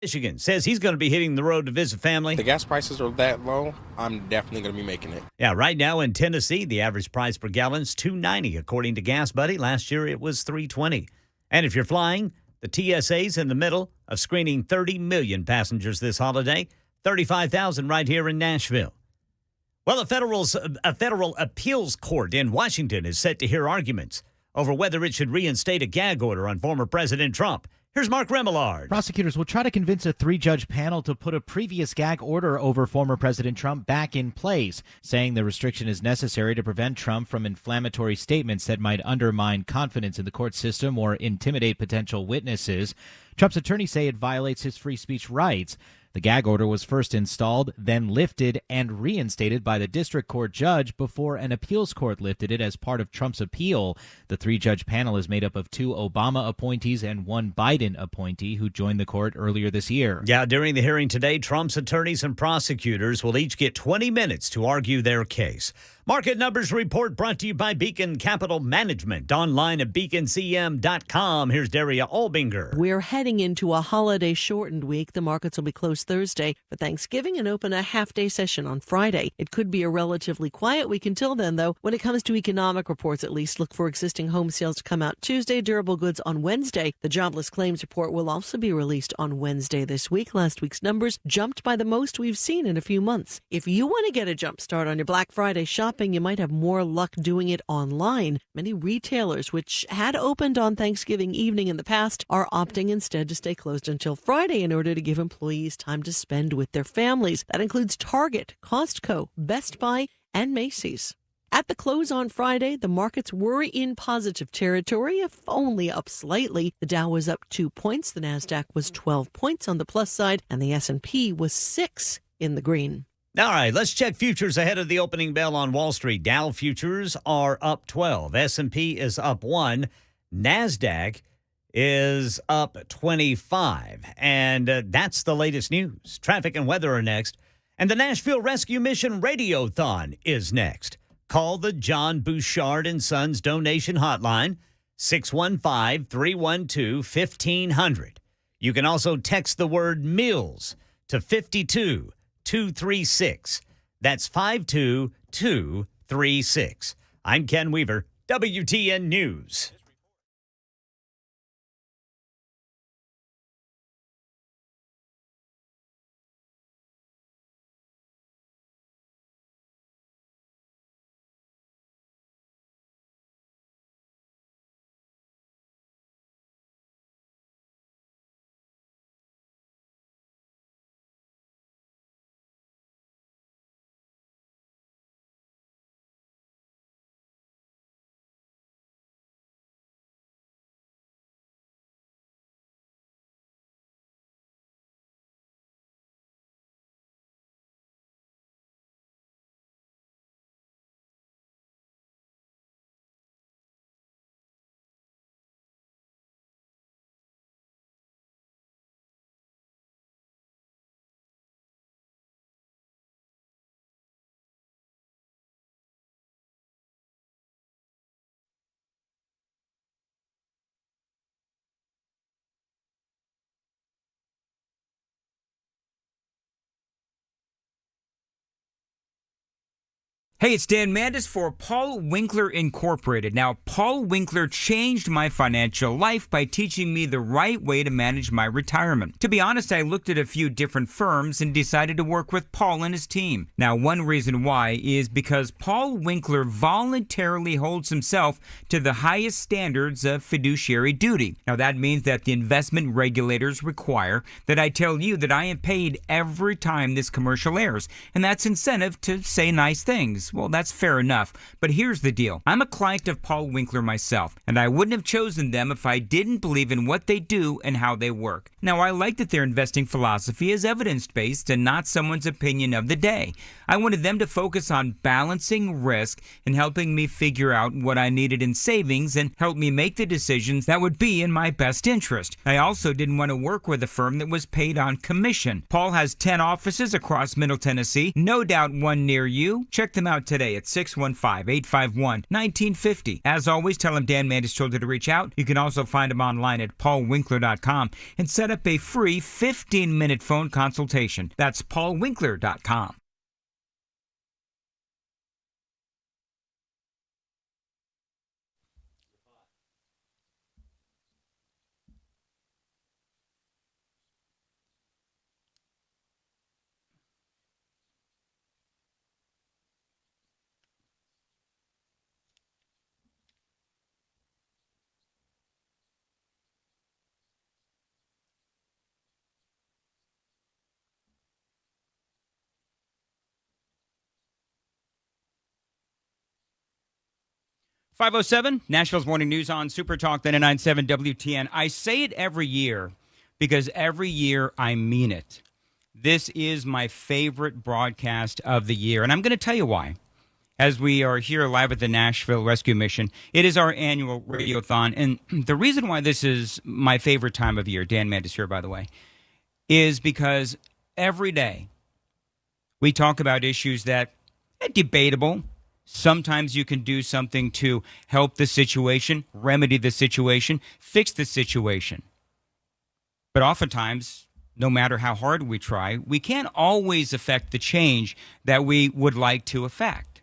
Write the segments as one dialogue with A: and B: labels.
A: Michigan says he's going to be hitting the road to visit family.
B: The gas prices are that low, I'm definitely going to be making it.
A: Yeah, right now in Tennessee, the average price per gallon is $2.90, according to Gas Buddy. Last year, it was $3.20. And if you're flying, the TSA's in the middle of screening 30 million passengers this holiday, 35,000 right here in Nashville. Well, a federal appeals court in Washington is set to hear arguments over whether it should reinstate a gag order on former President Trump. Here's Mark Remillard.
C: Prosecutors will try to convince a 3-judge panel to put a previous gag order over former President Trump back in place, saying the restriction is necessary to prevent Trump from inflammatory statements that might undermine confidence in the court system or intimidate potential witnesses. Trump's attorneys say it violates his free speech rights. The gag order was first installed, then lifted and reinstated by the district court judge before an appeals court lifted it as part of Trump's appeal. The 3-judge panel is made up of 2 Obama appointees and 1 Biden appointee who joined the court earlier this year.
A: Yeah, during the hearing today, Trump's attorneys and prosecutors will each get 20 minutes to argue their case. Market Numbers Report brought to you by Beacon Capital Management. Online at beaconcm.com. Here's Daria Albinger.
D: We're heading into a holiday-shortened week. The markets will be closed Thursday for Thanksgiving and open a half-day session on Friday. It could be a relatively quiet week until then, though. When it comes to economic reports, at least, look for existing home sales to come out Tuesday, durable goods on Wednesday. The jobless claims report will also be released on Wednesday this week. Last week's numbers jumped by the most we've seen in a few months. If you want to get a jump start on your Black Friday shopping, you might have more luck doing it online. Many retailers, which had opened on Thanksgiving evening in the past, are opting instead to stay closed until Friday in order to give employees time to spend with their families. That includes Target, Costco, Best Buy, and Macy's. At the close on Friday, the markets were in positive territory, if only up slightly. The Dow was up 2 points, the Nasdaq was 12 points on the plus side, and the S&P was 6 in the green.
A: All right, let's check futures ahead of the opening bell on Wall Street. Dow futures are up 12. S&P is up 1. NASDAQ is up 25. And that's the latest news. Traffic and weather are next. And the Nashville Rescue Mission Radiothon is next. Call the John Bouchard and Sons donation hotline, 615-312-1500. You can also text the word meals to 52236. That's 52236. I'm Ken Weaver, WTN News.
E: Hey, it's Dan Mandis for Paul Winkler Incorporated. Now, Paul Winkler changed my financial life by teaching me the right way to manage my retirement. To be honest, I looked at a few different firms and decided to work with Paul and his team. Now, one reason why is because Paul Winkler voluntarily holds himself to the highest standards of fiduciary duty. Now, that means that the investment regulators require that I tell you that I am paid every time this commercial airs, and that's incentive to say nice things. Well, that's fair enough, but here's the deal. I'm a client of Paul Winkler myself, and I wouldn't have chosen them if I didn't believe in what they do and how they work. Now, I like that their investing philosophy is evidence-based and not someone's opinion of the day. I wanted them to focus on balancing risk and helping me figure out what I needed in savings and help me make the decisions that would be in my best interest. I also didn't want to work with a firm that was paid on commission. Paul has 10 offices across Middle Tennessee, no doubt one near you. Check them out out today at 615-851-1950. As always, tell him Dan Mandis told you to reach out. You can also find him online at paulwinkler.com and set up a free 15-minute phone consultation. That's paulwinkler.com. .507, Nashville's Morning News on Supertalk 99.7 WTN. I say it every year because every year I mean it. This is my favorite broadcast of the year, and I'm going to tell you why. As we are here live at the Nashville Rescue Mission, it is our annual Radiothon, and the reason why this is my favorite time of year, Dan Mandis here, by the way, is because every day we talk about issues that are debatable. Sometimes you can do something to help the situation, remedy the situation, fix the situation. But oftentimes, no matter how hard we try, we can't always affect the change that we would like to affect.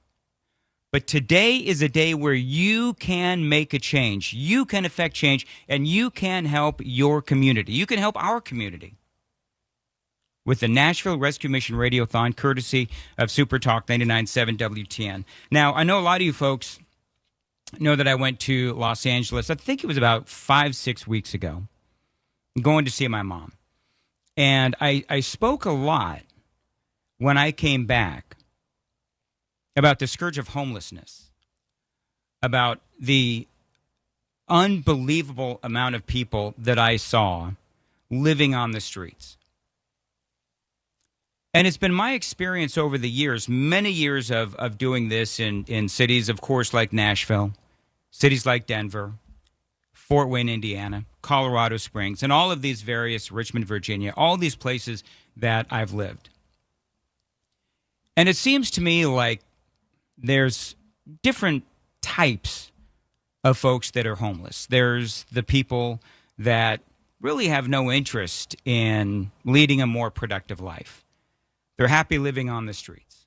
E: But today is a day where you can make a change. You can affect change, and you can help your community. You can help our community with the Nashville Rescue Mission Radiothon, courtesy of Supertalk 99.7 WTN. Now, I know a lot of you folks know that I went to Los Angeles, I think it was about 5-6 weeks ago, going to see my mom. And I spoke a lot when I came back about the scourge of homelessness, about the unbelievable amount of people that I saw living on the streets. And it's been my experience over the years, many years of doing this in cities, of course, like Nashville, cities like Denver, Fort Wayne, Indiana, Colorado Springs, and all of these various, Richmond, Virginia, all these places that I've lived. And it seems to me like there's different types of folks that are homeless. There's the people that really have no interest in leading a more productive life. They're happy living on the streets.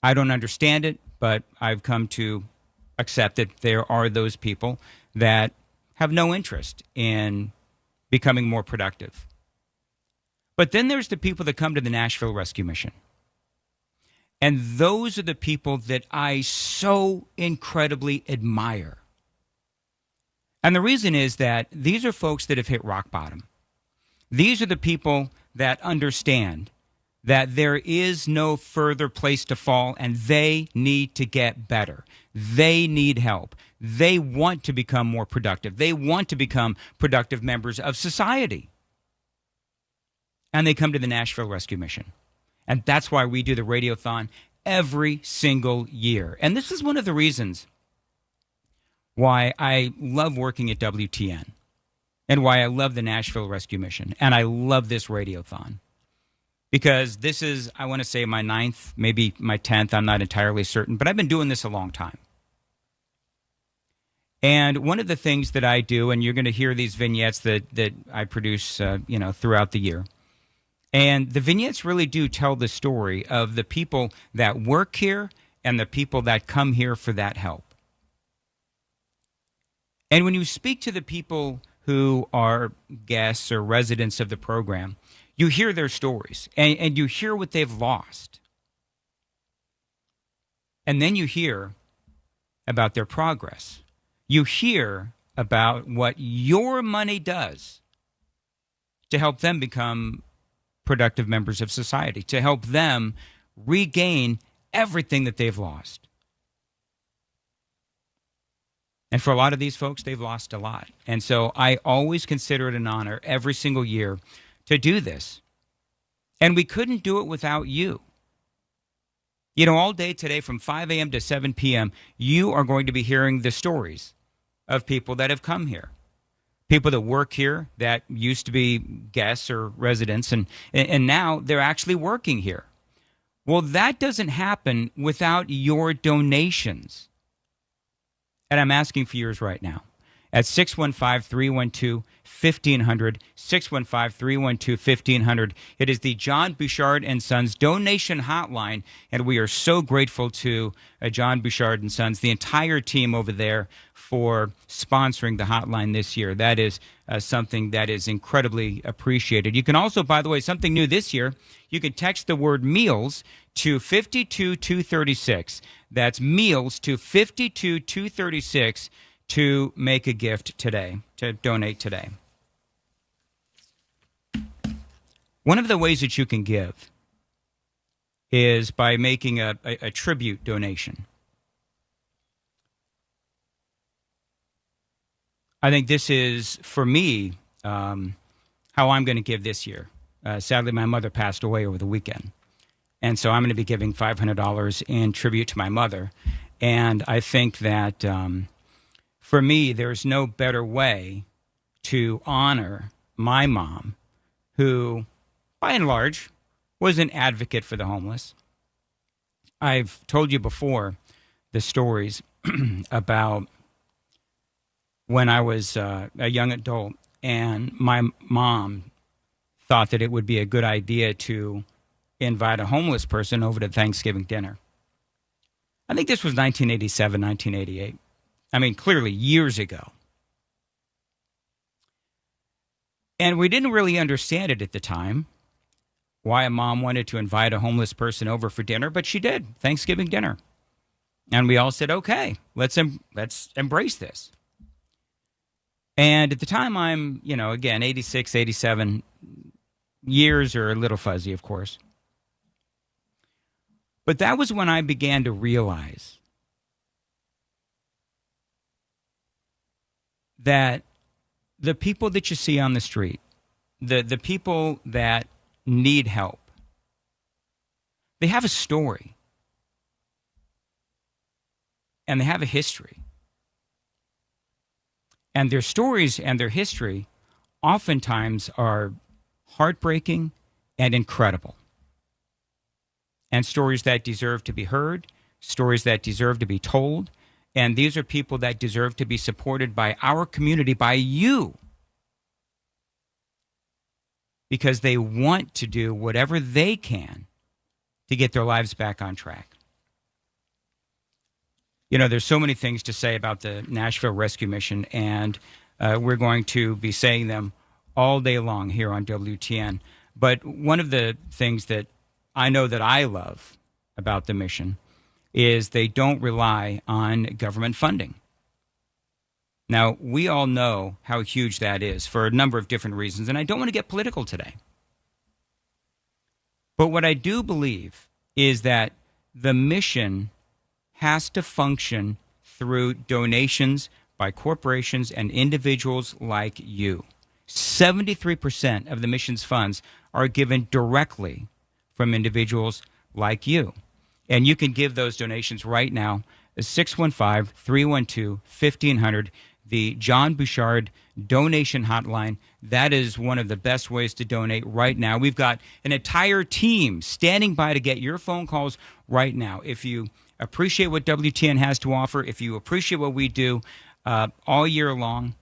E: I don't understand it, but I've come to accept that there are those people that have no interest in becoming more productive. But then there's the people that come to the Nashville Rescue Mission. And those are the people that I so incredibly admire. And the reason is that these are folks that have hit rock bottom. These are the people that understand that there is no further place to fall, and they need to get better. They need help. They want to become more productive. They want to become productive members of society. And they come to the Nashville Rescue Mission. And that's why we do the Radiothon every single year. And this is one of the reasons why I love working at WTN and why I love the Nashville Rescue Mission. And I love this Radiothon. Because this is, I want to say, my 9th, maybe my 10th, I'm not entirely certain, but I've been doing this a long time. And one of the things that I do, and you're going to hear these vignettes that I produce, throughout the year, and the vignettes really do tell the story of the people that work here and the people that come here for that help. And when you speak to the people who are guests or residents of the program, you hear their stories, and you hear what they've lost. And then you hear about their progress. You hear about what your money does to help them become productive members of society, to help them regain everything that they've lost. And for a lot of these folks, they've lost a lot. And so I always consider it an honor every single year to do this. And we couldn't do it without you. You know, all day today from 5 a.m. to 7 p.m., you are going to be hearing the stories of people that have come here. People that work here that used to be guests or residents, and now they're actually working here. Well, that doesn't happen without your donations. And I'm asking for yours right now at 615-312-1500, 615-312-1500. It is the John Bouchard and Sons donation hotline, and we are so grateful to John Bouchard and Sons, the entire team over there, for sponsoring the hotline this year. That is something that is incredibly appreciated. You can also, by the way, something new this year, you can text the word meals to 52236. That's meals to 52236 to make a gift today, to donate today. One of the ways that you can give is by making a tribute donation. I think this is, for me, how I'm going to give this year. Sadly, my mother passed away over the weekend. And so I'm going to be giving $500 in tribute to my mother. And I think that for me, there's no better way to honor my mom, who, by and large, was an advocate for the homeless. I've told you before the stories about when I was a young adult and my mom thought that it would be a good idea to invite a homeless person over to Thanksgiving dinner. I think this was 1987, 1988. I mean, clearly years ago. And we didn't really understand it at the time, why a mom wanted to invite a homeless person over for dinner, but she did, Thanksgiving dinner. And we all said, okay, let's embrace this. And at the time, I'm, again, 86, 87, years are a little fuzzy, of course. But that was when I began to realize that the people that you see on the street, the people that need help, they have a story. And they have a history. And their stories and their history oftentimes are heartbreaking and incredible. And stories that deserve to be heard, stories that deserve to be told. And these are people that deserve to be supported by our community, by you, because they want to do whatever they can to get their lives back on track. There's so many things to say about the Nashville Rescue Mission, and we're going to be saying them all day long here on WTN. But one of the things that I know that I love about the mission is they don't rely on government funding. Now, we all know how huge that is for a number of different reasons, and I don't want to get political today. But what I do believe is that the mission has to function through donations by corporations and individuals like you. 73% of the mission's funds are given directly from individuals like you. And you can give those donations right now, 615-312-1500, the John Bouchard donation hotline. That is one of the best ways to donate right now. We've got an entire team standing by to get your phone calls right now. If you appreciate what WTN has to offer, if you appreciate what we do all year long,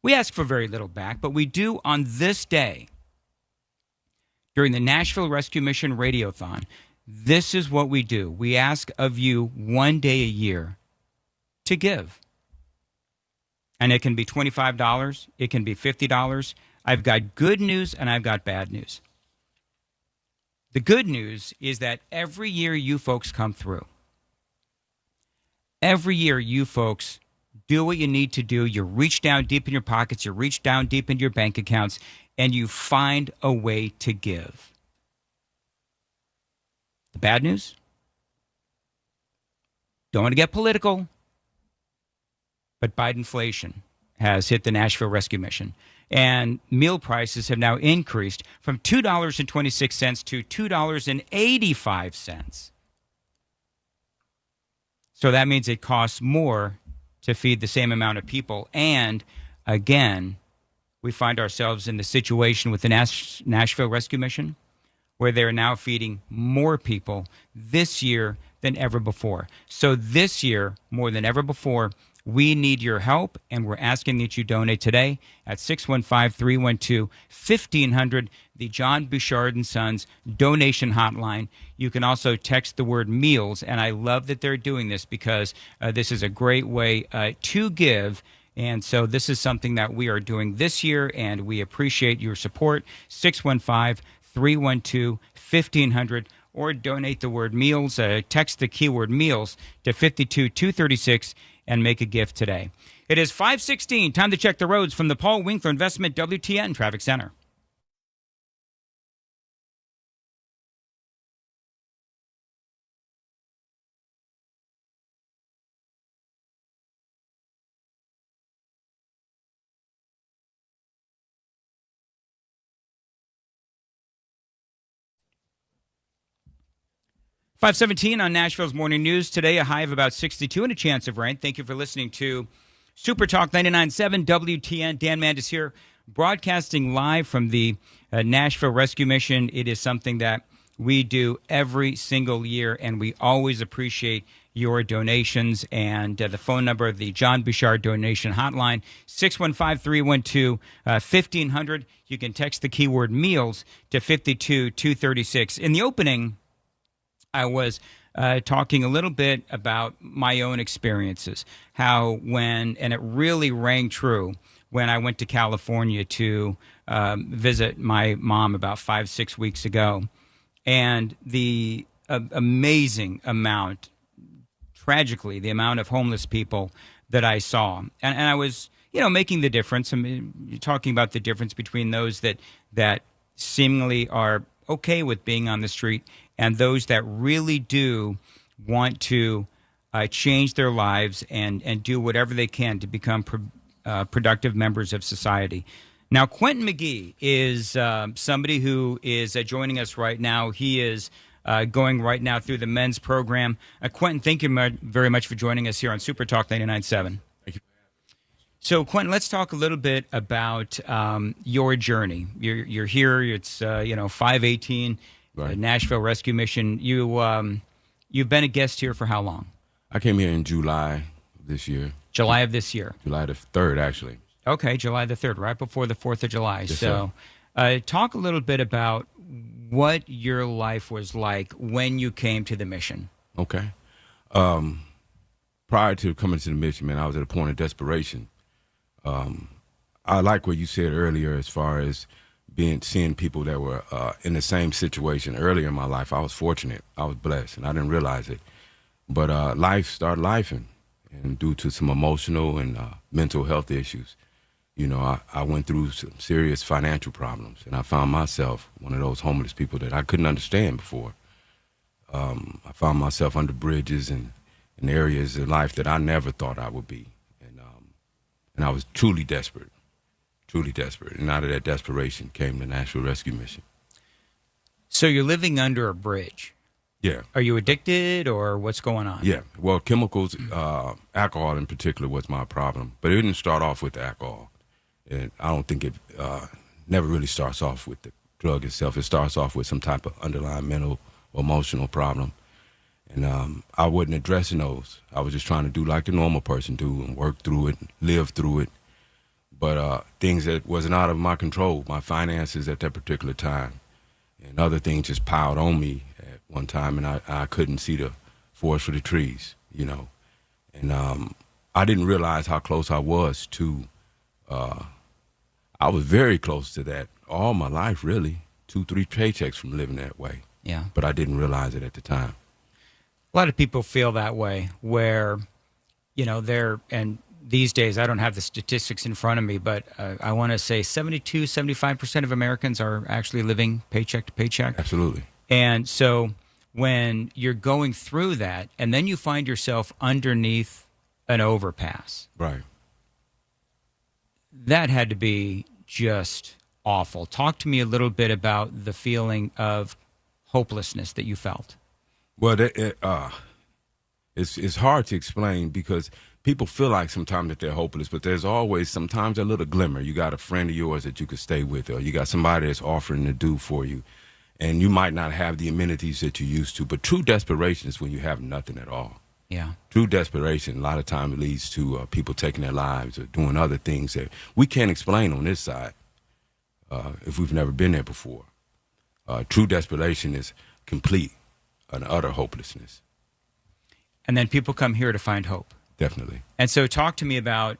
E: we ask for very little back, but we do on this day, during the Nashville Rescue Mission Radiothon. This is what we do. We ask of you one day a year to give. And it can be $25, it can be $50. I've got good news and I've got bad news. The good news is that every year you folks come through. Every year you folks do what you need to do. You reach down deep in your pockets, you reach down deep into your bank accounts, and you find a way to give. The bad news? Don't want to get political, but Bidenflation has hit the Nashville Rescue Mission. And meal prices have now increased from $2.26 to $2.85. So that means it costs more to feed the same amount of people. And again, we find ourselves in the situation with the Nashville Rescue Mission where they're now feeding more people this year than ever before. So this year, more than ever before, we need your help, and we're asking that you donate today at 615-312-1500, the John Bouchard & Sons donation hotline. You can also text the word meals, and I love that they're doing this because this is a great way to give. And so this is something that we are doing this year, and we appreciate your support. 615-312-1500, or donate the word meals. Text the keyword meals to 52236 and make a gift today. It is 5:16. Time to check the roads from the Paul Winkler Investment WTN Traffic Center. .517 on Nashville's Morning News. Today, a high of about 62 and a chance of rain. Thank you for listening to Supertalk 99.7 WTN. Dan Mandis here, broadcasting live from the Nashville Rescue Mission. It is something that we do every single year, and we always appreciate your donations. And the phone number of the John Bouchard donation hotline, 615-312-1500. You can text the keyword meals to 52236. In the opening, I was talking a little bit about my own experiences, how and it really rang true when I went to California to visit my mom about 5-6 weeks ago, and the amazing amount, tragically, the amount of homeless people that I saw. And I was, making the difference. I mean, you're talking about the difference between those that seemingly are okay with being on the street and those that really do want to change their lives and do whatever they can to become productive members of society. Now, Quentin McGee is somebody who is joining us right now. He is going right now through the men's program. Quentin, thank you very much for joining us here on Super Talk 99.7.
B: Thank you.
E: So, Quentin, let's talk a little bit about your journey. You're here. It's 518.
B: Right.
E: Nashville Rescue Mission. You've been a guest here for how long?
B: I came here in July this year.
E: July of this year.
B: July the 3rd, actually.
E: Okay, July the 3rd, right before the 4th of July.
B: Yes,
E: so talk a little bit about what your life was like when you came to the mission.
B: Okay. Prior to coming to the mission, man, I was at a point of desperation. I like what you said earlier as far as seeing people that were in the same situation. Earlier in my life, I was fortunate. I was blessed, and I didn't realize it. But life started lifing, and due to some emotional and mental health issues, I went through some serious financial problems, and I found myself one of those homeless people that I couldn't understand before. I found myself under bridges and in areas of life that I never thought I would be, and I was truly desperate. And out of that desperation came the Nashville Rescue Mission.
E: So you're living under a bridge.
B: Yeah.
E: Are you addicted, or what's going on?
B: Yeah. Well, chemicals, alcohol in particular was my problem. But it didn't start off with the alcohol. And I don't think it never really starts off with the drug itself. It starts off with some type of underlying mental or emotional problem. And I wasn't addressing those. I was just trying to do like a normal person do and work through it, live through it. But things that wasn't out of my control, my finances at that particular time, and other things just piled on me at one time, and I couldn't see the forest for the trees, And I didn't realize how close I was to, I was very close to that all my life, really, 2-3 paychecks from living that way.
E: Yeah.
B: But I didn't realize it at the time.
E: A lot of people feel that way, where, and these days, I don't have the statistics in front of me, but I want to say 75% of Americans are actually living paycheck to paycheck.
B: Absolutely.
E: And so when you're going through that, and then you find yourself underneath an overpass.
B: Right.
E: That had to be just awful. Talk to me a little bit about the feeling of hopelessness that you felt.
B: Well, it's hard to explain because people feel like sometimes that they're hopeless, but there's always sometimes a little glimmer. You got a friend of yours that you could stay with, or you got somebody that's offering to do for you. and you might not have the amenities that you used to. But true desperation is when you have nothing at all.
E: Yeah.
B: True desperation, a lot of times, leads to people taking their lives or doing other things that we can't explain on this side if we've never been there before. True desperation is complete and utter hopelessness.
E: And then people come here to find hope.
B: Definitely.
E: And so talk to me about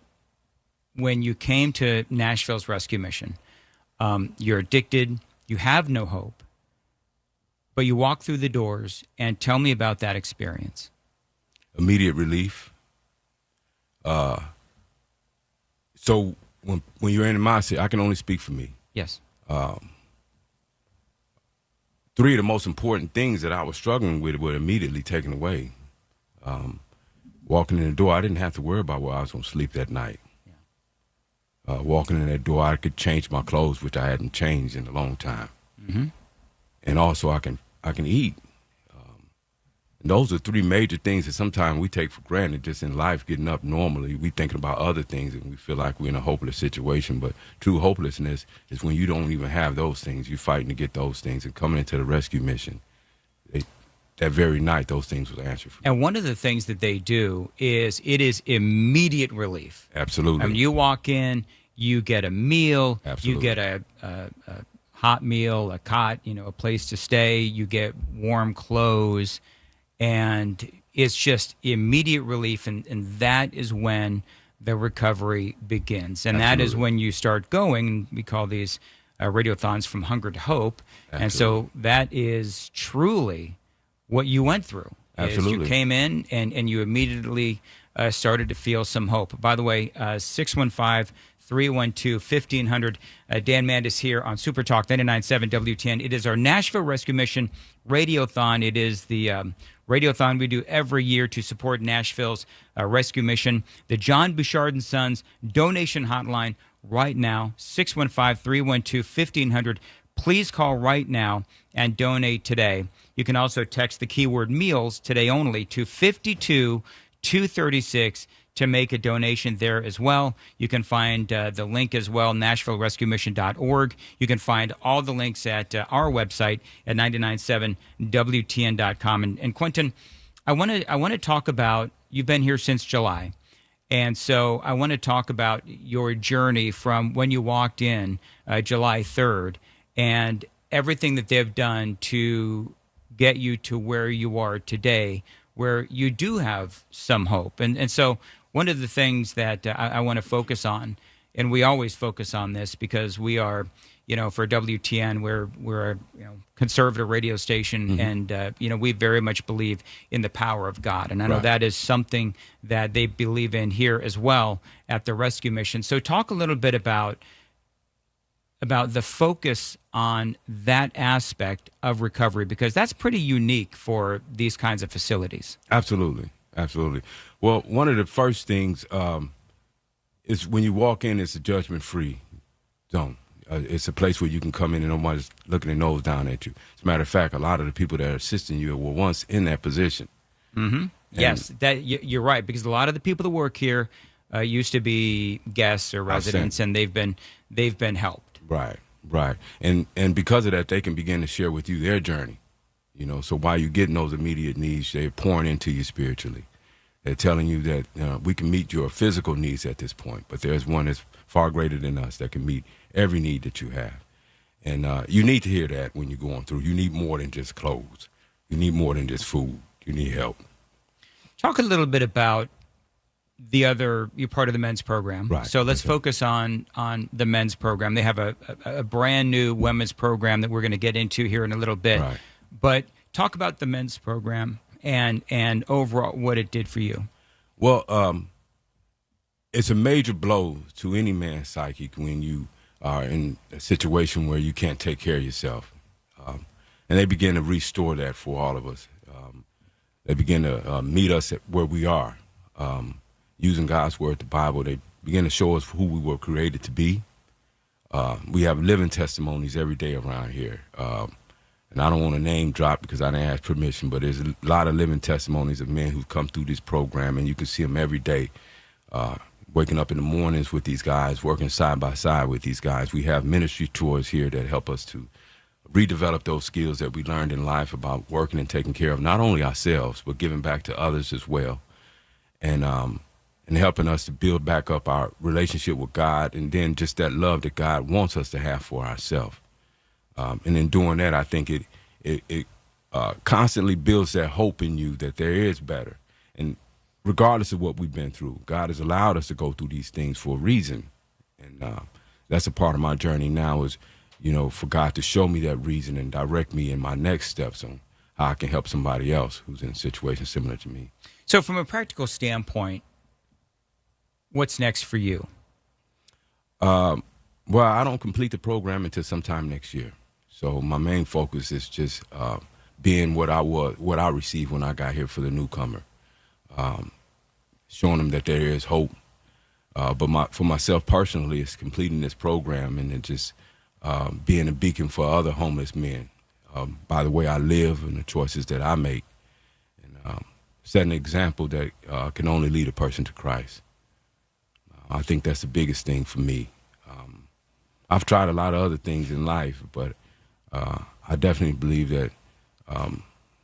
E: when you came to Nashville's rescue mission. You're addicted, you have no hope, but you walk through the doors, and tell me about that experience.
B: Immediate relief. So when you're in the mindset, I can only speak for me.
E: Yes.
B: Three of the most important things that I was struggling with were immediately taken away. Walking in the door, I didn't have to worry about where I was going to sleep that night. Yeah. Walking in that door, I could change my clothes, which I hadn't changed in a long time.
E: Mm-hmm.
B: And also I can eat. And those are three major things that sometimes we take for granted just in life, getting up normally. We thinking about other things and we feel like we're in a hopeless situation. But true hopelessness is when you don't even have those things. You're fighting to get those things. And coming into the rescue mission, that very night, those things was answered for me.
E: And one of the things that they do is it is immediate relief.
B: Absolutely.
E: I mean, you walk in, you get a meal,
B: Absolutely.
E: You get a hot meal, a cot, a place to stay, you get warm clothes, and it's just immediate relief, and that is when the recovery begins. And
B: Absolutely.
E: that is when you start going. We call these radiothons From Hunger to Hope.
B: Absolutely.
E: And so that is truly what you went through.
B: Absolutely.
E: Is you came in and you immediately started to feel some hope. By the way, 615-312-1500. Dan Mandis here on Supertalk 99.7 WTN. It is our Nashville Rescue Mission Radiothon. It is the Radiothon we do every year to support Nashville's rescue mission. The John Bouchard and Sons donation hotline right now, 615-312-1500. Please call right now and donate today. You can also text the keyword meals today only to 52236 to make a donation there as well. You can find the link as well, NashvilleRescueMission.org. You can find all the links at our website at 997WTN.com. And Quentin, I want to talk about, you've been here since July, and so I want to talk about your journey from when you walked in July 3rd and everything that they've done to get you to where you are today, where you do have some hope. And so one of the things that I want to focus on, and we always focus on this because we are, for WTN, we're a conservative radio station, and we very much believe in the power of God, and I know that is something that they believe in here as well at the rescue mission. So talk a little bit about the focus on that aspect of recovery, because that's pretty unique for these kinds of facilities.
B: Absolutely. Absolutely. Well, one of the first things is when you walk in, it's a judgment-free zone. It's a place where you can come in and nobody's looking their nose down at you. As a matter of fact, a lot of the people that are assisting you were once in that position.
E: Mm-hmm. Yes, you're right, because a lot of the people that work here used to be guests or residents, and they've been helped.
B: Right. And because of that, they can begin to share with you their journey. So while you're getting those immediate needs, they're pouring into you spiritually. They're telling you that we can meet your physical needs at this point, but there's one that's far greater than us that can meet every need that you have. And you need to hear that when you're going through. You need more than just clothes. You need more than just food. You need help.
E: Talk a little bit about you're part of the men's program.
B: Right.
E: So let's focus on the men's program. They have a brand new women's program that we're going to get into here in a little bit.
B: Right.
E: But talk about the men's program and overall what it did for you.
B: Well, it's a major blow to any man's psyche when you are in a situation where you can't take care of yourself. And they begin to restore that for all of us. They begin to meet us at where we are. Using God's word, the Bible, they begin to show us who we were created to be. We have living testimonies every day around here. And I don't want to name drop because I didn't ask permission, but there's a lot of living testimonies of men who've come through this program, and you can see them every day, waking up in the mornings with these guys, working side by side with these guys. We have ministry tours here that help us to redevelop those skills that we learned in life about working and taking care of not only ourselves, but giving back to others as well. And helping us to build back up our relationship with God, and then just that love that God wants us to have for ourselves. And in doing that, I think it constantly builds that hope in you that there is better. And regardless of what we've been through, God has allowed us to go through these things for a reason. And that's a part of my journey now is, for God to show me that reason and direct me in my next steps on how I can help somebody else who's in a situation similar to me.
E: So from a practical standpoint, what's next for you?
B: Well, I don't complete the program until sometime next year. So my main focus is just being what I received when I got here for the newcomer, showing them that there is hope. But for myself personally, it's completing this program and then just being a beacon for other homeless men by the way I live and the choices that I make, and setting an example that can only lead a person to Christ. I think that's the biggest thing for me. I've tried a lot of other things in life, but I definitely believe that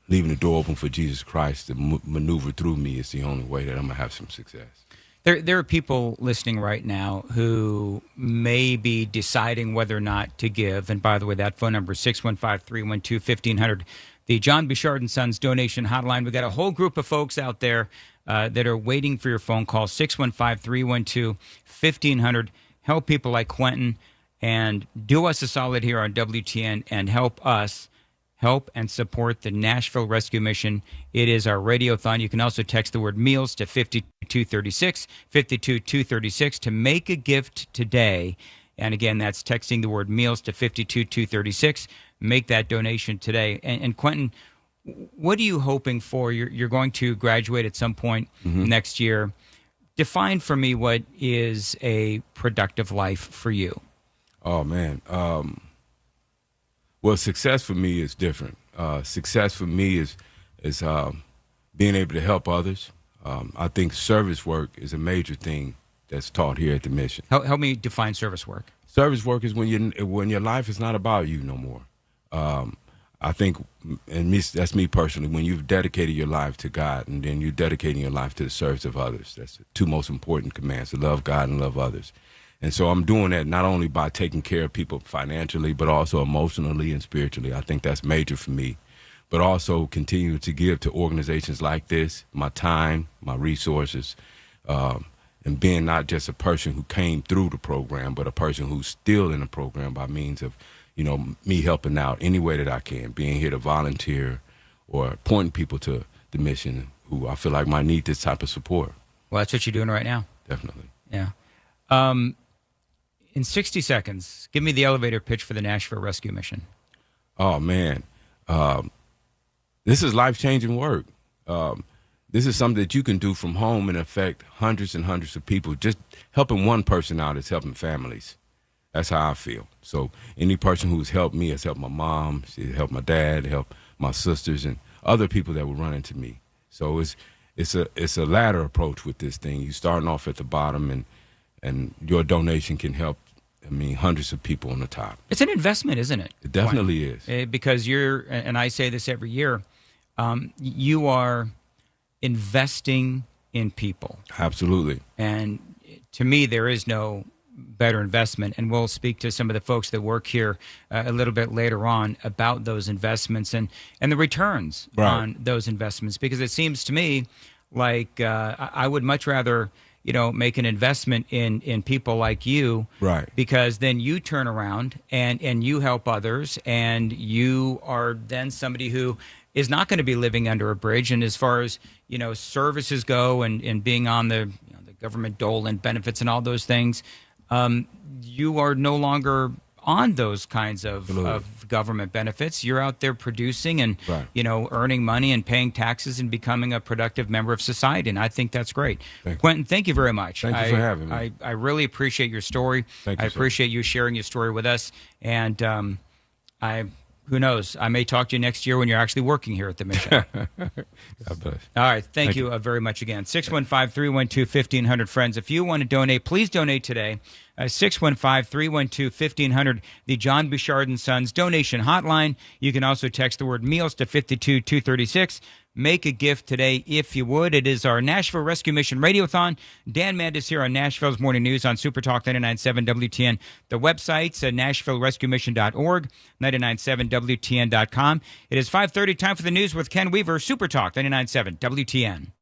B: leaving the door open for Jesus Christ to maneuver through me is the only way that I'm going to have some success.
E: There are people listening right now who may be deciding whether or not to give. And by the way, that phone number is 615-312-1500. The John Bouchard & Sons donation hotline. We've got a whole group of folks out there that are waiting for your phone call, 615-312-1500. Help people like Quentin, and do us a solid here on WTN and help us help and support the Nashville Rescue Mission. It is our Radiothon. You can also text the word meals to 52236, 52236 to make a gift today. And again, that's texting the word meals to 52236. Make that donation today. And Quentin, what are you hoping for? You're going to graduate at some point next year. Define for me what is a productive life for you.
B: Oh, man. Well, success for me is different. Success for me is being able to help others. I think service work is a major thing that's taught here at the mission.
E: Help me define service work.
B: Service work is when your life is not about you no more. I think, and that's me personally, when you've dedicated your life to God and then you're dedicating your life to the service of others, that's the two most important commands, to love God and love others. And so I'm doing that not only by taking care of people financially, but also emotionally and spiritually. I think that's major for me. But also continue to give to organizations like this, my time, my resources, and being not just a person who came through the program, but a person who's still in the program by means of, me helping out any way that I can, being here to volunteer or pointing people to the mission who I feel like might need this type of support.
E: Well, that's what you're doing right now.
B: Definitely.
E: Yeah. In 60 seconds, give me the elevator pitch for the Nashville Rescue Mission.
B: Oh, man. This is life-changing work. This is something that you can do from home and affect hundreds and hundreds of people. Just helping one person out is helping families. That's how I feel. So any person who's helped me has helped my mom, she's helped my dad, helped my sisters, and other people that were running to me. So it's a ladder approach with this thing. You're starting off at the bottom, and your donation can help, hundreds of people on the top.
E: It's an investment, isn't it?
B: It definitely is.
E: Because and I say this every year, you are investing in people.
B: Absolutely. And
E: to me, there is no better investment. And we'll speak to some of the folks that work here a little bit later on about those investments and the returns on those investments. Because it seems to me like I would much rather make an investment in people like you,
B: right? Because
E: then you turn around and you help others, and you are then somebody who is not going to be living under a bridge. And as far as services go, and being on the government dole and benefits and all those things, you are no longer on those kinds of government benefits. You're out there producing and earning money and paying taxes and becoming a productive member of society, and I think that's great. Quentin, thank you very much.
B: Thank you for having me.
E: I really appreciate your story.
B: Thank you,
E: I appreciate you sharing your story with us, and who knows, I may talk to you next year when you're actually working here at the mission.
B: God bless.
E: All right, thank you very much again. 615-312-1500, friends. If you want to donate, please donate today. 615-312-1500, the John Bouchard and Sons donation hotline. You can also text the word meals to 52236. Make a gift today if you would. It is our Nashville Rescue Mission Radiothon. Dan Mandis here on Nashville's Morning News on Supertalk 99.7 WTN. The website's NashvilleRescueMission.org, 99.7WTN.com. It is 5:30, time for the news with Ken Weaver, Supertalk 99.7 WTN.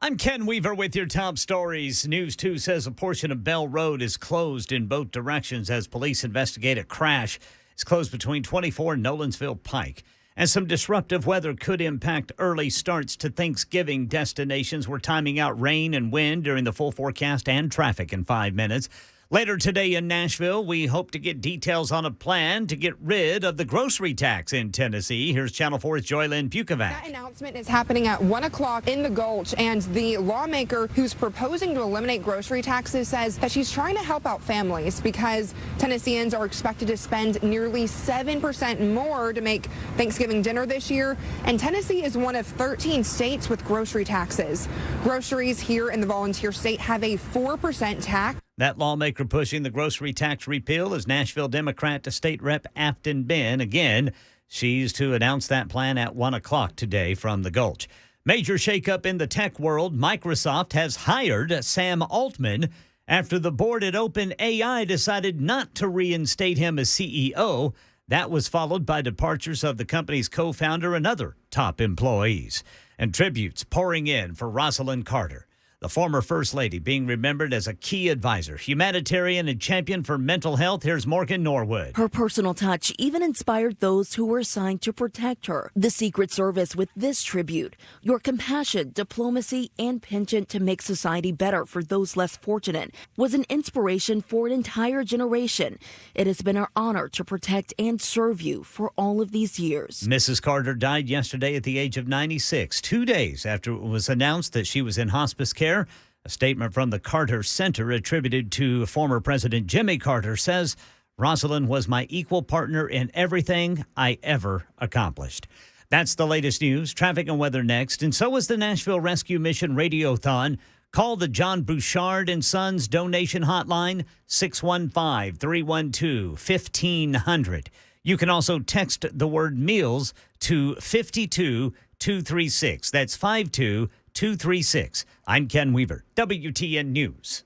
A: I'm Ken Weaver with your top stories. News 2 says a portion of Bell Road is closed in both directions as police investigate a crash. It's closed between 24 and Nolensville Pike. And some disruptive weather could impact early starts to Thanksgiving destinations. We're timing out rain and wind during the full forecast and traffic in 5 minutes. Later today in Nashville, we hope to get details on a plan to get rid of the grocery tax in Tennessee. Here's Channel 4's Joylyn Pukovac.
F: That announcement is happening at 1 o'clock in the Gulch, and the lawmaker who's proposing to eliminate grocery taxes says that she's trying to help out families because Tennesseans are expected to spend nearly 7% more to make Thanksgiving dinner this year, and Tennessee is one of 13 states with grocery taxes. Groceries here in the volunteer state have a 4% tax.
A: That lawmaker pushing the grocery tax repeal is Nashville Democrat to State Rep Afton Benn. Again, she's to announce that plan at 1 o'clock today from the Gulch. Major shakeup in the tech world. Microsoft has hired Sam Altman after the board at OpenAI decided not to reinstate him as CEO. That was followed by departures of the company's co-founder and other top employees. And tributes pouring in for Rosalind Carter, the former First Lady, being remembered as a key advisor, humanitarian, and champion for mental health. Here's Morgan Norwood.
G: Her personal touch even inspired those who were assigned to protect her. The Secret Service with this tribute: your compassion, diplomacy, and penchant to make society better for those less fortunate was an inspiration for an entire generation. It has been our honor to protect and serve you for all of these years.
A: Mrs. Carter died yesterday at the age of 96, 2 days after it was announced that she was in hospice care. A statement from the Carter Center attributed to former President Jimmy Carter says, "Rosalind was my equal partner in everything I ever accomplished." That's the latest news, traffic and weather next. And so is the Nashville Rescue Mission Radiothon. Call the John Bouchard and Sons donation hotline, 615-312-1500. You can also text the word meals to 52236. That's 52236. I'm Ken Weaver, WTN News.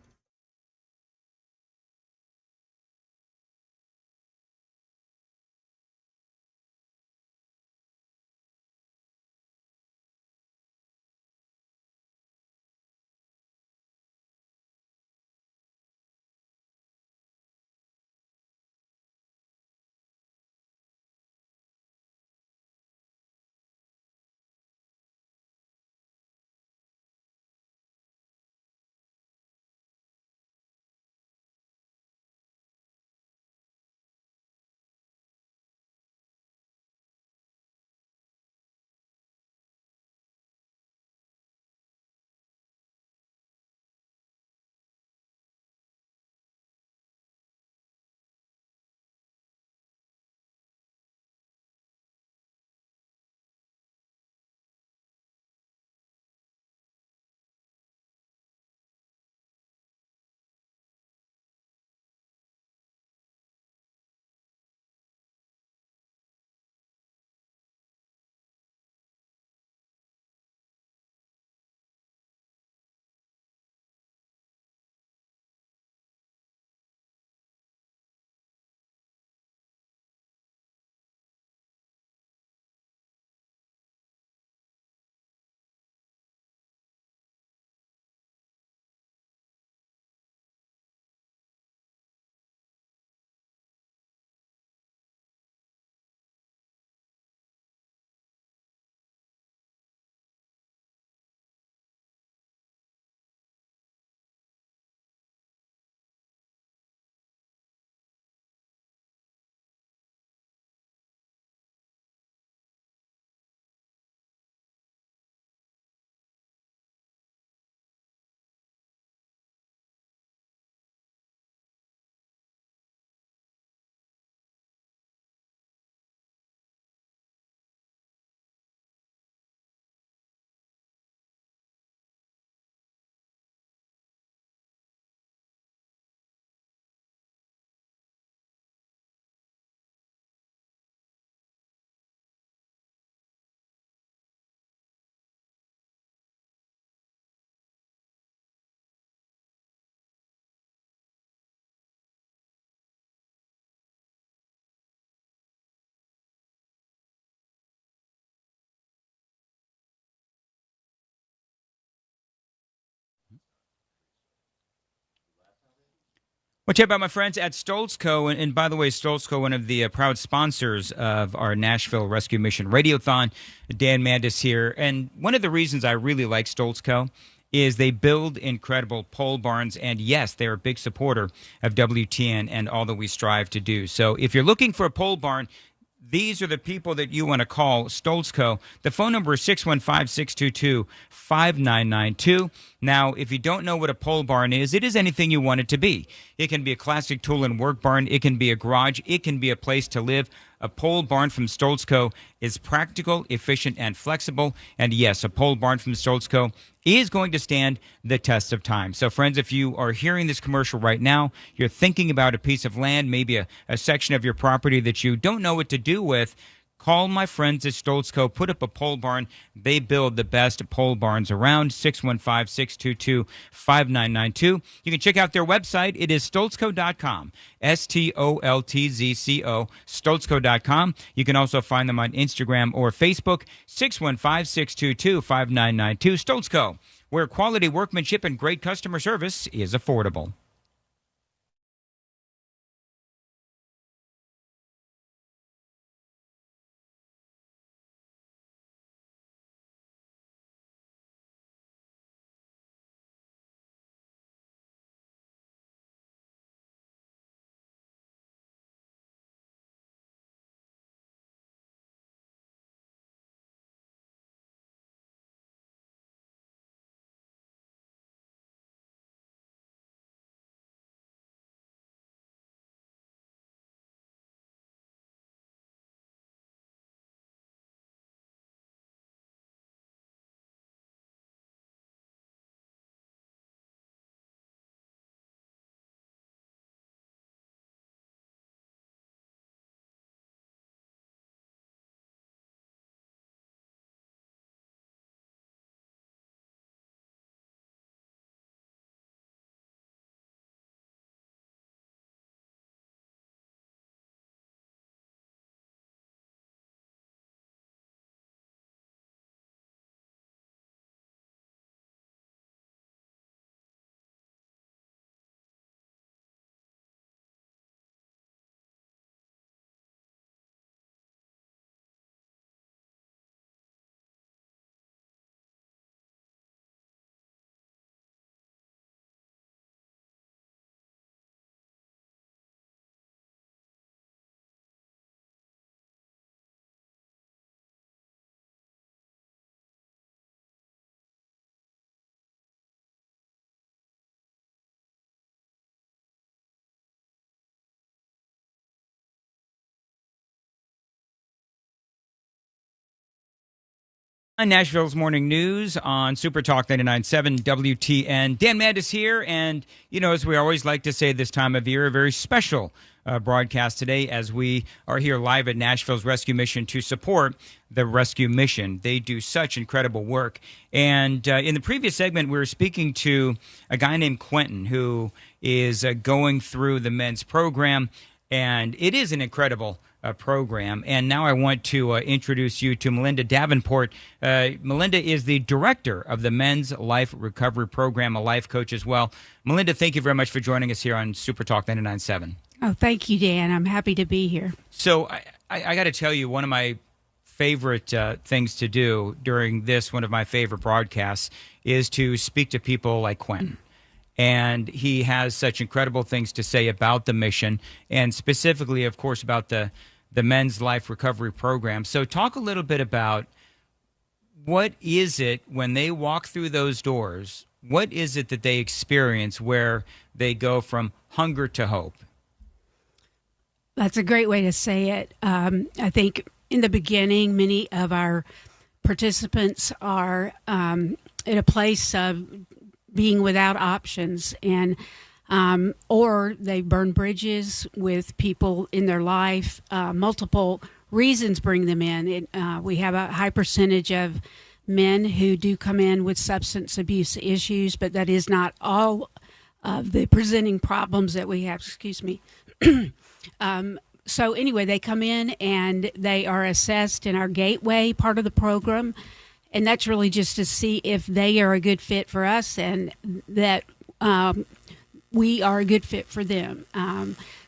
E: Well, check out my friends at Stoltz Co. And by the way, Stoltz Co., one of the proud sponsors of our Nashville Rescue Mission Radiothon. Dan Mandis here. And one of the reasons I really like Stoltz Co. is they build incredible pole barns. And yes, they're a big supporter of WTN and all that we strive to do. So if you're looking for a pole barn, these are the people that you want to call, Stoltz Co. The phone number is 615-622-5992. Now, if you don't know what a pole barn is, it is anything you want it to be. It can be a classic tool and work barn. It can be a garage. It can be a place to live. A pole barn from Stoltz Co. is practical, efficient, and flexible. And yes, a pole barn from Stoltz Co. is going to stand the test of time. So, friends, if you are hearing this commercial right now, you're thinking about a piece of land, maybe a section of your property that you don't know what to do with, call my friends at Stoltz Co. Put up a pole barn. They build the best pole barns around. 615-622-5992. You can check out their website. It is stoltzco.com. STOLTZCO, stoltzco.com. You can also find them on Instagram or Facebook. 615-622-5992. Stoltz Co., where quality workmanship and great customer service is affordable. Nashville's Morning News on Supertalk 99.7 WTN. Dan Mandis here, and, as we always like to say this time of year, a very special broadcast today as we are here live at Nashville's Rescue Mission to support the rescue mission. They do such incredible work. And in the previous segment, we were speaking to a guy named Quentin who is going through the men's program, and it is an incredible program. And now I want to introduce you to Melinda Davenport. Melinda is the director of the Men's Life Recovery Program, a life coach as well. Melinda, thank you very much for joining us here on Super Talk 99.7.
H: Oh, thank you, Dan. I'm happy to be here.
E: So I got to tell you, one of my favorite things to do during this, one of my favorite broadcasts, is to speak to people like Quentin. And he has such incredible things to say about the mission, and specifically, of course, about the Men's Life Recovery Program. So talk a little bit about what is it when they walk through those doors, what is it that they experience where they go from hunger to hope?
H: That's a great way to say it. I think in the beginning, many of our participants are in a place of being without options, and or they burn bridges with people in their life. Multiple reasons bring them in. We have a high percentage of men who do come in with substance abuse issues, but that is not all of the presenting problems that we have. Excuse me. So anyway, they come in and they are assessed in our gateway part of the program. And that's really just to see if they are a good fit for us, and that we are a good fit for them.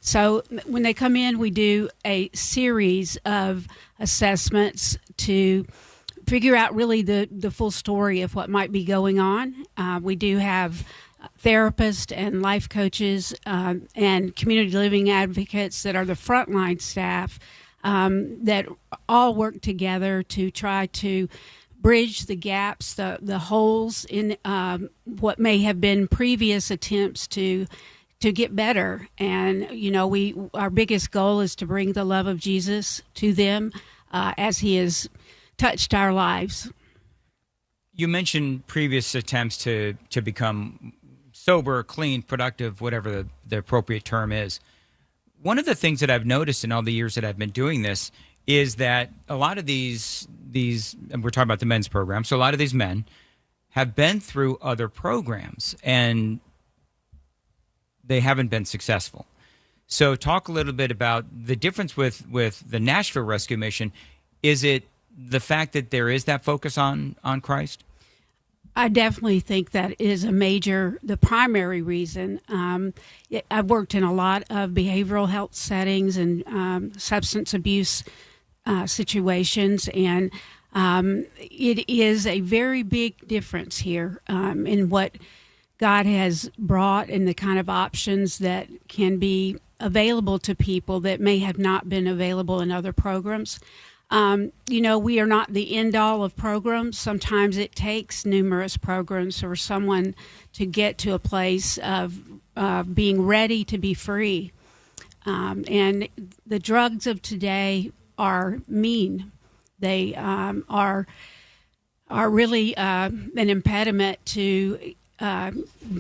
H: So when they come in, we do a series of assessments to figure out really the full story of what might be going on. We do have therapists and life coaches and community living advocates that are the frontline staff that all work together to try to bridge the gaps, the holes in what may have been previous attempts to get better. And our biggest goal is to bring the love of Jesus to them as he has touched our lives.
E: You mentioned previous attempts to become sober, clean, productive, whatever the appropriate term is. One of the things that I've noticed in all the years that I've been doing this is that a lot of these, and we're talking about the men's program, so a lot of these men have been through other programs and they haven't been successful. So talk a little bit about the difference with the Nashville Rescue Mission. Is it the fact that there is that focus on Christ?
H: I definitely think that is the primary reason. I've worked in a lot of behavioral health settings and substance abuse situations, and it is a very big difference here in what God has brought and the kind of options that can be available to people that may have not been available in other programs. We are not the end all of programs. Sometimes it takes numerous programs for someone to get to a place of being ready to be free. And the drugs of today are mean. They are really an impediment to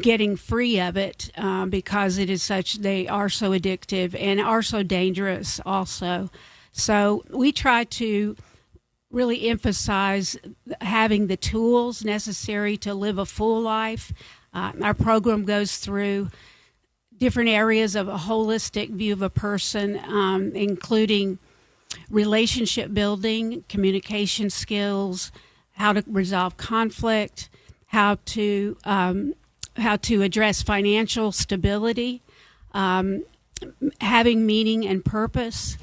H: getting free of it because they are so addictive and are so dangerous also. So we try to really emphasize having the tools necessary to live a full life. Our program goes through different areas of a holistic view of a person, including relationship building, communication skills, how to resolve conflict, how to address financial stability, having meaning and purpose.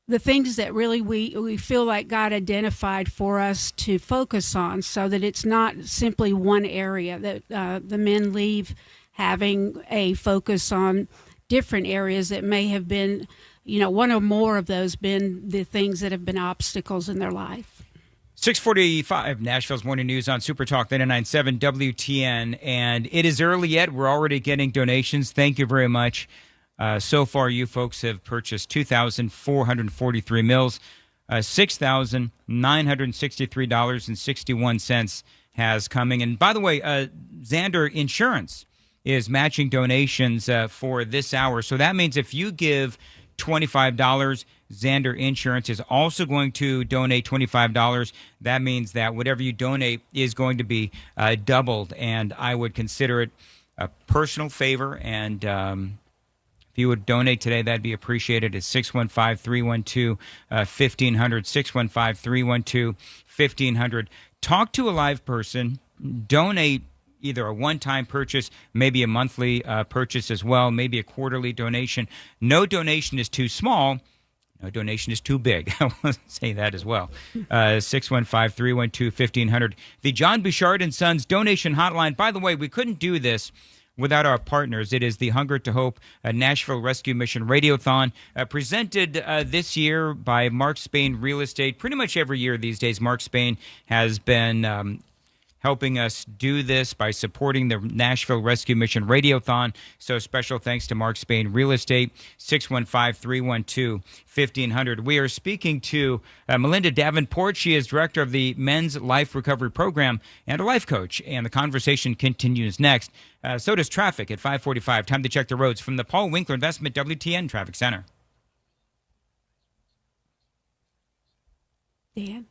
H: The things that really we feel like God identified for us to focus on, so that it's not simply one area, that the men leave having a focus on different areas that may have been, one or more of those been the things that have been obstacles in their life.
E: 6:45, Nashville's Morning News on Supertalk 99.7 WTN. And it is early yet. We're already getting donations. Thank you very much. So far, you folks have purchased 2,443 meals. $6,963.61 has coming. And by the way, Xander Insurance is matching donations for this hour. So that means if you give $25, Xander Insurance is also going to donate $25. That means that whatever you donate is going to be doubled. And I would consider it a personal favor. And if you would donate today, that'd be appreciated. It's 615-312-1500, 615-312-1500. Talk to a live person. Donate either a one-time purchase, maybe a monthly purchase as well, maybe a quarterly donation. No donation is too small. No donation is too big. I want to say that as well. 615-312-1500. The John Bouchard and Sons donation hotline. By the way, we couldn't do this without our partners. It is the Hunger to Hope Nashville Rescue Mission Radiothon, presented this year by Mark Spain Real Estate. Pretty much every year these days, Mark Spain has been helping us do this by supporting the Nashville Rescue Mission Radiothon. So special thanks to Mark Spain Real Estate, 615-312-1500. We are speaking to Melinda Davenport. She is director of the Men's Life Recovery Program and a life coach. And the conversation continues next. So does traffic at 5:45. Time to check the roads from the Paul Winkler Investment WTN Traffic Center.
H: Dan?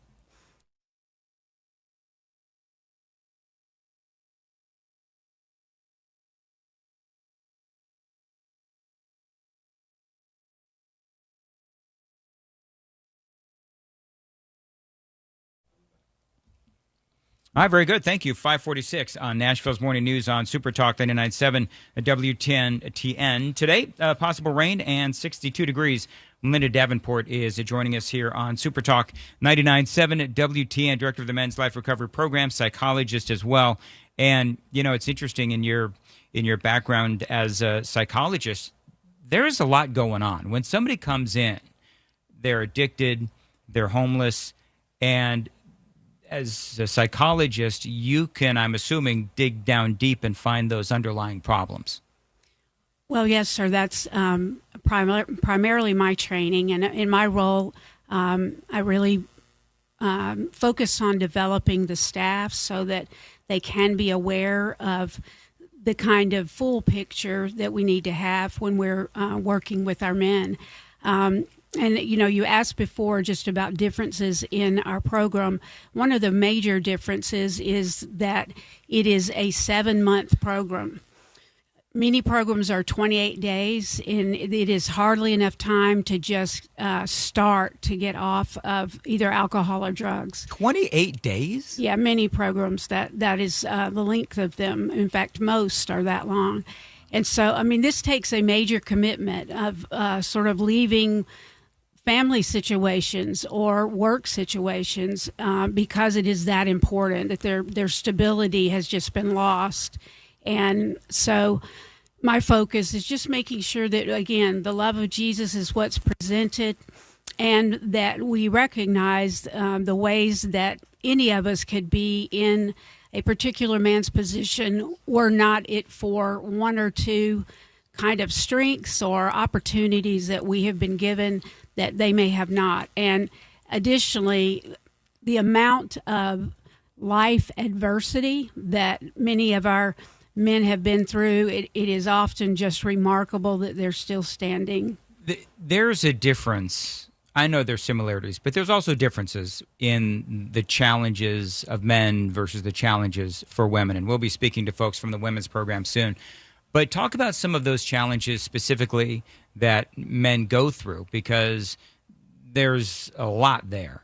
E: Hi, very good. Thank you. 546 on Nashville's Morning News on Supertalk 99.7 WTN. Today, possible rain and 62 degrees. Linda Davenport is joining us here on Supertalk 99.7 WTN, Director of the Men's Life Recovery Program, psychologist as well. And, you know, it's interesting in your background as a psychologist, there is a lot going on. When somebody comes in, they're addicted, they're homeless, and as a psychologist, you can, I'm assuming, dig down deep and find those underlying problems.
H: Well, yes, sir. That's primarily my training. And in my role, I really focus on developing the staff so that they can be aware of the kind of full picture that we need to have when we're working with our men. And, you know, you asked before just about differences in our program. One of the major differences is that it is a 7-month program. Many programs are 28 days, and it is hardly enough time to just start to get off of either alcohol or drugs.
E: 28 days?
H: Yeah, many programs, that is the length of them. In fact, most are that long. And so, I mean, this takes a major commitment of sort of leaving family situations or work situations because it is that important that their stability has just been lost. And so my focus is just making sure that, again, the love of Jesus is what's presented and that we recognize the ways that any of us could be in a particular man's position were not it for one or two kind of strengths or opportunities that we have been given that they may have not. And additionally, the amount of life adversity that many of our men have been through, it is often just remarkable that they're still standing.
E: There's a difference. I know there's similarities, but there's also differences in the challenges of men versus the challenges for women. And we'll be speaking to folks from the women's program soon. But talk about some of those challenges specifically that men go through, because there's a lot there.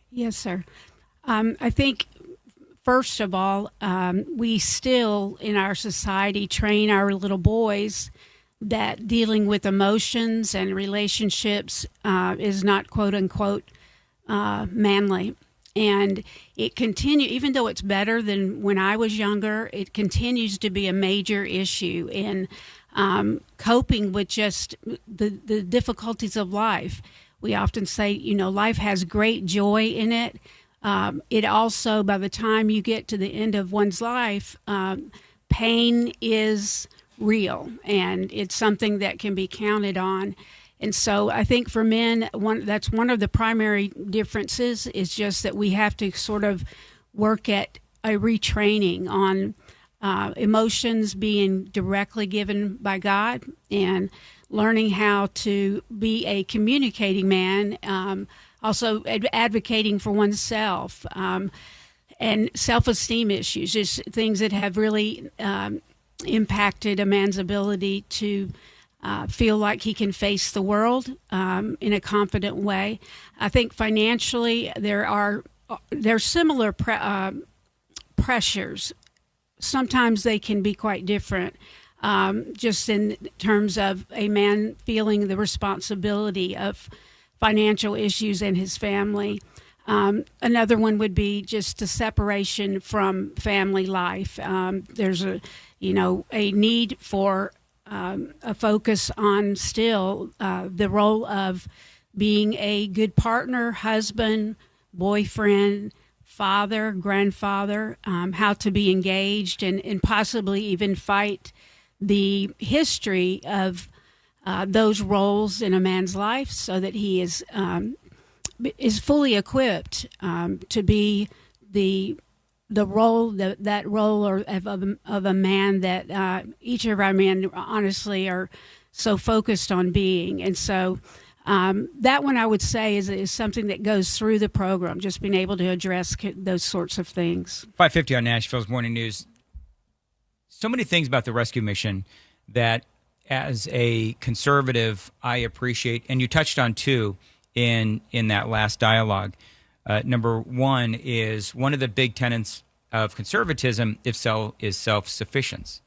H: Yes, sir. I think, first of all, we still in our society train our little boys that dealing with emotions and relationships is not quote unquote manly. And it continues, even though it's better than when I was younger, it continues to be a major issue in coping with just the difficulties of life. We often say, you know, life has great joy in it. It also, by the time you get to the end of one's life, pain is real, and it's something that can be counted on. And so I think for men, that's one of the primary differences is just that we have to sort of work at a retraining on emotions being directly given by God and learning how to be a communicating man, also advocating for oneself, and self-esteem issues, just things that have really impacted a man's ability to feel like he can face the world in a confident way. I think financially there's similar pressures. Sometimes they can be quite different, just in terms of a man feeling the responsibility of financial issues in his family. Another one would be just the separation from family life. There's a need for a focus on still the role of being a good partner, husband, boyfriend, father, grandfather, how to be engaged and possibly even fight the history of those roles in a man's life so that he is fully equipped to be the role that role of a man that each of our men honestly are so focused on being. And so that one I would say is something that goes through the program, just being able to address those sorts of things.
E: 550 on Nashville's Morning News. So many things about the rescue mission that as a conservative I appreciate, and you touched on two in that last dialogue. Number one is one of the big tenets of conservatism is self-sufficiency.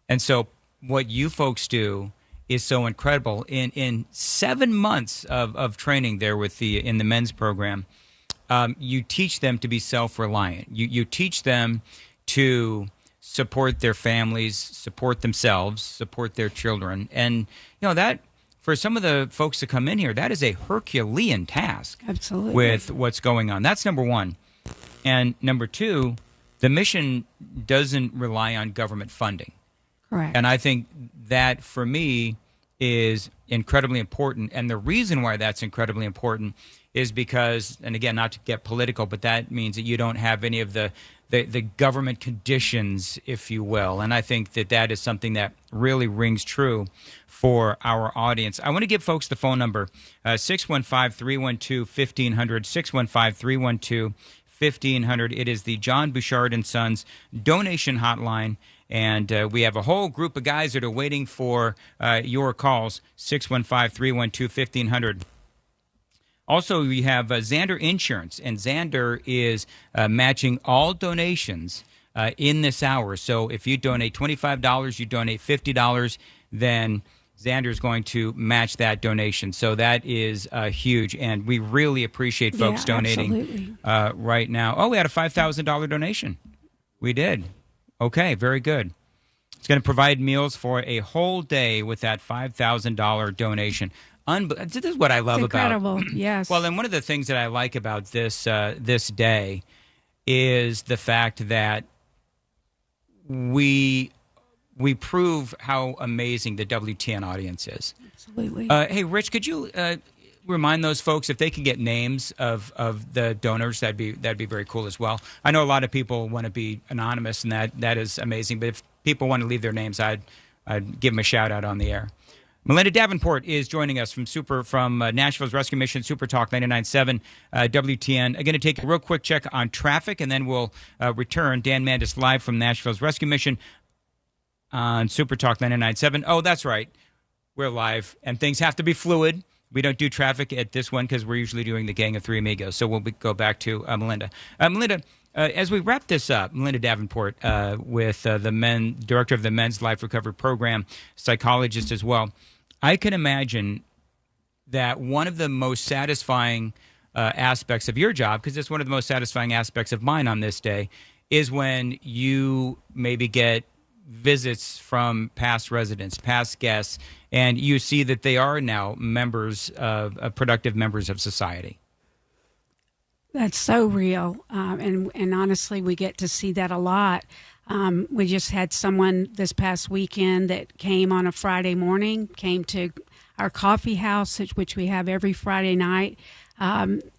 E: And so what you folks do is so incredible. In 7 months of training there in the men's program, you teach them to be self-reliant. You teach them to support their families, support themselves, support their children. And, that for some of the folks that come in here, that is a Herculean task.
H: Absolutely.
E: With what's going on. That's number one. And number two, the mission doesn't rely on government funding.
H: Correct.
E: And I think that, for me, is incredibly important. And the reason why that's incredibly important is because, and again, not to get political, but that means that you don't have any of the government conditions, if you will. And I think that is something that really rings true for our audience. I want to give folks the phone number, 615-312-1500, 615-312-1500. It is the John Bouchard & Sons donation hotline. And we have a whole group of guys that are waiting for your calls, 615-312-1500. Also, we have Zander Insurance, and Zander is matching all donations in this hour. So if you donate $25, you donate $50, then Zander is going to match that donation. So that is huge, and we really appreciate folks donating right now. Oh, we had a $5,000 donation. We did. Okay, very good. It's going to provide meals for a whole day with that $5,000 donation. This is what I love
H: incredible.
E: about.
H: Yes.
E: Well, and one of the things that I like about this day is the fact that we prove how amazing the WTN audience is.
H: Absolutely.
E: Hey, Rich, could you remind those folks if they could get names of the donors? That'd be very cool as well. I know a lot of people want to be anonymous, and that is amazing. But if people want to leave their names, I'd give them a shout out on the air. Melinda Davenport is joining us from Nashville's Rescue Mission, Supertalk 99.7 WTN. I'm going to take a real quick check on traffic, and then we'll return. Dan Mandis live from Nashville's Rescue Mission on Supertalk 99.7. Oh, that's right. We're live, and things have to be fluid. We don't do traffic at this one because we're usually doing the Gang of Three Amigos. So we'll go back to Melinda. Melinda, as we wrap this up, Melinda Davenport with director of the Men's Life Recovery Program, psychologist as well. I can imagine that one of the most satisfying aspects of your job, because it's one of the most satisfying aspects of mine on this day, is when you maybe get visits from past residents, past guests, and you see that they are now productive members of society.
H: That's so real. And honestly, we get to see that a lot. We just had someone this past weekend that came on a Friday morning, came to our coffee house, which we have every Friday night,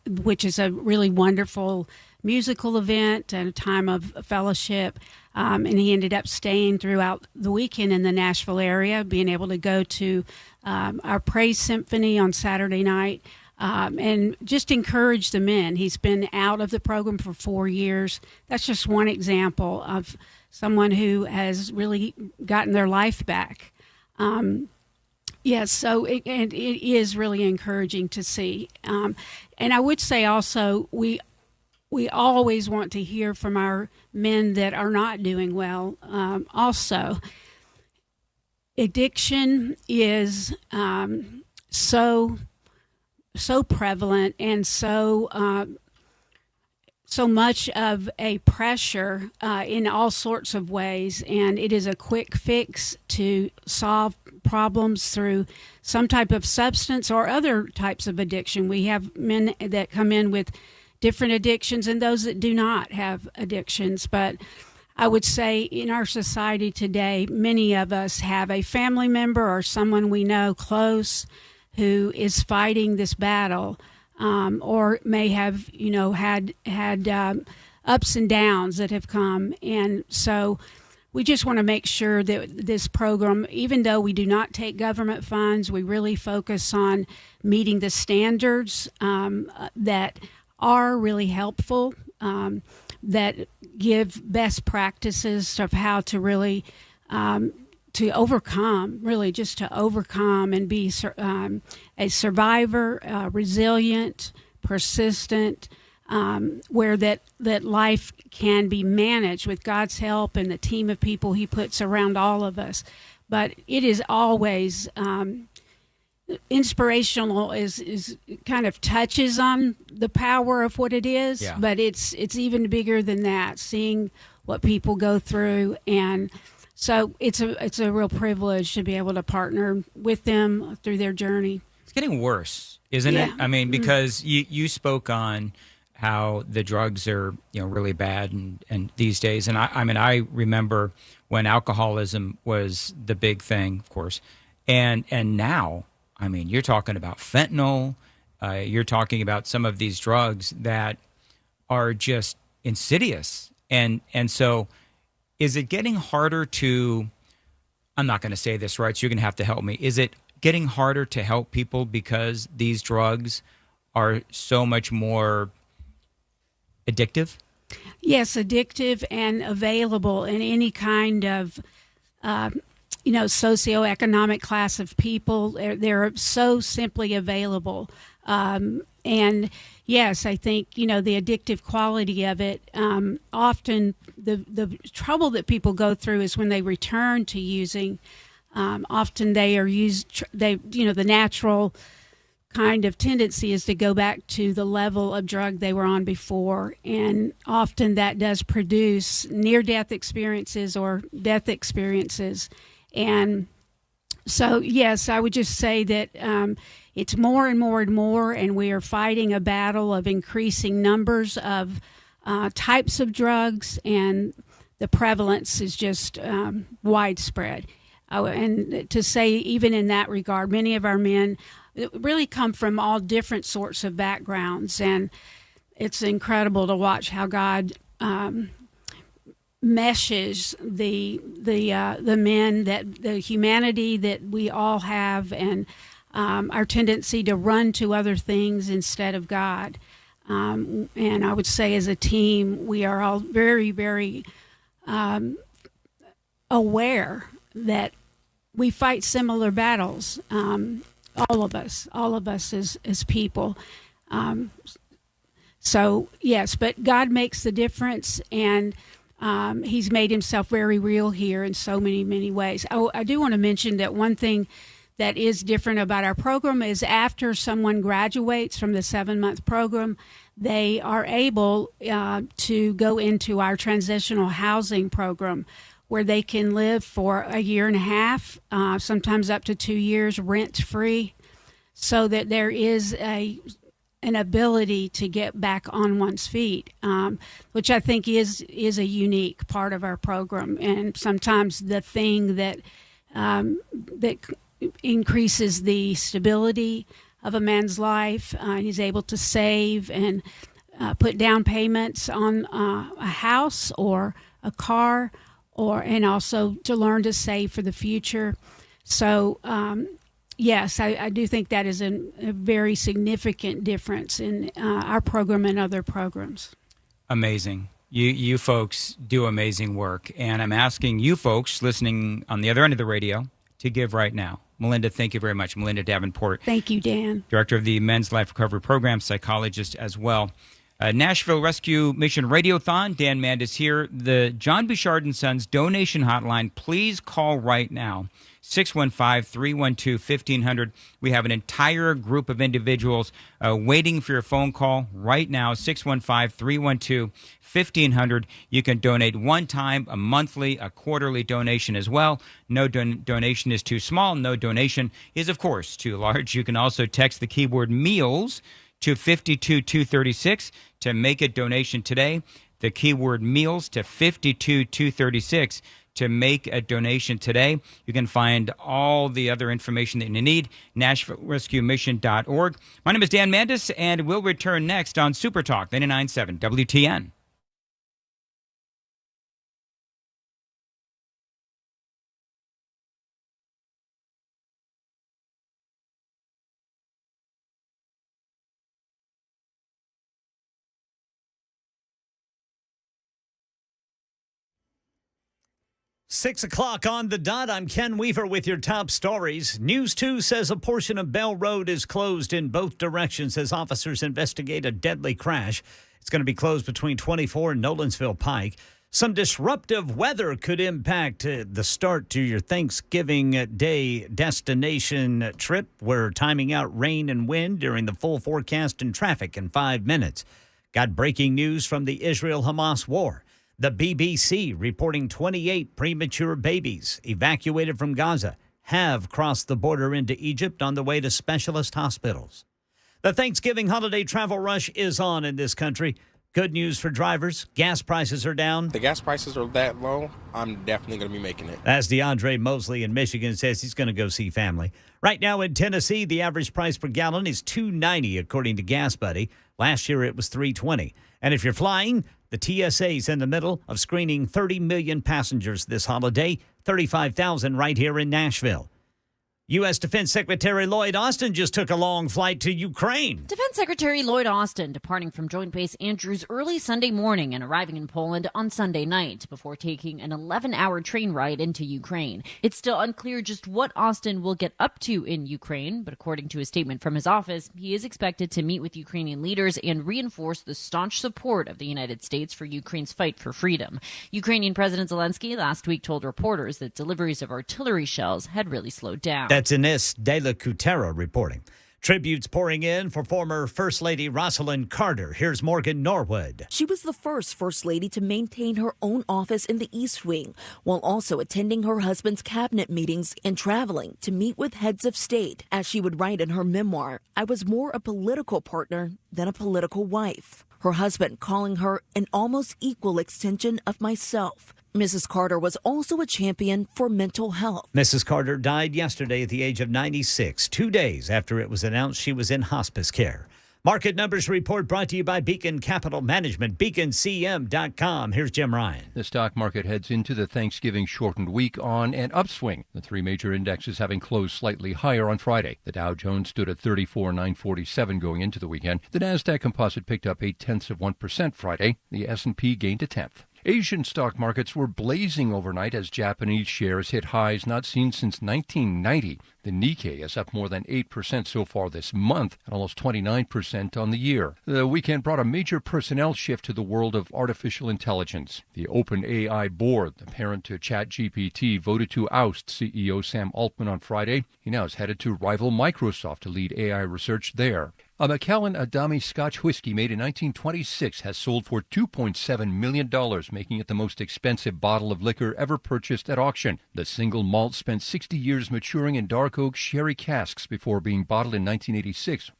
H: which is a really wonderful musical event and a time of fellowship. And he ended up staying throughout the weekend in the Nashville area, being able to go to our Praise Symphony on Saturday night. And just encourage the men. He's been out of the program for 4 years. That's just one example of someone who has really gotten their life back. Yes, so it is really encouraging to see. And I would say also we always want to hear from our men that are not doing well. Also, addiction is so prevalent and so much of a pressure in all sorts of ways, and it is a quick fix to solve problems through some type of substance or other types of addiction. We have men that come in with different addictions and those that do not have addictions, but I would say in our society today, many of us have a family member or someone we know close who is fighting this battle, or may have, had ups and downs that have come. And so we just want to make sure that this program, even though we do not take government funds, we really focus on meeting the standards that are really helpful, that give best practices of how to really to overcome and be a survivor, resilient, persistent, where that life can be managed with God's help and the team of people He puts around all of us. But it is always inspirational. Is kind of touches on the power of what it is,
E: Yeah.
H: but it's even bigger than that. Seeing what people go through, and so it's a real privilege to be able to partner with them through their journey.
E: It's getting worse, isn't it?
H: Yeah.
E: I mean, because you spoke on how the drugs are, really bad and these days. And I remember when alcoholism was the big thing, of course. And now, I mean, you're talking about fentanyl. You're talking about some of these drugs that are just insidious. And so is it getting harder to, I'm not going to say this right, so you're going to have to help me. Is it getting harder to help people because these drugs are so much more addictive?
H: Yes, addictive and available in any kind of, socioeconomic class of people. They're so simply available. And yes, I think, the addictive quality of it, often the trouble that people go through is when they return to using, often they are the natural kind of tendency is to go back to the level of drug they were on before. And often that does produce near-death experiences or death experiences. And so, yes, I would just say that it's more and more and more, and we are fighting a battle of increasing numbers of types of drugs, and the prevalence is just widespread. And to say, even in that regard, many of our men really come from all different sorts of backgrounds, and it's incredible to watch how God meshes the men, that the humanity that we all have, and our tendency to run to other things instead of God. And I would say, as a team, we are all very, very aware that we fight similar battles. All of us as people. So yes, but God makes the difference, and He's made Himself very real here in so many, many ways. Oh, I do want to mention that one thing that is different about our program is after someone graduates from the 7-month program, they are able to go into our transitional housing program, where they can live for a year and a half, sometimes up to 2 years, rent-free, so that there is an ability to get back on one's feet, which I think is a unique part of our program. And sometimes the thing that increases the stability of a man's life, he's able to save and put down payments on a house or a car, and also to learn to save for the future. So, yes, I do think that is a very significant difference in our program and other programs.
E: Amazing. You folks do amazing work. And I'm asking you folks listening on the other end of the radio to give right now. Melinda, thank you very much. Melinda Davenport.
H: Thank you, Dan.
E: Director of the Men's Life Recovery Program, psychologist as well. Nashville Rescue Mission Radiothon. Dan Mandis here. The John Bouchard and Sons donation hotline. Please call right now. 615-312-1500. We have an entire group of individuals waiting for your phone call right now. 615-312-1500. You can donate one time, a monthly, a quarterly donation as well. No donation is too small. No donation is, of course, too large. You can also text the keyword MEALS to 52236 to make a donation today. The keyword MEALS to 52236 to make a donation today. You can find all the other information that you need, NashvilleRescueMission.org. My name is Dan Mandis, and we'll return next on Supertalk 99.7 WTN.
A: Six o'clock on the dot. I'm Ken Weaver with your top stories. News 2 says a portion of Bell Road is closed in both directions as officers investigate a deadly crash. It's going to be closed between 24 and Nolensville Pike. Some disruptive weather could impact the start to your Thanksgiving Day destination trip. We're timing out rain and wind during the full forecast and traffic in 5 minutes. Got breaking news from the Israel-Hamas war. The BBC reporting 28 premature babies evacuated from Gaza have crossed the border into Egypt on the way to specialist hospitals. The Thanksgiving holiday travel rush is on in this country. Good news for drivers. Gas prices are down.
I: The gas prices are that low, I'm definitely going to be making it.
A: As DeAndre Mosley in Michigan says he's going to go see family. Right now in Tennessee, the average price per gallon is $2.90 according to Gas Buddy. Last year it was $3.20. And if you're flying, the TSA's in the middle of screening 30 million passengers this holiday, 35,000 right here in Nashville. U.S. Defense Secretary Lloyd Austin just took a long flight to Ukraine.
J: Defense Secretary Lloyd Austin departing from Joint Base Andrews early Sunday morning and arriving in Poland on Sunday night before taking an 11-hour train ride into Ukraine. It's still unclear just what Austin will get up to in Ukraine, but according to a statement from his office, he is expected to meet with Ukrainian leaders and reinforce the staunch support of the United States for Ukraine's fight for freedom. Ukrainian President Zelensky last week told reporters that deliveries of artillery shells had really slowed down.
A: That's Ines de la Cutera reporting. Tributes pouring in for former First Lady Rosalind Carter. Here's Morgan Norwood.
G: She was the first First Lady to maintain her own office in the East Wing, while also attending her husband's cabinet meetings and traveling to meet with heads of state. As she would write in her memoir, I was more a political partner than a political wife. Her husband calling her an almost equal extension of myself. Mrs. Carter was also a champion for mental health.
A: Mrs. Carter died yesterday at the age of 96, 2 days after it was announced she was in hospice care. Market Numbers Report brought to you by Beacon Capital Management, beaconcm.com. Here's Jim Ryan.
K: The stock market heads into the Thanksgiving shortened week on an upswing. The three major indexes having closed slightly higher on Friday. The Dow Jones stood at 34,947 going into the weekend. The Nasdaq Composite picked up 0.8% Friday. The S&P gained a tenth. Asian stock markets were blazing overnight as Japanese shares hit highs not seen since 1990. The Nikkei is up more than 8% so far this month and almost 29% on the year. The weekend brought a major personnel shift to the world of artificial intelligence. The OpenAI board, the parent to ChatGPT, voted to oust CEO Sam Altman on Friday. He now is headed to rival Microsoft to lead AI research there. A Macallan Adami Scotch whiskey made in 1926 has sold for $2.7 million, making it the most expensive bottle of liquor ever purchased at auction. The single malt spent 60 years maturing in dark oak sherry casks before being bottled in 1986.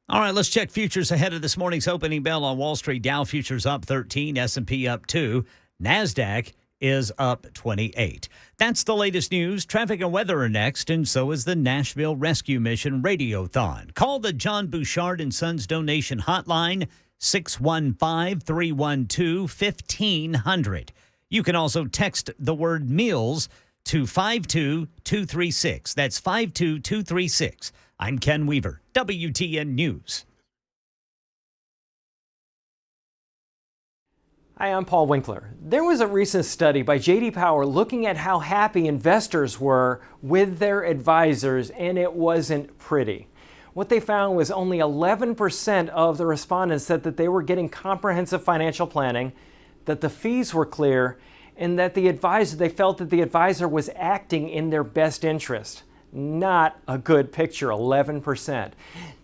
A: All right, let's check futures ahead of this morning's opening bell on Wall Street. Dow futures up 13, S&P up 2, NASDAQ is up 28. That's the latest news. Traffic and weather are next, and so is the Nashville Rescue Mission Radiothon. Call the John Bouchard and Sons donation hotline, 615-312-1500. You can also text the word meals to 52236. That's 52236. I'm Ken Weaver, WTN News.
L: Hi, I'm Paul Winkler. There was a recent study by J.D. Power looking at how happy investors were with their advisors, and it wasn't pretty. What they found was only 11% of the respondents said that they were getting comprehensive financial planning, that the fees were clear, and that they felt that the advisor was acting in their best interest. Not a good picture, 11%.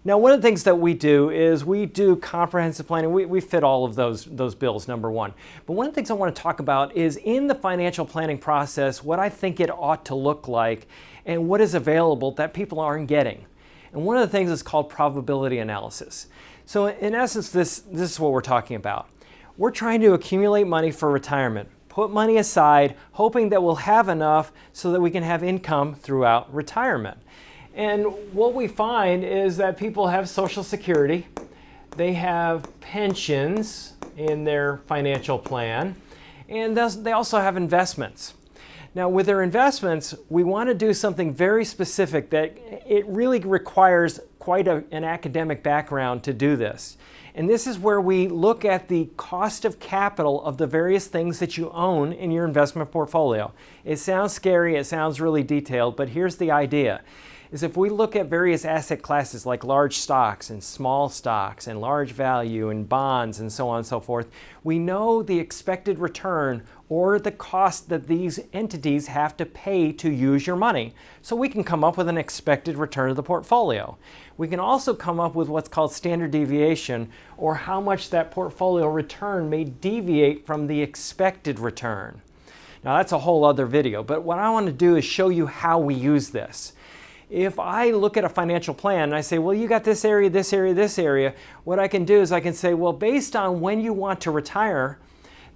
L: Now, one of the things that we do is we do comprehensive planning. We fit all of those bills, number one. But one of the things I want to talk about is in the financial planning process, what I think it ought to look like and what is available that people aren't getting. And one of the things is called probability analysis. So in essence, this is what we're talking about. We're trying to accumulate money for retirement. Put money aside, hoping that we'll have enough so that we can have income throughout retirement. And what we find is that people have Social Security, they have pensions in their financial plan, and they also have investments. Now, with their investments, we want to do something very specific that it really requires quite an academic background to do this. And this is where we look at the cost of capital of the various things that you own in your investment portfolio. It sounds scary, it sounds really detailed, but here's the idea. Is if we look at various asset classes like large stocks and small stocks and large value and bonds and so on and so forth, we know the expected return or the cost that these entities have to pay to use your money. So we can come up with an expected return of the portfolio. We can also come up with what's called standard deviation, or how much that portfolio return may deviate from the expected return. Now that's a whole other video, but what I want to do is show you how we use this. If I look at a financial plan and I say, well, you got this area, this area, this area, what I can do is I can say, well, based on when you want to retire,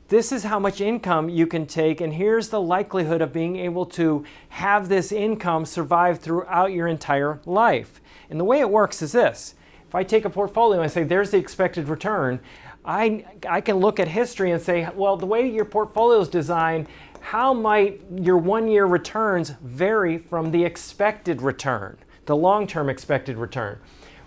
L: this is how much income you can take, and here's the likelihood of being able to have this income survive throughout your entire life. And the way it works is this. If I take a portfolio and I say, there's the expected return, I can look at history and say, well, the way your portfolio is designed, how might your one-year returns vary from the expected return, the long-term expected return?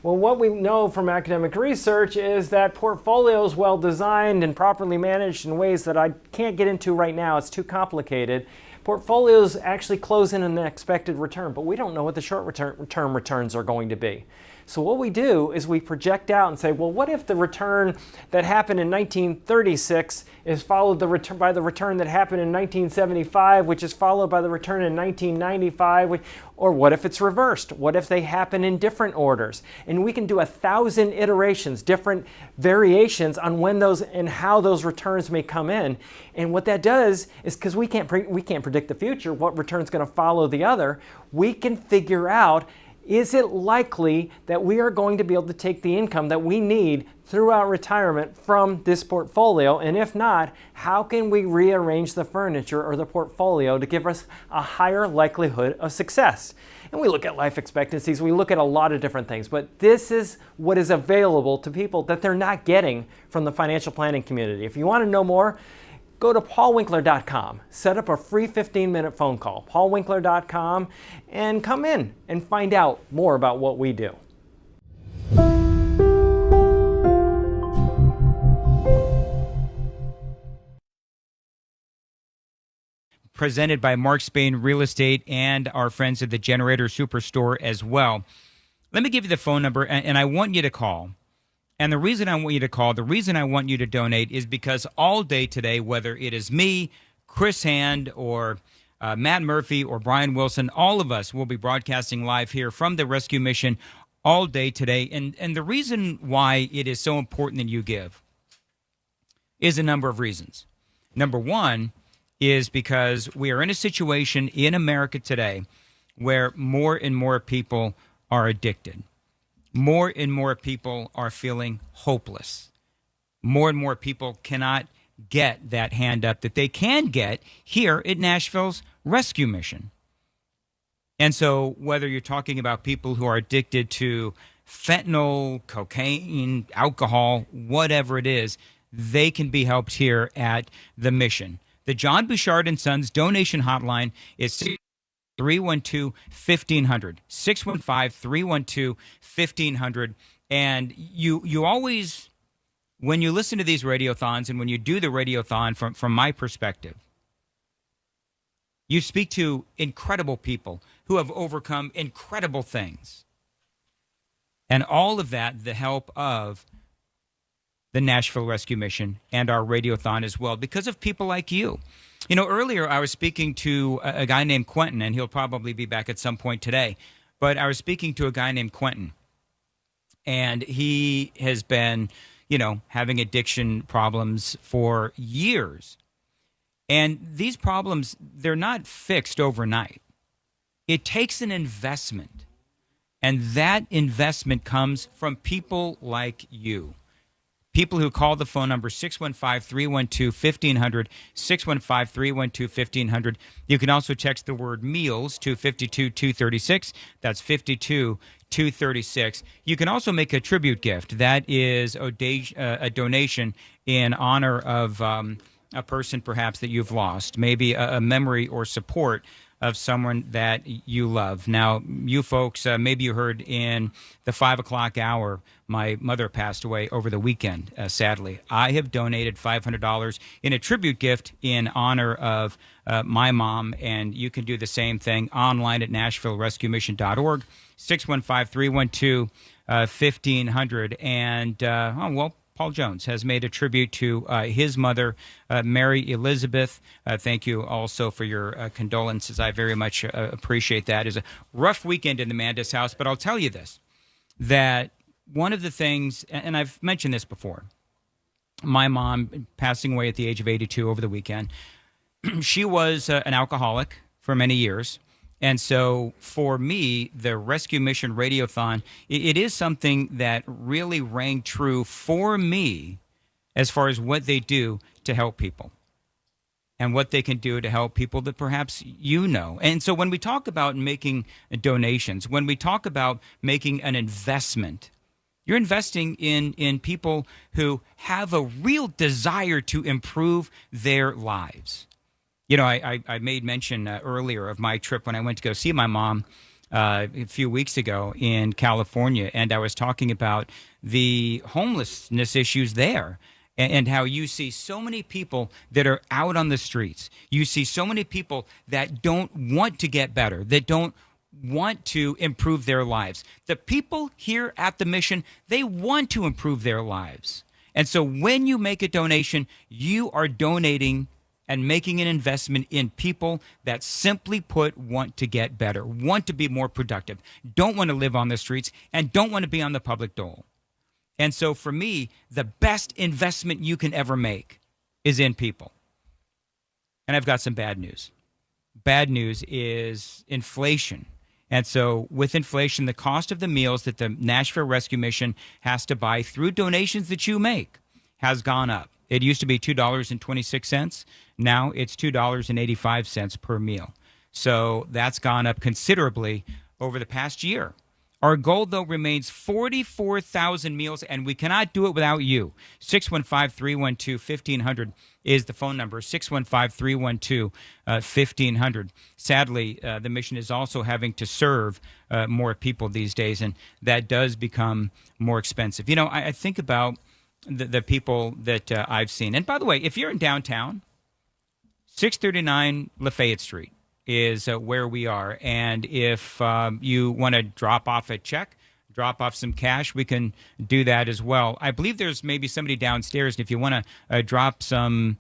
L: Well, what we know from academic research is that portfolios well designed and properly managed in ways that I can't get into right now, it's too complicated, portfolios actually close in an expected return, but we don't know what the short-term returns are going to be. So what we do is we project out and say, well, what if the return that happened in 1936 is followed by the return that happened in 1975, which is followed by the return in 1995, or what if it's reversed? What if they happen in different orders? And we can do 1,000 iterations, different variations on when those and how those returns may come in. And what that does is, because we can't predict the future, what return is going to follow the other, we can figure out, is it likely that we are going to be able to take the income that we need throughout retirement from this portfolio? And if not, how can we rearrange the furniture or the portfolio to give us a higher likelihood of success? And we look at life expectancies, we look at a lot of different things, but this is what is available to people that they're not getting from the financial planning community. If you want to know more, go to paulwinkler.com, set up a free 15-minute phone call, paulwinkler.com, and come in and find out more about what we do.
E: Presented by Mark Spain Real Estate and our friends at the Generator Superstore as well. Let me give you the phone number, and I want you to call. And the reason I want you to call, the reason I want you to donate is because all day today, whether it is me, Chris Hand, or Matt Murphy, or Brian Wilson, all of us will be broadcasting live here from the rescue mission all day today. And the reason why it is so important that you give is a number of reasons. Number one is because we are in a situation in America today where more and more people are addicted. More and more people are feeling hopeless. More and more people cannot get that hand up that they can get here at Nashville's rescue mission. And so whether you're talking about people who are addicted to fentanyl, cocaine, alcohol, whatever it is, they can be helped here at the mission. The John Bouchard and Sons donation hotline is 312-1500, 615-312-1500. And you always, when you listen to these radiothons and when you do the radiothon from my perspective, you speak to incredible people who have overcome incredible things. And all of that, the help of the Nashville Rescue Mission and our radiothon as well, because of people like you. You know, earlier I was speaking to a guy named Quentin, and he'll probably be back at some point today. But I was speaking to a guy named Quentin, and he has been, having addiction problems for years. And these problems, they're not fixed overnight. It takes an investment, and that investment comes from people like you. People who call the phone number 615-312-1500, 615-312-1500. You can also text the word meals to 52236. That's 52236. You can also make a tribute gift. That is a donation in honor of a person perhaps that you've lost, maybe a memory or support of someone that you love. Now, you folks, maybe you heard in the 5 o'clock hour, my mother passed away over the weekend, sadly. I have donated $500 in a tribute gift in honor of my mom, and you can do the same thing online at NashvilleRescueMission.org, 615-312-1500. And, Paul Jones has made a tribute to his mother, Mary Elizabeth. Thank you also for your condolences. I very much appreciate that. It was a rough weekend in the Mandis house, but I'll tell you this, that one of the things, and I've mentioned this before, my mom passing away at the age of 82 over the weekend, she was an alcoholic for many years. And so for me, the Rescue Mission Radiothon, it is something that really rang true for me as far as what they do to help people and what they can do to help people that perhaps you know. And so when we talk about making donations, when we talk about making an investment, you're investing in people who have a real desire to improve their lives. You know, I made mention earlier of my trip when I went to go see my mom a few weeks ago in California, and I was talking about the homelessness issues there and how you see so many people that are out on the streets. You see so many people that don't want to get better, that don't want to improve their lives. The people here at the mission, they want to improve their lives. And so when you make a donation, you are donating and making an investment in people that, simply put, want to get better, want to be more productive, don't want to live on the streets, and don't want to be on the public dole. And so for me, the best investment you can ever make is in people. And I've got some bad news. Bad news is inflation. And so with inflation, the cost of the meals that the Nashville Rescue Mission has to buy through donations that you make has gone up. It used to be $2.26. Now it's $2.85 per meal. So that's gone up considerably over the past year. Our goal, though, remains 44,000 meals, and we cannot do it without you. 615-312-1500 is the phone number, 615-312-1500. Sadly, the mission is also having to serve more people these days, and that does become more expensive. You know, I think about the people that I've seen. And by the way, if you're in downtown, 639 Lafayette Street is where we are. And if you want to drop off a check, drop off some cash, we can do that as well. I believe there's maybe somebody downstairs, and if you want to drop some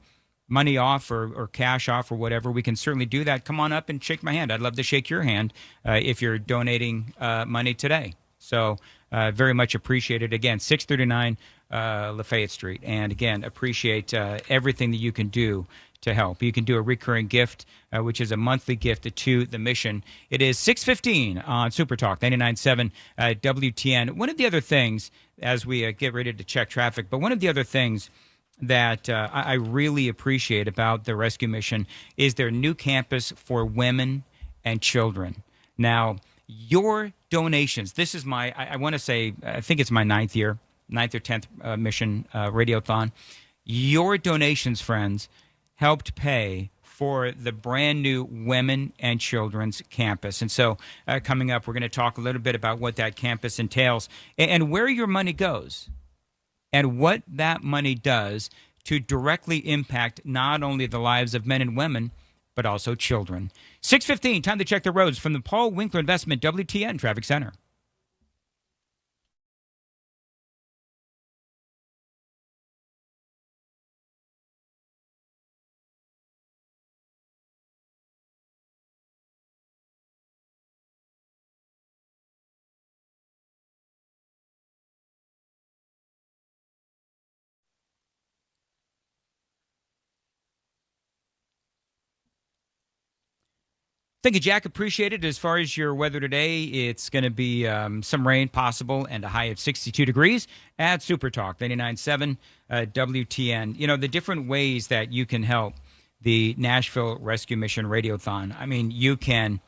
E: money off or cash off or whatever, we can certainly do that. Come on up and shake my hand. I'd love to shake your hand if you're donating money today. So very much appreciated. Again, 639 Lafayette Street. And again, appreciate everything that you can do to help. You can do a recurring gift, which is a monthly gift to the mission. It is 6:15 on Supertalk 99.7 WTN. One of the other things, as we get ready to check traffic, but one of the other things that I really appreciate about the rescue mission is their new campus for women and children. Now, your donations, this is my, I want to say, I think it's my ninth or 10th mission Radiothon. Your donations, friends, helped pay for the brand new Women and Children's Campus. And so coming up, we're going to talk a little bit about what that campus entails and where your money goes and what that money does to directly impact not only the lives of men and women, but also children. 6:15, time to check the roads from the Paul Winkler Investment WTN Traffic Center. Thank you, Jack. Appreciate it. As far as your weather today, it's going to be some rain possible and a high of 62 degrees at Supertalk 99.7 WTN. You know, the different ways that you can help the Nashville Rescue Mission Radiothon. I mean, you can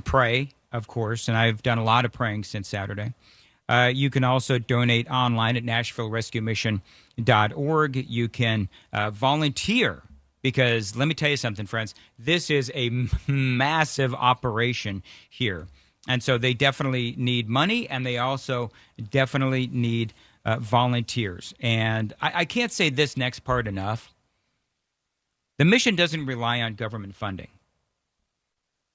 E: pray, of course, and I've done a lot of praying since Saturday. You can also donate online at NashvilleRescueMission.org. You can volunteer, Because let me tell you something, friends, this is a massive operation here. And so they definitely need money, and they also definitely need volunteers. And I can't say this next part enough. The mission doesn't rely on government funding.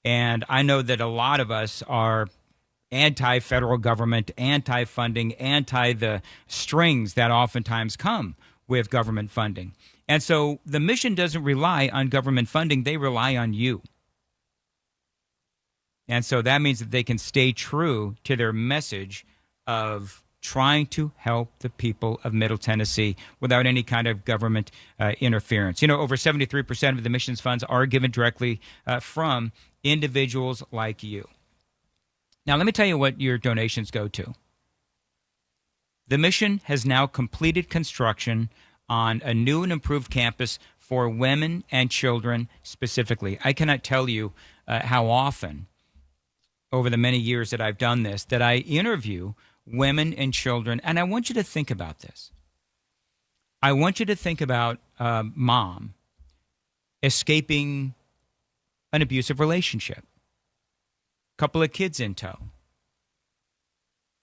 E: And I know that a lot of us are anti-federal government, anti-funding, anti the strings that oftentimes come with government funding. And so the mission doesn't rely on government funding. They rely on you. And so that means that they can stay true to their message of trying to help the people of Middle Tennessee without any kind of government interference. You know, over 73% of the missions funds are given directly from individuals like you. Now, let me tell you what your donations go to. The mission has now completed construction on a new and improved campus for women and children specifically. I cannot tell you how often over the many years that I've done this that I interview women and children, and I want you to think about this. I want you to think about mom escaping an abusive relationship, couple of kids in tow,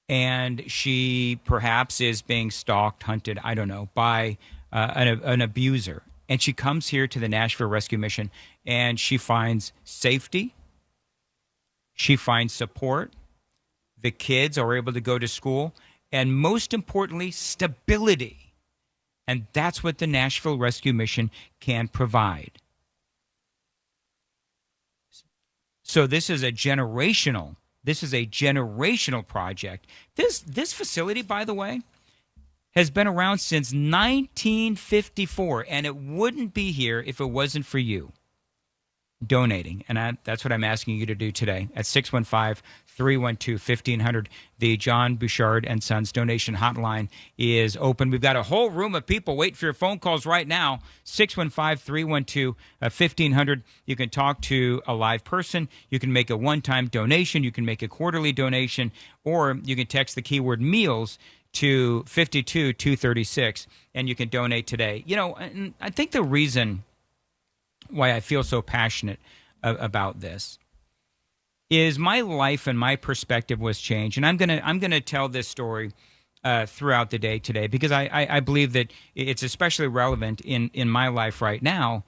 E: and she perhaps is being stalked, hunted, I don't know, by an abuser. And she comes here to the Nashville Rescue Mission, and she finds safety. She finds support. The kids are able to go to school. And most importantly, stability. And that's what the Nashville Rescue Mission can provide. So this is a generational project. This facility, by the way, has been around since 1954, and it wouldn't be here if it wasn't for you donating. And that's what I'm asking you to do today at 615-312-1500. The John Bouchard and Sons donation hotline is open. We've got a whole room of people waiting for your phone calls right now. 615-312-1500. You can talk to a live person. You can make a one-time donation. You can make a quarterly donation, or you can text the keyword meals to 52236, and you can donate today. You know, and I think the reason why I feel so passionate about this is my life and my perspective was changed. And I'm gonna tell this story throughout the day today because I believe that it's especially relevant in my life right now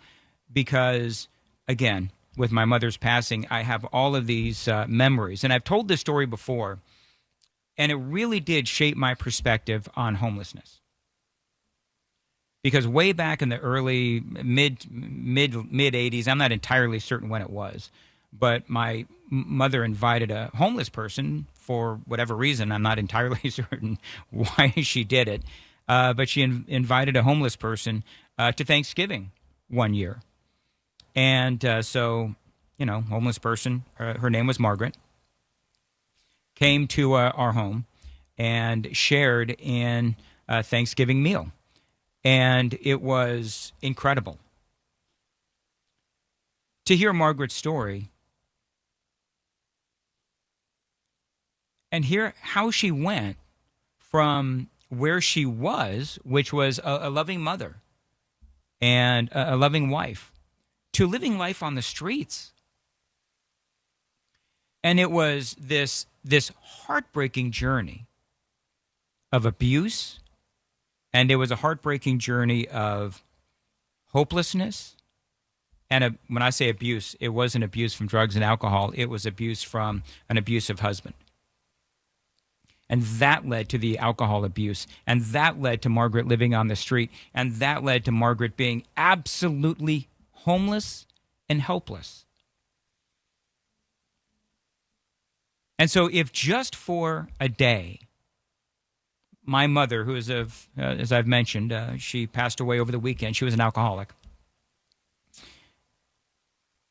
E: because, again, with my mother's passing, I have all of these memories. And I've told this story before, and it really did shape my perspective on homelessness. Because way back in the early mid 80s, I'm not entirely certain when it was, but my mother invited a homeless person for whatever reason. I'm not entirely certain why she did it, but she invited a homeless person to Thanksgiving one year. And so, you know, homeless person, her name was Margaret, came to our home and shared in a Thanksgiving meal. And it was incredible to hear Margaret's story and hear how she went from where she was, which was a loving mother and a loving wife, to living life on the streets. And it was this heartbreaking journey of abuse. And it was a heartbreaking journey of hopelessness. And when I say abuse, it wasn't abuse from drugs and alcohol. It was abuse from an abusive husband. And that led to the alcohol abuse. And that led to Margaret living on the street. And that led to Margaret being absolutely homeless and helpless. And so if just for a day, my mother, who is as I've mentioned, she passed away over the weekend. She was an alcoholic.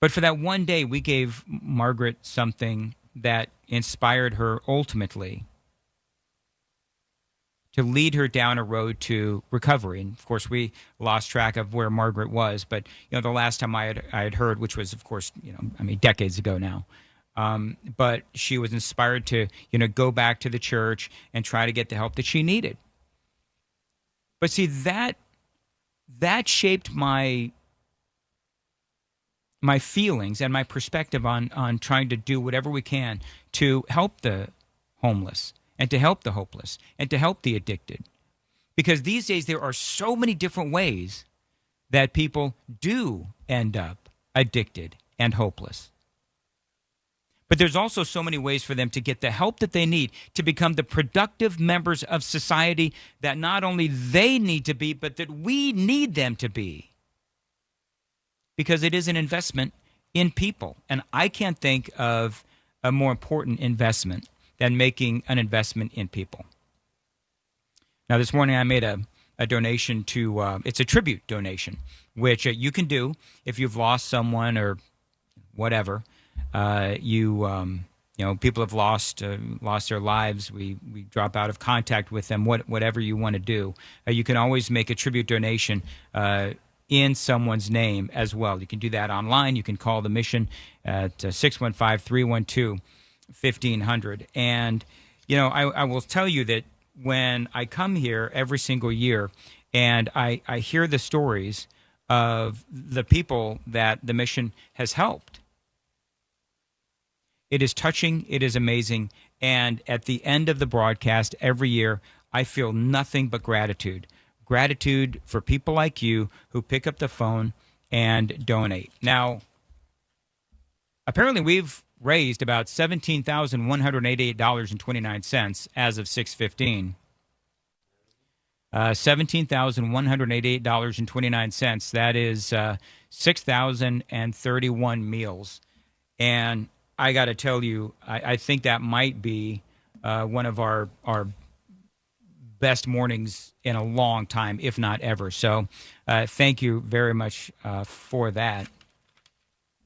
E: But for that one day, we gave Margaret something that inspired her ultimately to lead her down a road to recovery. And of course, we lost track of where Margaret was. But you know, the last time I had heard, which was, of course, decades ago now. But she was inspired to, go back to the church and try to get the help that she needed. But see, that shaped my my feelings and my perspective on trying to do whatever we can to help the homeless and to help the hopeless and to help the addicted. Because these days there are so many different ways that people do end up addicted and hopeless. But there's also so many ways for them to get the help that they need to become the productive members of society that not only they need to be, but that we need them to be. Because it is an investment in people. And I can't think of a more important investment than making an investment in people. Now, this morning I made a donation to, it's a tribute donation, which you can do if you've lost someone or whatever. People have lost their lives. We drop out of contact with them. Whatever you want to do, you can always make a tribute donation in someone's name as well. You can do that online. You can call the mission at 615-312-1500. And I will tell you that when I come here every single year and I hear the stories of the people that the mission has helped, it is touching, it is amazing, and at the end of the broadcast every year, I feel nothing but gratitude. Gratitude for people like you who pick up the phone and donate. Now, apparently we've raised about $17,188.29 as of 6:15. $17,188.29. That is 6,031 meals. And I got to tell you, I think that might be one of our best mornings in a long time, if not ever. So thank you very much for that.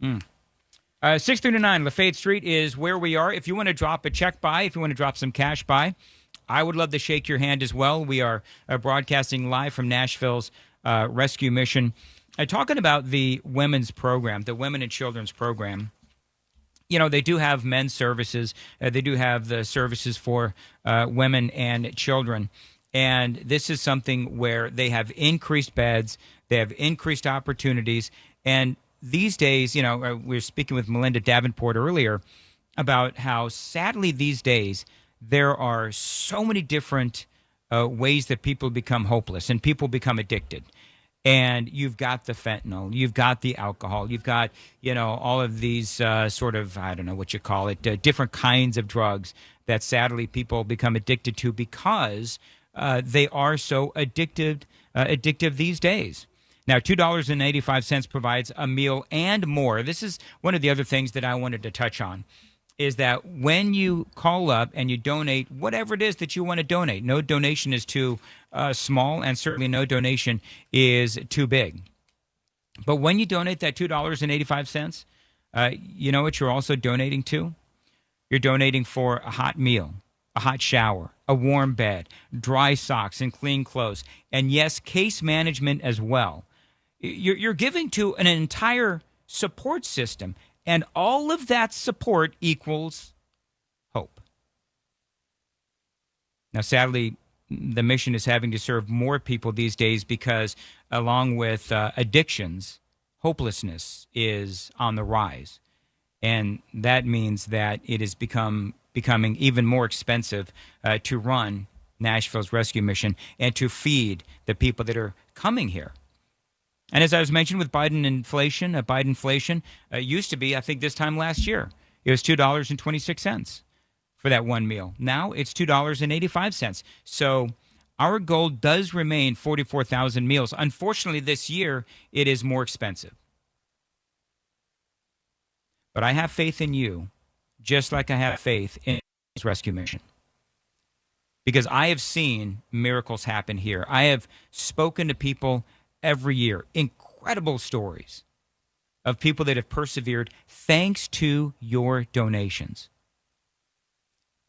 E: 639 Lafayette Street is where we are. If you want to drop a check by, if you want to drop some cash by, I would love to shake your hand as well. We are broadcasting live from Nashville's rescue mission. Talking about the women's program, the Women and Children's program. They do have men's services. They do have the services for women and children. And this is something where they have increased beds. They have increased opportunities. And these days, we were speaking with Melinda Davenport earlier about how sadly these days there are so many different ways that people become hopeless and people become addicted. And you've got the fentanyl, you've got the alcohol, you've got, all of these sort of, I don't know what you call it, different kinds of drugs that sadly people become addicted to because they are so addictive these days. Now, $2.85 provides a meal and more. This is one of the other things that I wanted to touch on, is that when you call up and you donate whatever it is that you want to donate, no donation is too small, and certainly no donation is too big. But when you donate that $2.85, you know what you're also donating to? You're donating for a hot meal, a hot shower, a warm bed, dry socks, and clean clothes. And yes, case management as well. You're giving to an entire support system. And all of that support equals hope. Now, sadly, the mission is having to serve more people these days because, along with addictions, hopelessness is on the rise. And that means that it is becoming even more expensive to run Nashville's rescue mission and to feed the people that are coming here. And as I was mentioning with Biden inflation used to be, I think this time last year, it was $2.26 for that one meal. Now it's $2.85. So our goal does remain 44,000 meals. Unfortunately, this year, it is more expensive. But I have faith in you, just like I have faith in this rescue mission. Because I have seen miracles happen here. I have spoken to people every year, incredible stories of people that have persevered thanks to your donations.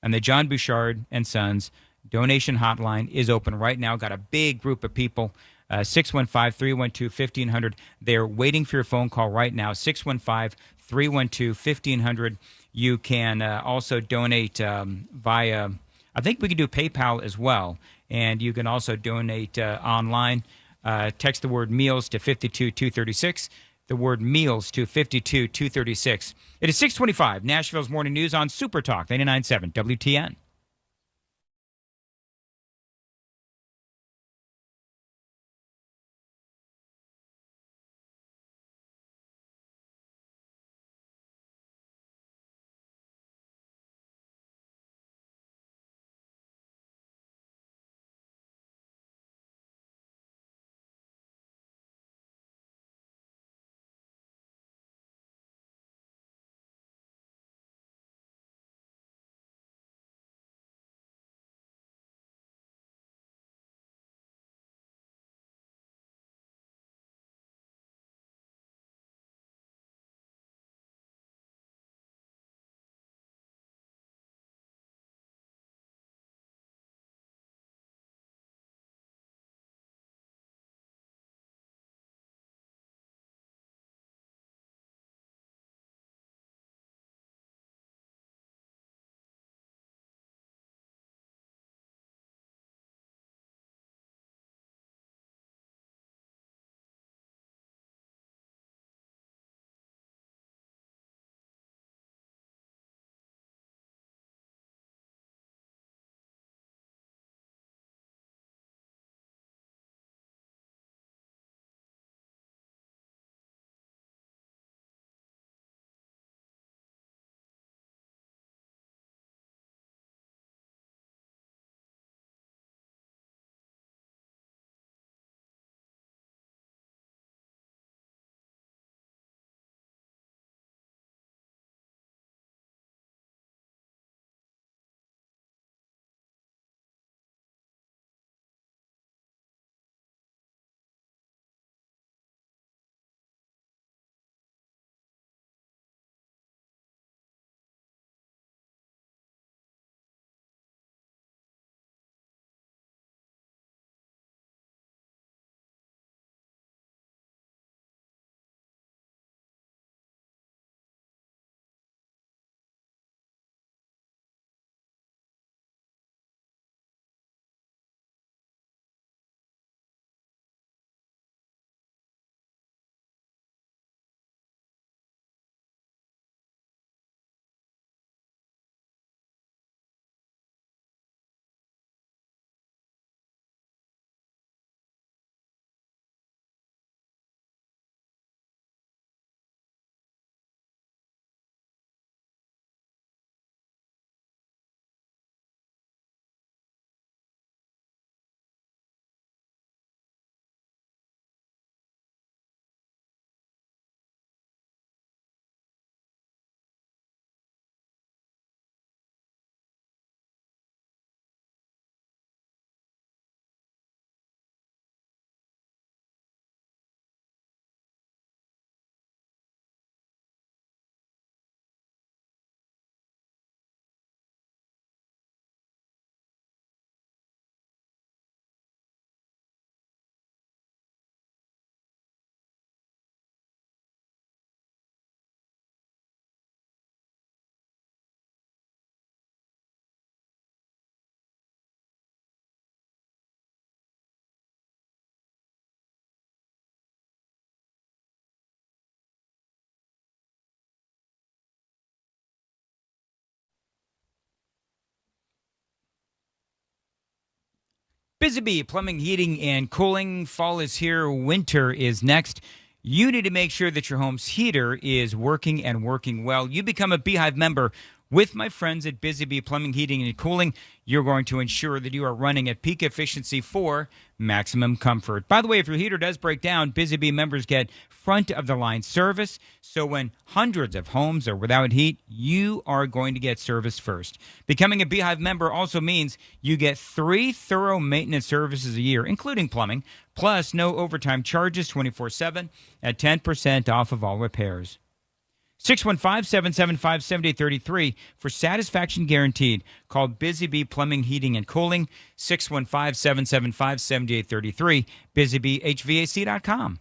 E: And the John Bouchard and Sons donation hotline is open right now. Got a big group of people, 615-312-1500. They're waiting for your phone call right now, 615-312-1500. You can also donate via, I think we can do PayPal as well, and you can also donate online. Text the word meals to 52236. the word meals to 52236. It is 625, Nashville's Morning News on Supertalk 99.7 WTN. Busy Bee, plumbing, heating, and cooling. Fall is here. Winter is next. You need to make sure that your home's heater is working and working well. You become a Beehive member with my friends at Busy Bee Plumbing, Heating, and Cooling. You're going to ensure that you are running at peak efficiency for maximum comfort. By the way, if your heater does break down, Busy Bee members get front-of-the-line service. So when hundreds of homes are without heat, you are going to get service first. Becoming a Beehive member also means you get 3 thorough maintenance services a year, including plumbing, plus no overtime charges 24/7 at 10% off of all repairs. 615-775-7833 for satisfaction guaranteed. Call Busy Bee Plumbing, Heating, and Cooling, 615-775-7833, busybeehvac.com.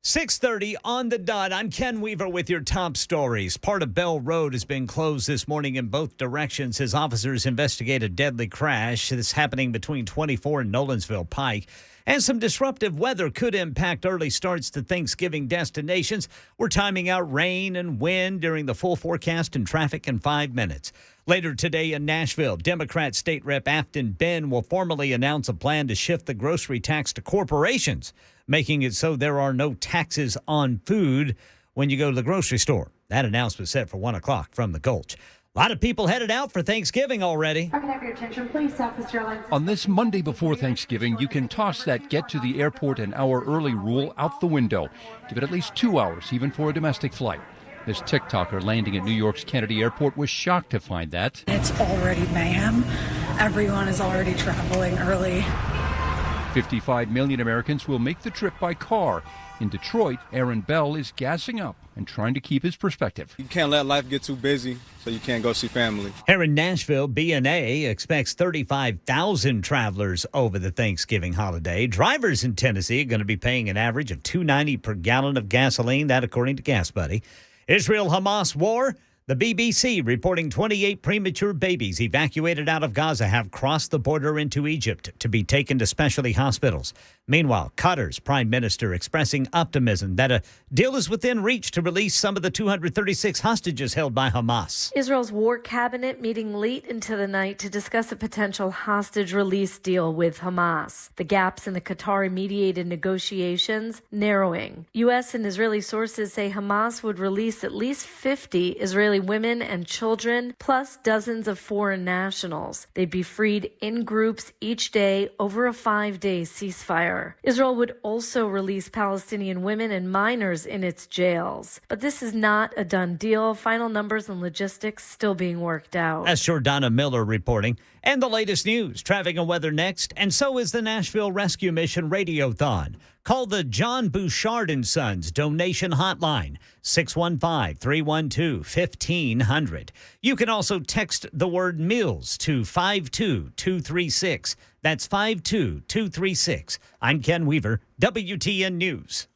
A: 6:30 on the dot. I'm Ken Weaver with your top stories. Part of Bell Road has been closed this morning in both directions as officers investigate a deadly crash. This happening between 24 and Nolensville Pike. And some disruptive weather could impact early starts to Thanksgiving destinations. We're timing out rain and wind during the full forecast and traffic in 5 minutes. Later today in Nashville, Democrat State Rep Afton Ben will formally announce a plan to shift the grocery tax to corporations, making it so there are no taxes on food when you go to the grocery store. That announcement set for 1 o'clock from the Gulch. A lot of people headed out for Thanksgiving already.
M: I can have your attention, please, Southwest Airlines.
K: On this Monday before Thanksgiving, you can toss that get to the airport an hour early rule out the window. Give it at least 2 hours, even for a domestic flight. This TikToker landing at New York's Kennedy Airport was shocked to find that.
M: It's already mayhem. Everyone is already traveling early.
K: 55 million Americans will make the trip by car. In Detroit, Aaron Bell is gassing up and trying to keep his perspective.
N: You can't let life get too busy, so you can't go see family.
A: Here in Nashville, B&A expects 35,000 travelers over the Thanksgiving holiday. Drivers in Tennessee are going to be paying an average of $2.90 per gallon of gasoline, that according to Gas Buddy. Israel-Hamas war. The BBC reporting 28 premature babies evacuated out of Gaza have crossed the border into Egypt to be taken to specialty hospitals. Meanwhile, Qatar's prime minister expressing optimism that a deal is within reach to release some of the 236 hostages held by Hamas.
O: Israel's war cabinet meeting late into the night to discuss a potential hostage release deal with Hamas. The gaps in the Qatari-mediated negotiations narrowing. U.S. and Israeli sources say Hamas would release at least 50 Israeli women and children, plus dozens of foreign nationals. They'd be freed in groups each day over a 5-day ceasefire. Israel would also release Palestinian women and minors in its jails. But this is not a done deal. Final numbers and logistics still being worked out.
A: That's Jordana Miller reporting. And the latest news, traffic and weather next. And so is the Nashville Rescue Mission Radiothon. Call the John Bouchard & Sons donation hotline, 615-312-1500. You can also text the word meals to 52236. That's 52236. I'm Ken Weaver, WTN News.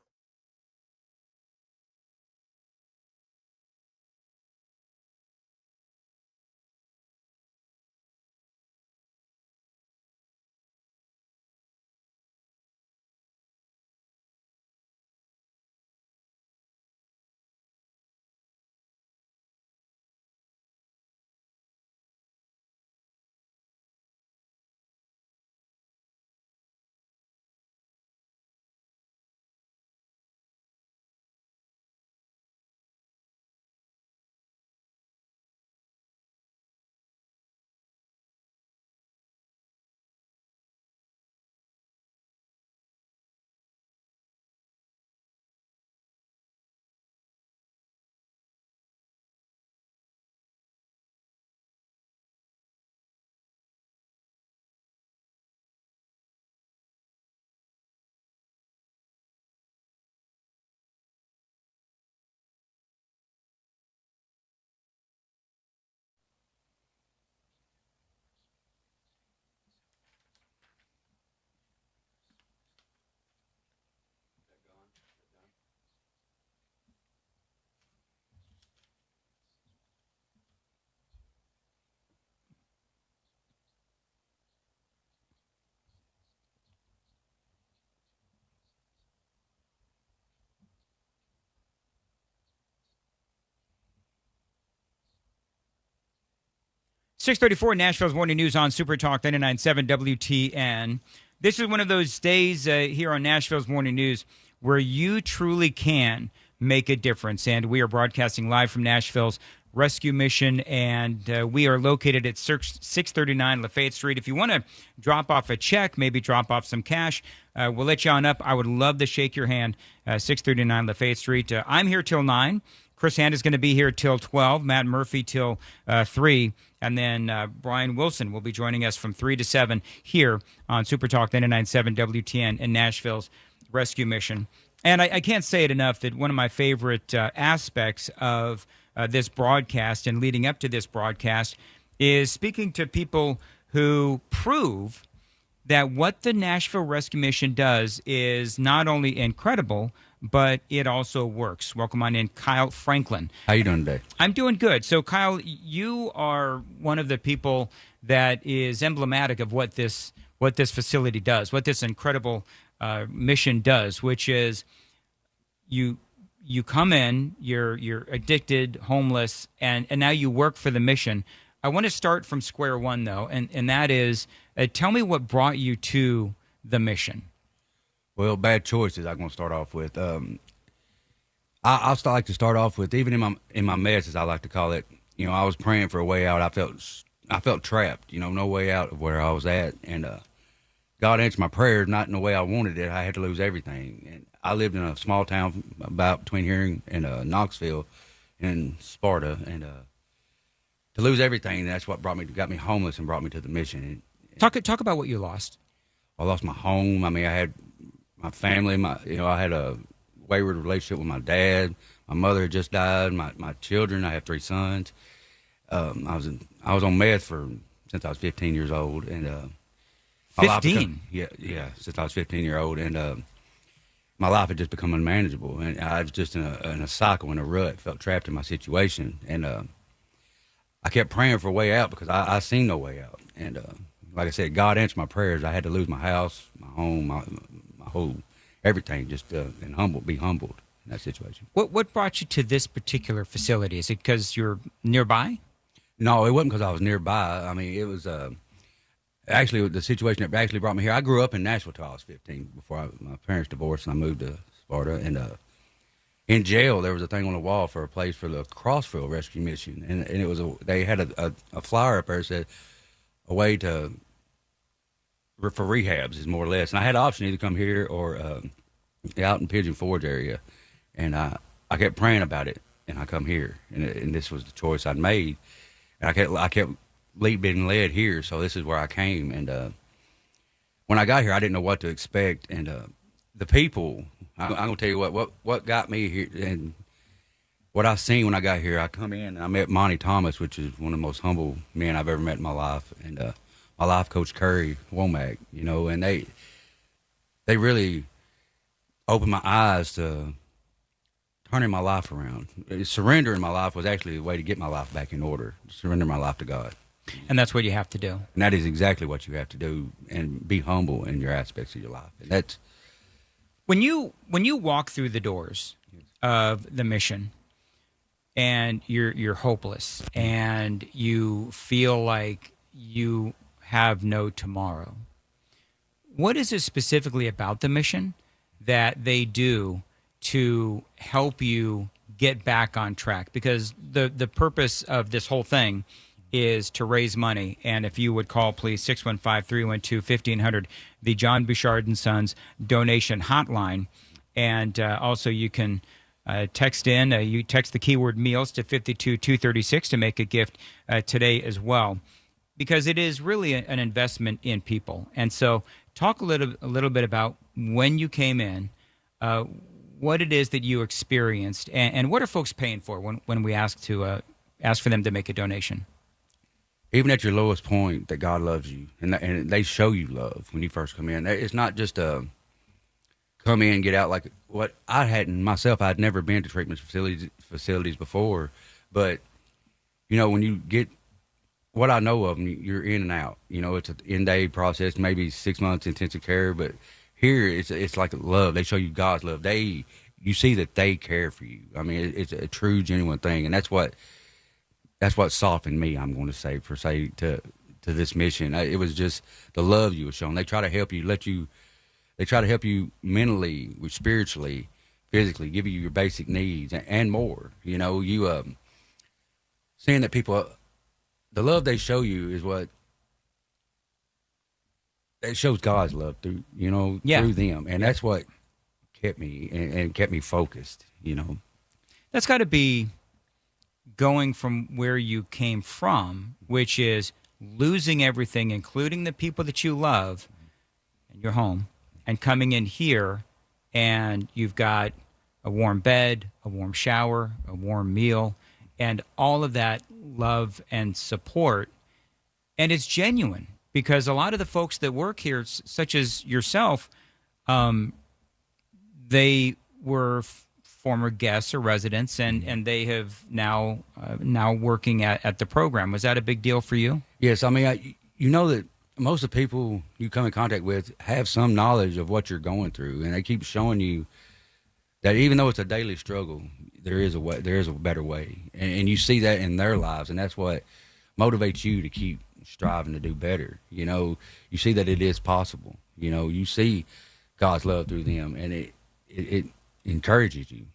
E: .634 Nashville's Morning News on Supertalk 99.7 WTN. This is one of those days here on Nashville's Morning News where you truly can make a difference. And we are broadcasting live from Nashville's Rescue Mission, and we are located at 639 Lafayette Street. If you want to drop off a check, maybe drop off some cash, we'll let you on up. I would love to shake your hand, 639 Lafayette Street. I'm here till 9. Chris Hand is going to be here till 12, Matt Murphy till 3, and then Brian Wilson will be joining us from 3 to 7 here on Supertalk 99.7 WTN in Nashville's Rescue Mission. And I can't say it enough that one of my favorite aspects of this broadcast and leading up to this broadcast is speaking to people who prove that what the Nashville Rescue Mission does is not only incredible, but it also works. Welcome on in, Kyle Franklin.
P: How you doing today?
E: I'm doing good. So, Kyle, you are one of the people that is emblematic of what this facility does, what this incredible mission does, which is you come in, you're addicted, homeless, and now you work for the mission. I want to start from square one, though, and that is, tell me what brought you to the mission.
P: Well, bad choices. I'm going to start off with. I still like to start off with, even in my mess, as I like to call it. You know, I was praying for a way out. I felt trapped. You know, no way out of where I was at, and God answered my prayers, not in the way I wanted it. I had to lose everything, and I lived in a small town about between here and Knoxville, and Sparta, and to lose everything. That's what got me homeless and brought me to the mission.
E: Talk about what you lost.
P: I lost my home. I mean, I had my family. I had a wayward relationship with my dad. My mother had just died. My children. I have 3 sons. I was on meth since I was 15 years old, and
E: 15.
P: Yeah, since I was 15 years old, and my life had just become unmanageable, and I was just in a cycle, in a rut. Felt trapped in my situation, and I kept praying for a way out because I seen no way out. And like I said, God answered my prayers. I had to lose my house, my home, my whole everything, just and be humbled in that situation.
E: What brought you to this particular facility? Is it because you're nearby?
P: No, it wasn't because I was nearby. I mean, it was actually the situation that actually brought me here. I grew up in Nashville till I was 15 before my parents divorced and I moved to Sparta. And in jail, there was a thing on the wall for a place for the Crossville Rescue Mission, and it was they had a flyer up there that said a way for rehabs is more or less. And I had an option either come here or out in Pigeon Forge area, and I kept praying about it, and I come here, and this was the choice I'd made, and I kept being led here, so this is where I came. And when I got here, I didn't know what to expect, and the people. I'm gonna tell you what got me here, and what I seen when I got here. I come in and I met Monty Thomas, which is one of the most humble men I've ever met in my life, and my life coach Curry Womack, you know, and they really opened my eyes to turning my life around. Surrendering my life was actually a way to get my life back in order. Surrender my life to God.
E: And that's what you have to do.
P: And that is exactly what you have to do, and be humble in your aspects of your life. And that's
E: when you walk through the doors of the mission, and you're hopeless, and you feel like you have no tomorrow. What is it specifically about the mission that they do to help you get back on track? Because the purpose of this whole thing is to raise money. And if you would call, please, 615-312-1500, the John Bouchard and Sons donation hotline. And also you can text in. You text the keyword meals to 52236 to make a gift today as well, because it is really an investment in people. And so talk a little bit about when you came in, what it is that you experienced, and what are folks paying for when we ask for them to make a donation?
P: Even at your lowest point, that God loves you, and they show you love when you first come in. It's not just come in and get out like what I hadn't myself. I'd never been to treatment facilities before, but you know, when you get what I know of them, you're in and out. You know, it's an in-day process, maybe 6 months intensive care, but here it's like love. They show you God's love. You see that they care for you. I mean, it's a true, genuine thing, and that's what softened me. I'm going to say to this mission. It was just the love you were shown. They try to help you, they try to help you mentally, spiritually, physically, give you your basic needs and more. You know, seeing that people, the love they show you is what it shows God's love through, through them. And that's what kept me and kept me focused,
E: That's got to be going from where you came from, which is losing everything, including the people that you love and your home, and coming in here and you've got a warm bed, a warm shower, a warm meal, and all of that love and support. And it's genuine, because a lot of the folks that work here, such as yourself, they were former guests or residents, and they have now working at the program. Was that a big deal for you?
P: Yes, I mean, you know that most of the people you come in contact with have some knowledge of what you're going through, and they keep showing you that even though it's a daily struggle, there is a way, there is a better way, and you see that in their lives, and that's what motivates you to keep striving to do better. You know, you see that it is possible. You know, you see God's love through them, and it encourages you.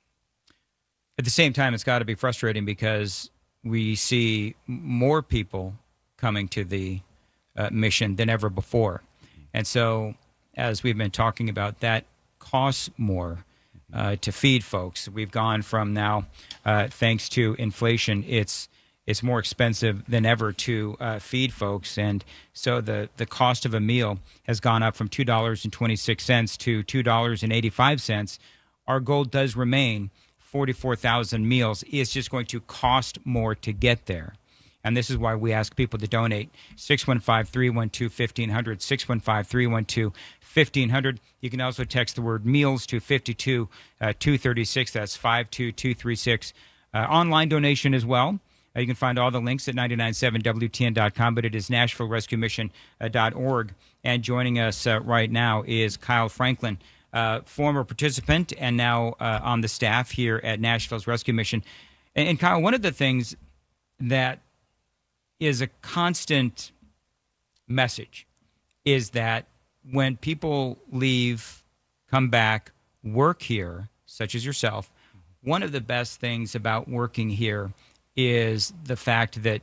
E: At the same time, it's got to be frustrating because we see more people coming to the mission than ever before. And so, as we've been talking about, that costs more to feed folks. We've gone from now, thanks to inflation, it's more expensive than ever to feed folks. And so the cost of a meal has gone up from $2.26 to $2.85. Our goal does remain 44,000 meals. It's just going to cost more to get there. And this is why we ask people to donate. 615-312-1500, 615-312-1500. You can also text the word meals to 52236. That's 52236. Online donation as well. You can find all the links at 997WTN.com, but it is NashvilleRescueMission.org. And joining us right now is Kyle Franklin, former participant and now on the staff here at Nashville's Rescue Mission. And Kyle, one of the things that is a constant message is that when people leave, come back, work here, such as yourself, one of the best things about working here is the fact that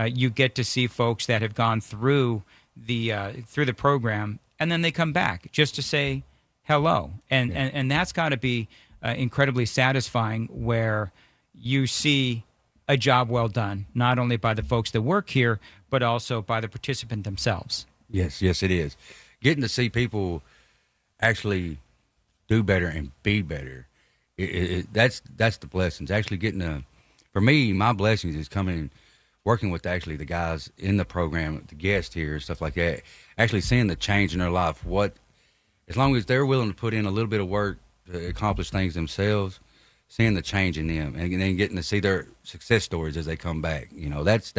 E: you get to see folks that have gone through the program, and then they come back just to say hello, and that's got to be incredibly satisfying, where you see a job well done, not only by the folks that work here, but also by the participant themselves.
P: Yes, it is. Getting to see people actually do better and be better, that's the blessings. Actually getting to, for me, my blessings is coming, working with actually the guys in the program, the guests here, stuff like that, actually seeing the change in their life. As long as they're willing to put in a little bit of work to accomplish things themselves, seeing the change in them, and then getting to see their success stories as they come back. You know, that's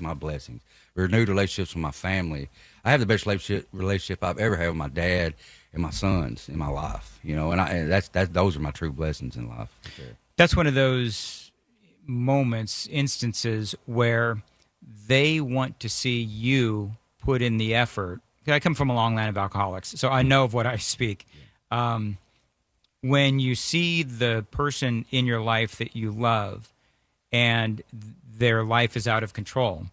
P: my blessings. Renewed relationships with my family. I have the best relationship I've ever had with my dad and my sons in my life. You know, and those are my true blessings in life.
E: That's one of those moments, instances where they want to see you put in the effort. I come from a long line of alcoholics, so I know of what I speak. When you see the person in your life that you love and their life is out of control,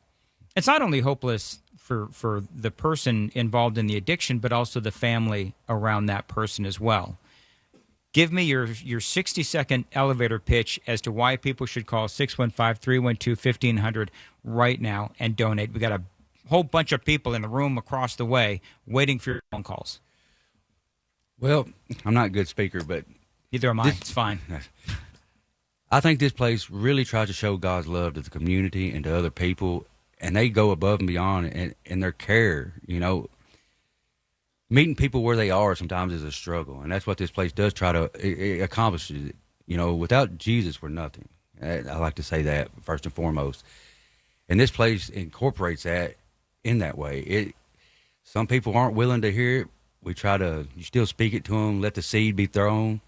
E: it's not only hopeless for the person involved in the addiction, but also the family around that person as well. Give me your 60-second elevator pitch as to why people should call 615-312-1500 right now and donate. We got a whole bunch of people in the room across the way waiting for your phone calls.
P: Well, I'm not a good speaker, but
E: neither am I. It's fine.
P: I think this place really tries to show God's love to the community and to other people, and they go above and beyond in their care. You know, meeting people where they are sometimes is a struggle, and that's what this place does try to accomplish. You know, without Jesus, we're nothing. I like to say that first and foremost, and this place incorporates that in that way. Some people aren't willing to hear it. You still speak it to them, let the seed be thrown,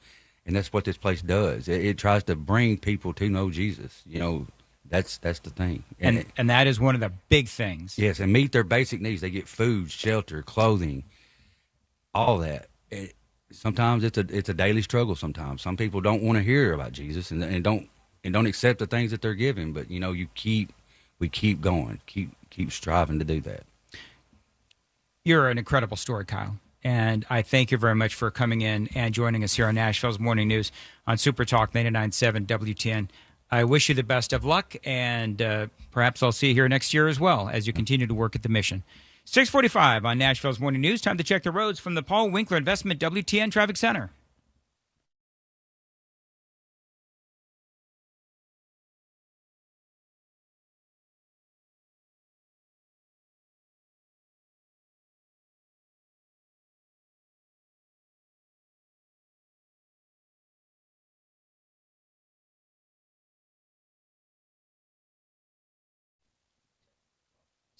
P: and that's what this place does. It tries to bring people to know Jesus. You know, that's the thing.
E: And that is one of the big things.
P: Yes, and meet their basic needs. They get food, shelter, clothing, all that. Sometimes it's a daily struggle. Sometimes some people don't want to hear about Jesus and don't accept the things that they're given. But you know, we keep going, keep striving to do that.
E: You're an incredible story, Kyle. And I thank you very much for coming in and joining us here on Nashville's Morning News on Supertalk 99.7 WTN. I wish you the best of luck, and perhaps I'll see you here next year as well as you continue to work at the mission. 6:45 on Nashville's Morning News. Time to check the roads from the Paul Winkler Investment WTN Traffic Center.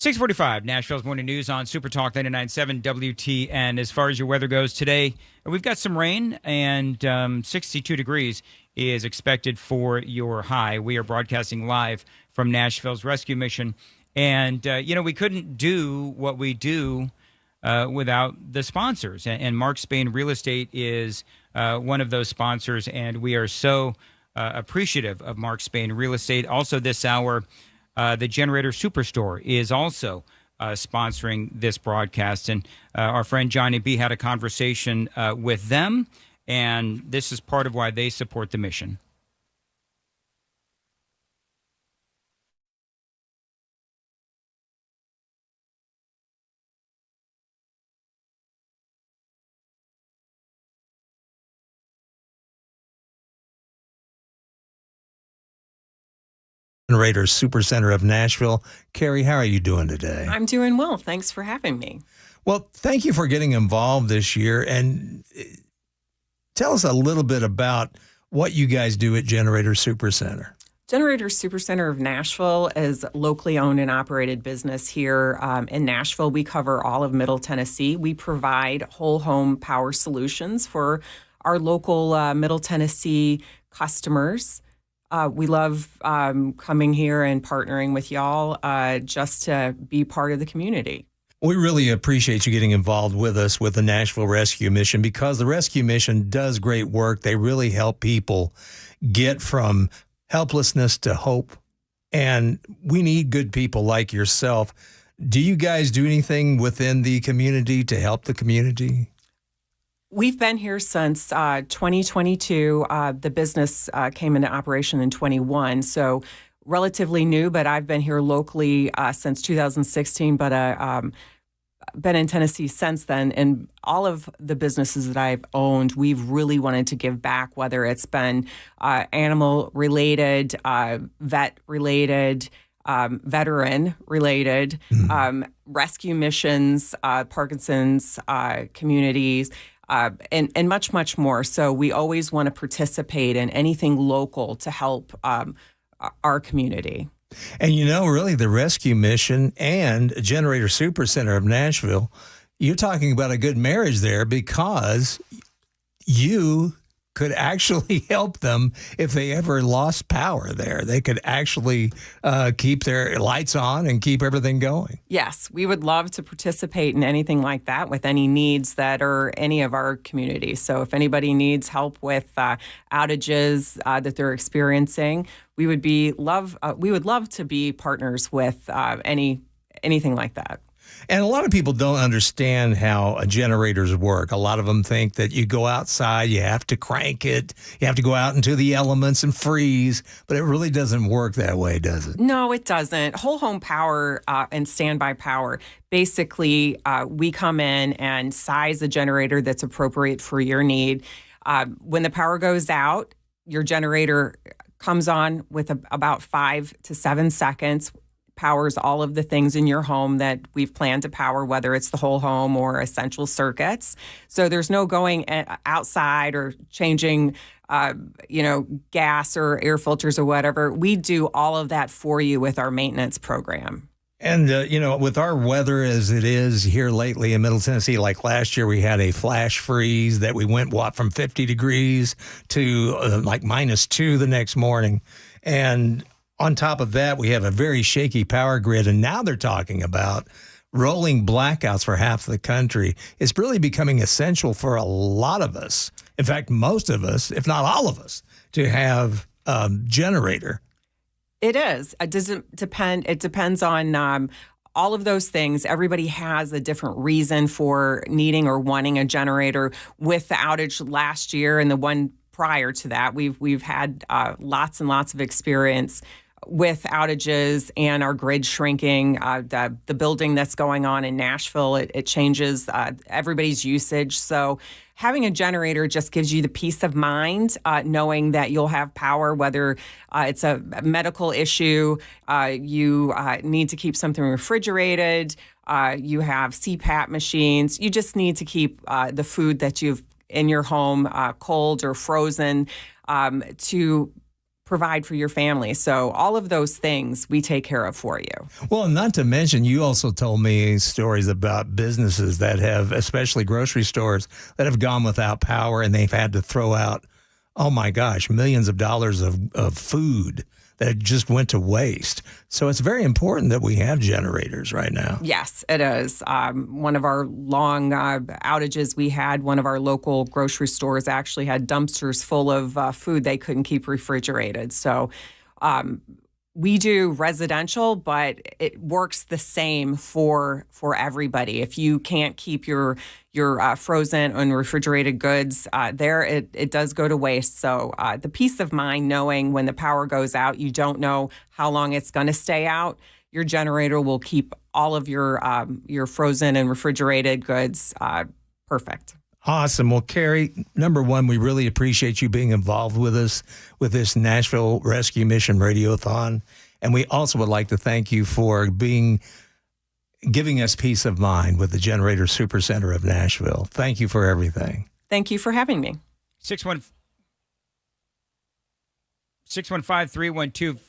E: 645, Nashville's Morning News on Supertalk 99.7 WTN. As far as your weather goes today, we've got some rain, and 62 degrees is expected for your high. We are broadcasting live from Nashville's rescue mission. And, we couldn't do what we do without the sponsors. And Mark Spain Real Estate is one of those sponsors, and we are so appreciative of Mark Spain Real Estate. Also this hour, the Generator Superstore is also sponsoring this broadcast. And our friend Johnny B had a conversation with them, and this is part of why they support the mission.
Q: Generator Supercenter of Nashville. Carrie, how are you doing today?
R: I'm doing well. Thanks for having me.
Q: Well, thank you for getting involved this year. And tell us a little bit about what you guys do at Generator Supercenter.
R: Generator Supercenter of Nashville is a locally owned and operated business here in Nashville. We cover all of Middle Tennessee. We provide whole home power solutions for our local Middle Tennessee customers. We love coming here and partnering with y'all just to be part of the community.
Q: We really appreciate you getting involved with us with the Nashville Rescue Mission, because the Rescue Mission does great work. They really help people get from helplessness to hope, and we need good people like yourself. Do you guys do anything within the community to help the community?
R: We've been here since 2022. The business came into operation in 21, so relatively new, but I've been here locally since 2016, but been in Tennessee since then. And all of the businesses that I've owned, we've really wanted to give back, whether it's been animal-related, vet-related, veteran-related, rescue missions, Parkinson's communities, and much, much more. So we always want to participate in anything local to help our community.
Q: And really the Rescue Mission and Generator Supercenter of Nashville, you're talking about a good marriage there, because you could actually help them if they ever lost power there. They could actually keep their lights on and keep everything going.
R: Yes, we would love to participate in anything like that with any needs that are any of our community. So if anybody needs help with outages that they're experiencing, we would love to be partners with anything like that.
Q: And a lot of people don't understand how generators work. A lot of them think that you go outside, you have to crank it, you have to go out into the elements and freeze, but it really doesn't work that way, does it?
R: No, it doesn't. Whole home power and standby power, basically we come in and size a generator that's appropriate for your need. When the power goes out, your generator comes on with about 5 to 7 seconds, powers all of the things in your home that we've planned to power, whether it's the whole home or essential circuits. So there's no going outside or changing, gas or air filters or whatever. We do all of that for you with our maintenance program.
Q: And, with our weather as it is here lately in Middle Tennessee, like last year, we had a flash freeze that we went, from 50 degrees to -2 the next morning. And on top of that, we have a very shaky power grid. And now they're talking about rolling blackouts for half the country. It's really becoming essential for a lot of us. In fact, most of us, if not all of us, to have a generator.
R: It is. It doesn't depend. It depends on all of those things. Everybody has a different reason for needing or wanting a generator. With the outage last year and the one prior to that, we've had lots and lots of experience with outages and our grid shrinking. The building that's going on in Nashville, it changes everybody's usage. So having a generator just gives you the peace of mind, knowing that you'll have power, whether it's a medical issue, you need to keep something refrigerated, you have CPAP machines. You just need to keep the food that you've in your home cold or frozen to provide for your family. So all of those things we take care of for you.
Q: Well, not to mention, you also told me stories about businesses that have, especially grocery stores, that have gone without power and they've had to throw out, oh my gosh, millions of dollars of food that just went to waste. So it's very important that we have generators right now.
R: Yes, it is. One of our long outages we had, one of our local grocery stores actually had dumpsters full of food they couldn't keep refrigerated. So we do residential, but it works the same for everybody. If you can't keep your frozen and refrigerated goods there, it does go to waste. So the peace of mind knowing when the power goes out, you don't know how long it's going to stay out. Your generator will keep all of your frozen and refrigerated goods perfect.
Q: Awesome. Well, Carrie, number one, we really appreciate you being involved with us with this Nashville Rescue Mission Radiothon. And we also would like to thank you for giving us peace of mind with the Generator Supercenter of Nashville. Thank you for everything.
R: Thank you for having me.
E: 615-312.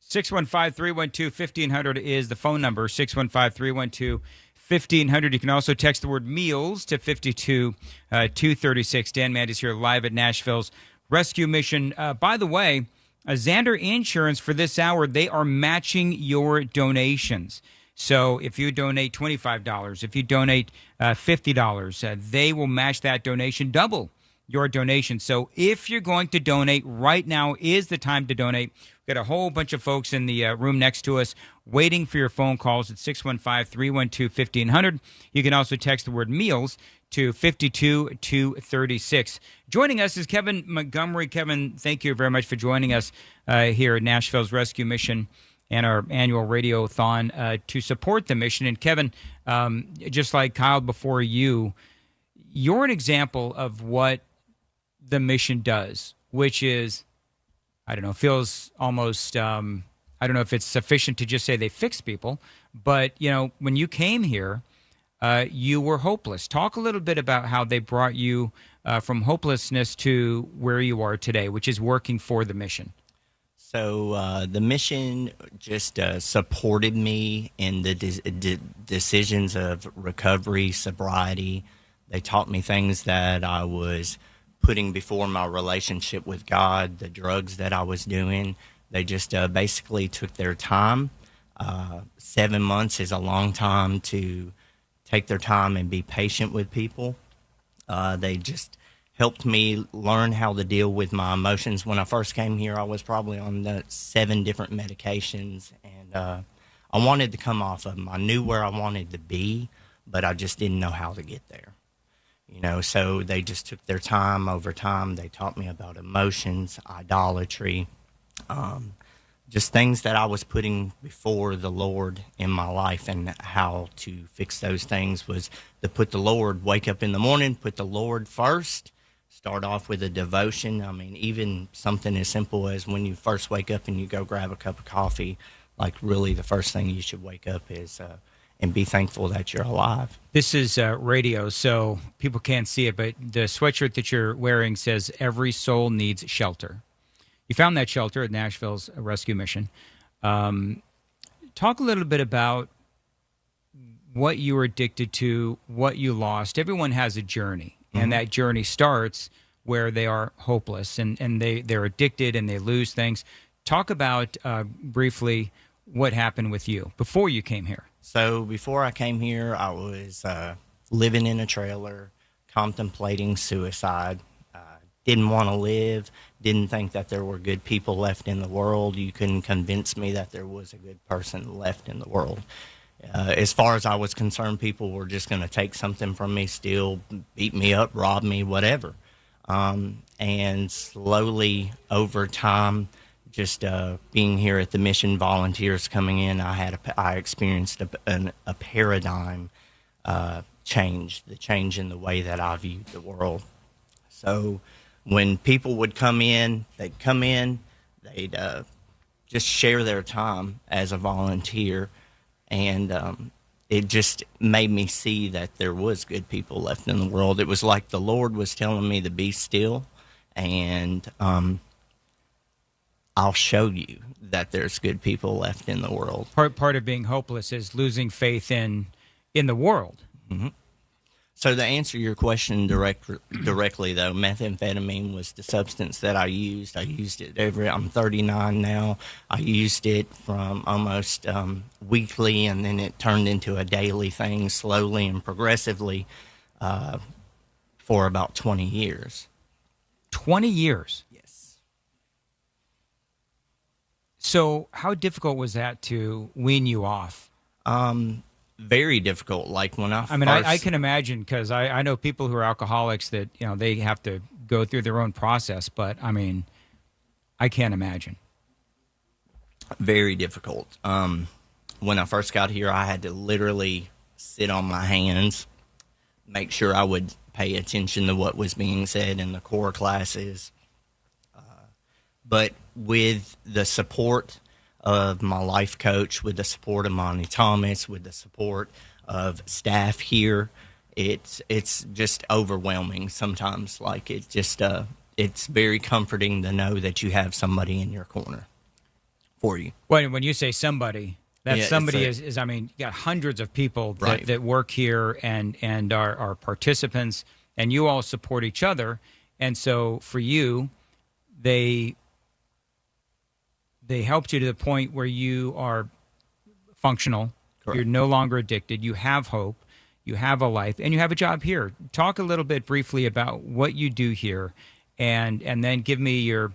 E: Six 615-312-1500 is the phone number, 615-312-1500. You can also text the word meals to 52236. Dan Mandy's here live at Nashville's Rescue Mission. By the way, Xander Insurance for this hour, they are matching your donations. So if you donate $25, if you donate $50, they will match that donation, double your donation. So if you're going to donate, right now is the time to donate. We've got a whole bunch of folks in the room next to us waiting for your phone calls at 615-312-1500. You can also text the word meals to 52236. Joining us is Kevin Montgomery. Kevin, thank you very much for joining us here at Nashville's Rescue Mission and our annual Radiothon to support the mission. And Kevin, just like Kyle before you, you're an example of what the mission does, which is, I don't know, feels almost, I don't know if it's sufficient to just say they fix people, but, you know, when you came here, you were hopeless. Talk a little bit about how they brought you from hopelessness to where you are today, which is working for the mission.
S: So the mission just supported me in the decisions of recovery, sobriety. They taught me things that I was putting before my relationship with God, the drugs that I was doing. They just basically took their time. 7 months is a long time to take their time and be patient with people. They just helped me learn how to deal with my emotions. When I first came here, I was probably on 7 different medications, and I wanted to come off of them. I knew where I wanted to be, but I just didn't know how to get there. You know, so they just took their time over time. They taught me about emotions, idolatry, just things that I was putting before the Lord in my life, and how to fix those things was to put the Lord, wake up in the morning, put the Lord first, start off with a devotion. I mean, even something as simple as when you first wake up and you go grab a cup of coffee, like really the first thing you should wake up is and be thankful that you're alive.
E: This is radio, so people can't see it, but the sweatshirt that you're wearing says, "Every soul needs shelter." You found that shelter at Nashville's Rescue Mission. Talk a little bit about what you were addicted to, what you lost. Everyone has a journey, and that journey starts where they are hopeless, and they're addicted, and they lose things. Talk about, briefly, what happened with you before you came here.
S: So before I came here, I was living in a trailer, contemplating suicide. Didn't want to live, didn't think that there were good people left in the world. You couldn't convince me that there was a good person left in the world. As far as I was concerned, people were just going to take something from me, steal, beat me up, rob me, whatever. And slowly over time, just being here at the mission, volunteers coming in, I experienced a paradigm change, the change in the way that I viewed the world. So when people would come in, they'd just share their time as a volunteer, and it just made me see that there was good people left in the world. It was like the Lord was telling me to be still, and I'll show you that there's good people left in the world.
E: Part of being hopeless is losing faith in the world.
S: Mm-hmm. So to answer your question directly, though, methamphetamine was the substance that I used. I used it I'm 39 now. I used it from almost weekly, and then it turned into a daily thing slowly and progressively for about 20 years.
E: 20 years?
S: Yes.
E: So how difficult was that to wean you off?
S: Very difficult. Like when
E: I can imagine, because I know people who are alcoholics that, they have to go through their own process, but I mean, I can't imagine.
S: Very difficult. When I first got here, I had to literally sit on my hands, make sure I would pay attention to what was being said in the core classes. But with the support of my life coach, with the support of Monty Thomas, with the support of staff here, it's just overwhelming sometimes. Like it's very comforting to know that you have somebody in your corner for you.
E: When you say somebody, that somebody is I mean, you got hundreds of people that work here and are participants, and you all support each other. And so for you, they helped you to the point where you are functional. Correct. You're no longer addicted. You have hope. You have a life, and you have a job here. Talk a little bit briefly about what you do here, and then give me your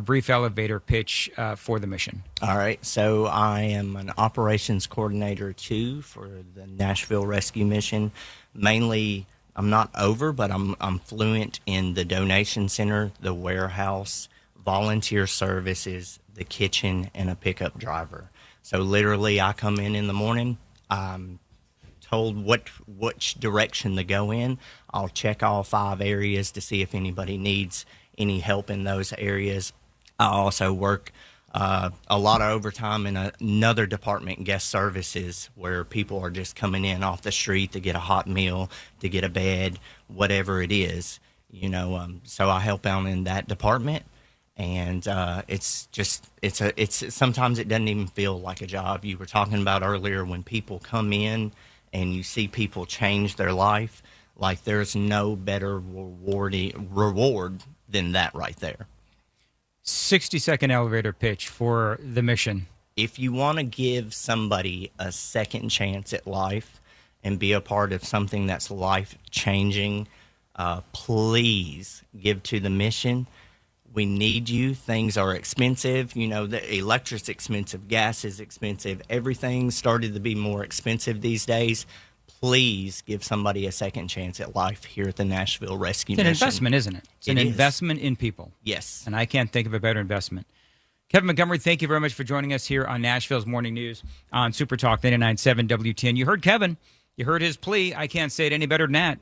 E: brief elevator pitch for the mission.
S: All right. So I am an operations coordinator too for the Nashville Rescue Mission. Mainly, I'm not but I'm fluent in the donation center, the warehouse, volunteer services, the kitchen, and a pickup driver. So literally I come in the morning, I'm told which direction to go in. I'll check all 5 areas to see if anybody needs any help in those areas. I also work a lot of overtime in another department, guest services, where people are just coming in off the street to get a hot meal, to get a bed, whatever it is, so I help out in that department. And it's sometimes it doesn't even feel like a job. You were talking about earlier when people come in and you see people change their life, like there's no better reward than that right there.
E: 60-second elevator pitch for the mission.
S: If you want to give somebody a second chance at life and be a part of something that's life-changing, please give to the mission. We need you. Things are expensive. The electric's expensive. Gas is expensive. Everything started to be more expensive these days. Please give somebody a second chance at life here at the Nashville Rescue Mission.
E: It's an investment, isn't it? It's an investment in people.
S: Yes.
E: And I can't think of a better investment. Kevin Montgomery, thank you very much for joining us here on Nashville's Morning News on Supertalk 99.7 WTN. You heard Kevin. You heard his plea. I can't say it any better than that.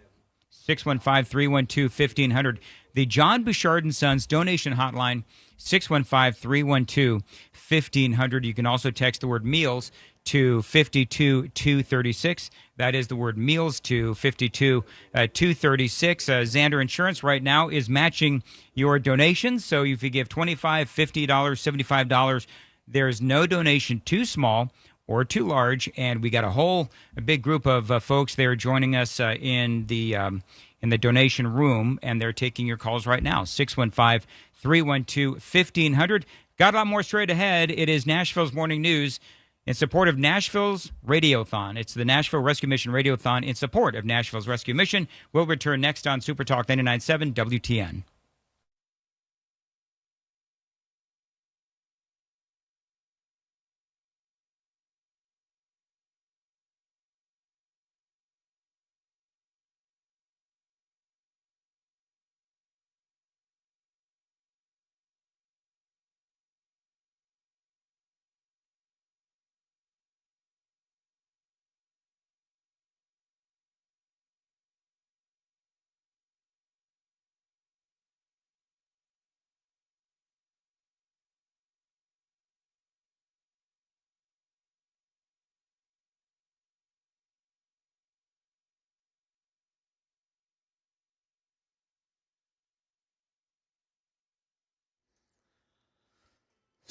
E: 615-312-1500. The John Bouchard & Sons donation hotline, 615-312-1500. You can also text the word meals to 52236. That is the word meals to 52236. Xander Insurance right now is matching your donations. So if you give $25, $50, $75, there's no donation too small or too large. And we got a big group of folks there joining us in the donation room, and they're taking your calls right now, 615-312-1500. Got a lot more straight ahead. It is Nashville's Morning News in support of Nashville's Radiothon. It's the Nashville Rescue Mission Radiothon in support of Nashville's Rescue Mission. We'll return next on Supertalk 99.7 WTN.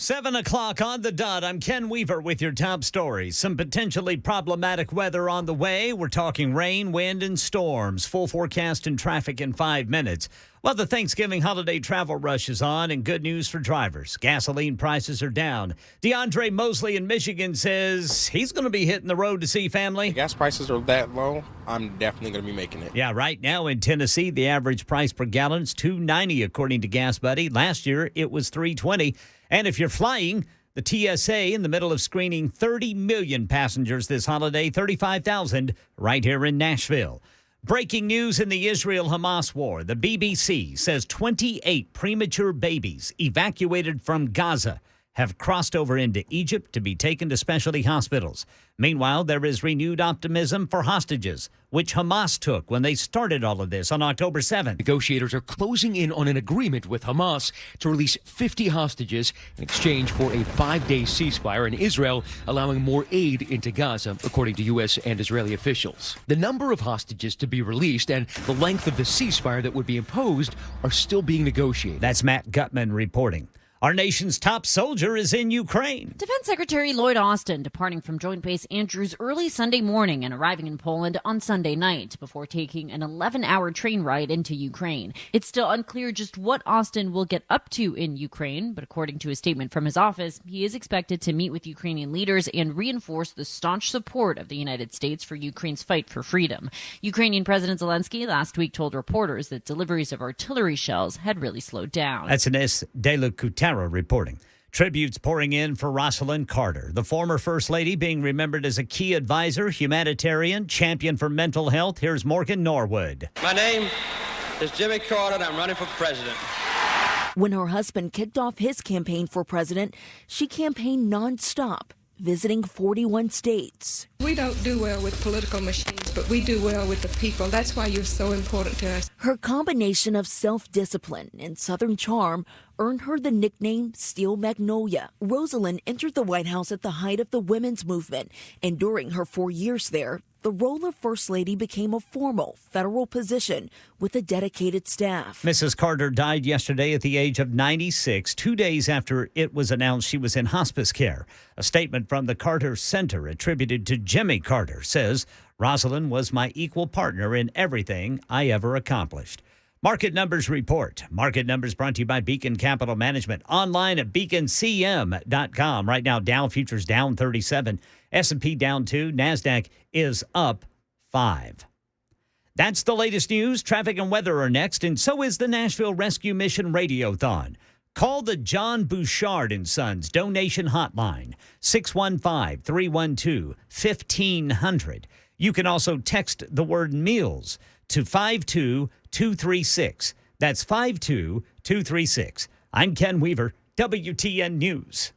A: 7 o'clock on the dot. I'm Ken Weaver with your top stories. Some potentially problematic weather on the way. We're talking rain, wind, and storms. Full forecast and traffic in 5 minutes. Well, the Thanksgiving holiday travel rush is on, and good news for drivers. Gasoline prices are down. DeAndre Mosley in Michigan says he's going to be hitting the road to see family.
I: The gas prices are that low, I'm definitely going to be making it.
A: Yeah, right now in Tennessee, the average price per gallon is $2.90 according to Gas Buddy. Last year, it was $3.20. And if you're flying, the TSA in the middle of screening 30 million passengers this holiday, 35,000 right here in Nashville. Breaking news in the Israel-Hamas war. The BBC says 28 premature babies evacuated from Gaza have crossed over into Egypt to be taken to specialty hospitals. Meanwhile, there is renewed optimism for hostages, which Hamas took when they started all of this on October 7th.
T: Negotiators are closing in on an agreement with Hamas to release 50 hostages in exchange for a 5-day ceasefire, and Israel allowing more aid into Gaza, according to U.S. and Israeli officials. The number of hostages to be released and the length of the ceasefire that would be imposed are still being negotiated.
A: That's Matt Gutman reporting. Our nation's top soldier is in Ukraine.
J: Defense Secretary Lloyd Austin departing from Joint Base Andrews early Sunday morning and arriving in Poland on Sunday night before taking an 11-hour train ride into Ukraine. It's still unclear just what Austin will get up to in Ukraine, but according to a statement from his office, he is expected to meet with Ukrainian leaders and reinforce the staunch support of the United States for Ukraine's fight for freedom. Ukrainian President Zelensky last week told reporters that deliveries of artillery shells had really slowed down.
A: That's Ines de la Couture reporting. Tributes pouring in for Rosalind Carter, the former First Lady, being remembered as a key advisor, humanitarian, champion for mental health. Here's Morgan Norwood.
U: My name is Jimmy Carter, and I'm running for president.
G: When her husband kicked off his campaign for president, she campaigned nonstop, visiting 41 states.
V: We don't do well with political machines, but we do well with the people. That's why you're so important to us.
G: Her combination of self-discipline and Southern charm earned her the nickname Steel Magnolia. Rosalind entered the White House at the height of the women's movement, and during her 4 years there, the role of First Lady became a formal federal position with a dedicated staff.
A: Mrs. Carter died yesterday at the age of 96, 2 days after it was announced she was in hospice care. A statement from the Carter Center attributed to Jimmy Carter says, "Rosalind was my equal partner in everything I ever accomplished." Market Numbers Report. Market Numbers brought to you by Beacon Capital Management. Online at beaconcm.com. Right now, Dow futures down 37. S&P down 2. NASDAQ is up 5. That's the latest news. Traffic and weather are next, and so is the Nashville Rescue Mission Radiothon. Call the John Bouchard & Sons donation hotline, 615-312-1500. You can also text the word meals to 52236. That's 52236. I'm Ken Weaver, WTN News.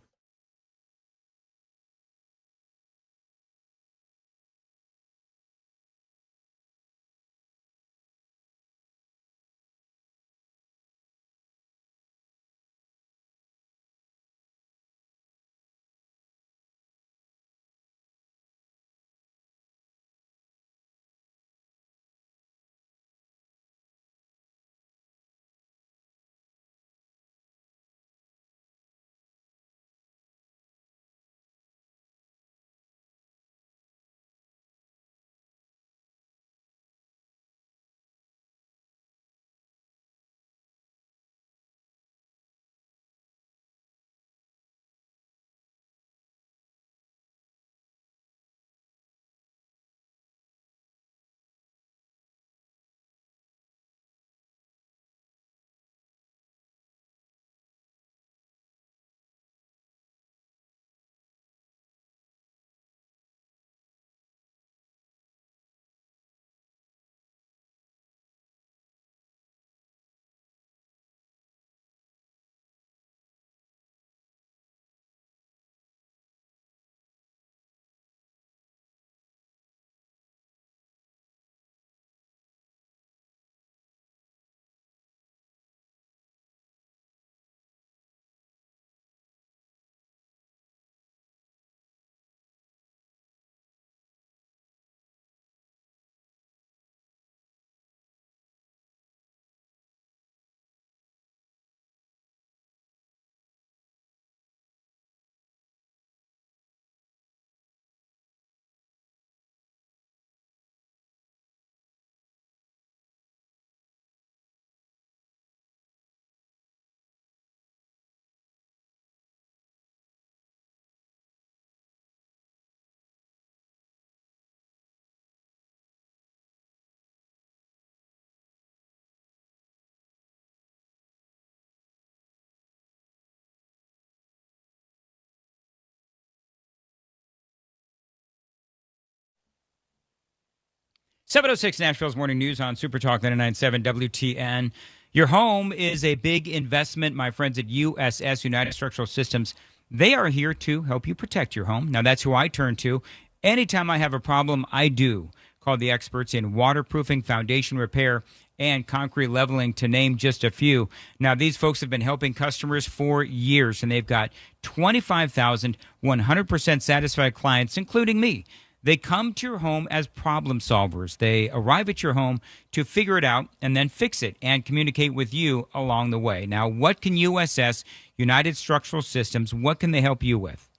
E: 7:06 Nashville's Morning News on Supertalk 99.7 WTN. Your home is a big investment. My friends at USS, United Structural Systems, they are here to help you protect your home. Now, that's who I turn to. Anytime I have a problem, I do call the experts in waterproofing, foundation repair, and concrete leveling, to name just a few. Now, these folks have been helping customers for years, and they've got 25,000 100% satisfied clients, including me. They come to your home as problem solvers. They arrive at your home to figure it out and then fix it and communicate with you along the way. Now, what can USS, United Structural Systems, what can they help you with?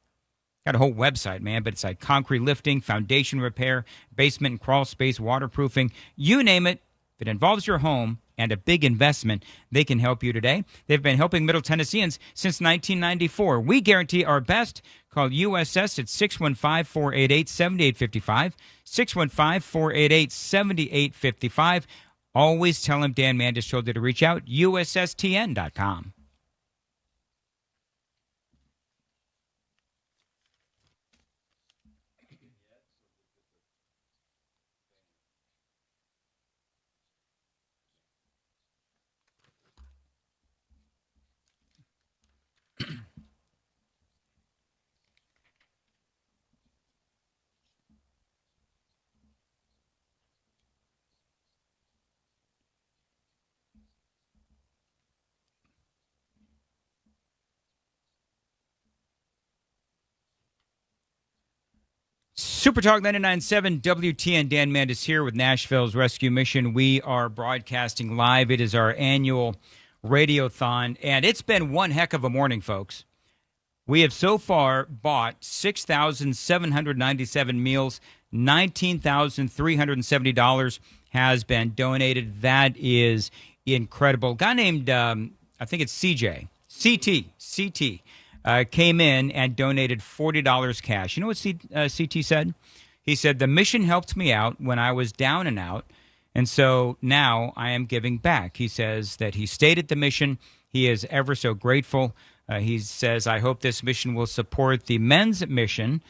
E: Got a whole website, man, but it's like concrete lifting, foundation repair, basement and crawl space, waterproofing, you name it. If it involves your home and a big investment, they can help you today. They've been helping Middle Tennesseans since 1994. We guarantee our best. Call USS at 615-488-7855, 615-488-7855. Always tell them Dan Mandis told you to reach out, USSTN.com. Supertalk 99.7 WTN. Dan Mandis here with Nashville's Rescue Mission. We are broadcasting live. It is our annual Radiothon, and it's been one heck of a morning, folks. We have so far bought 6,797 meals. $19,370 has been donated. That is incredible. A guy named, I think it's CT, came in and donated $40 cash. You know what CT said? He said, the mission helped me out when I was down and out, and so now I am giving back. He says that he stayed at the mission. He is ever so grateful. He says, I hope this mission will support the men's mission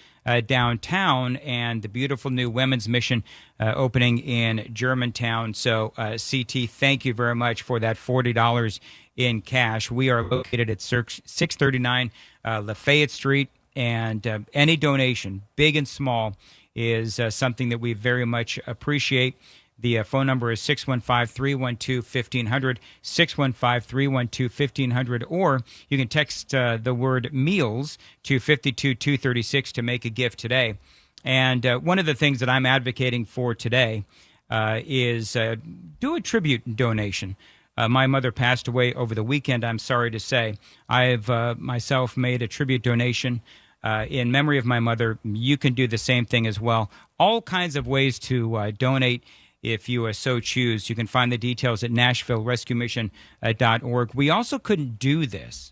E: downtown and the beautiful new women's mission opening in Germantown. So, CT, thank you very much for that $40 in cash. We are located at 639 Lafayette Street, and any donation, big and small, is something that we very much appreciate. The phone number is 615-312-1500, 615-312-1500, or you can text the word meals to 52236 to make a gift today. And one of the things that I'm advocating for today is do a tribute donation. My mother passed away over the weekend, I'm sorry to say. I've myself made a tribute donation in memory of my mother. You can do the same thing as well. All kinds of ways to donate if you so choose. You can find the details at NashvilleRescueMission.org. We also couldn't do this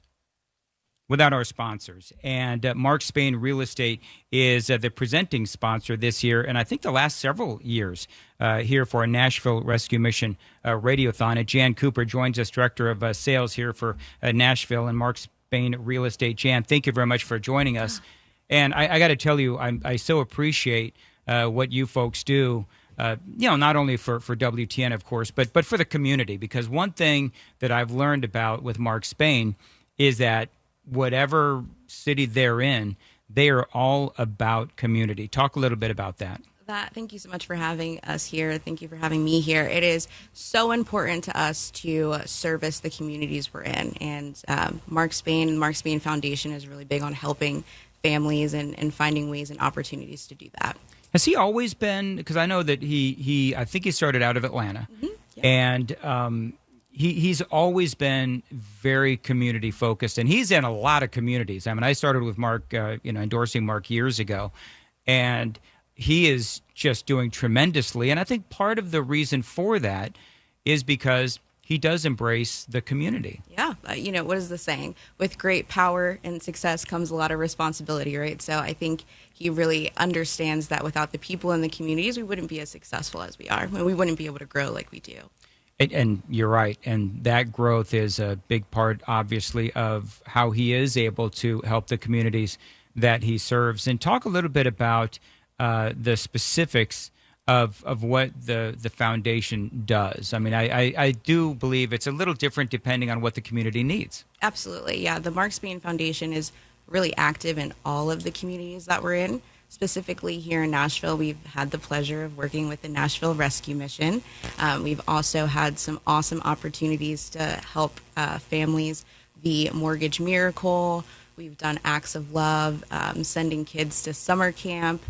E: without our sponsors. And Mark Spain Real Estate is the presenting sponsor this year, and I think the last several years here for a Nashville Rescue Mission Radiothon. And Jan Cooper joins us, Director of Sales here for Nashville and Mark Spain Real Estate. Jan, thank you very much for joining us. And I got to tell you, I so appreciate what you folks do. Not only for WTN, of course, but for the community. Because one thing that I've learned about with Mark Spain is that whatever city they're in, they are all about community. Talk a little bit about that.
C: Thank you so much for having us here. Thank you for having me here. It is so important to us to service the communities we're in. And Mark Spain Foundation is really big on helping families and finding ways and opportunities to do that.
E: Has he always been, because I know that I think he started out of Atlanta, and he's always been very community focused, and he's in a lot of communities. I mean, I started with Mark, endorsing Mark years ago, and he is just doing tremendously. And I think part of the reason for that is because he does embrace the community.
C: Yeah. What is the saying? With great power and success comes a lot of responsibility, right? So I think he really understands that without the people in the communities, we wouldn't be as successful as we are. We wouldn't be able to grow like we do.
E: And you're right. And that growth is a big part, obviously, of how he is able to help the communities that he serves. And talk a little bit about the specifics of what the foundation does. I mean, I do believe it's a little different depending on what the community needs.
C: Absolutely, yeah. The Mark Spain Foundation is really active in all of the communities that we're in. Specifically here in Nashville, we've had the pleasure of working with the Nashville Rescue Mission. We've also had some awesome opportunities to help families. The Mortgage Miracle. We've done acts of love, sending kids to summer camp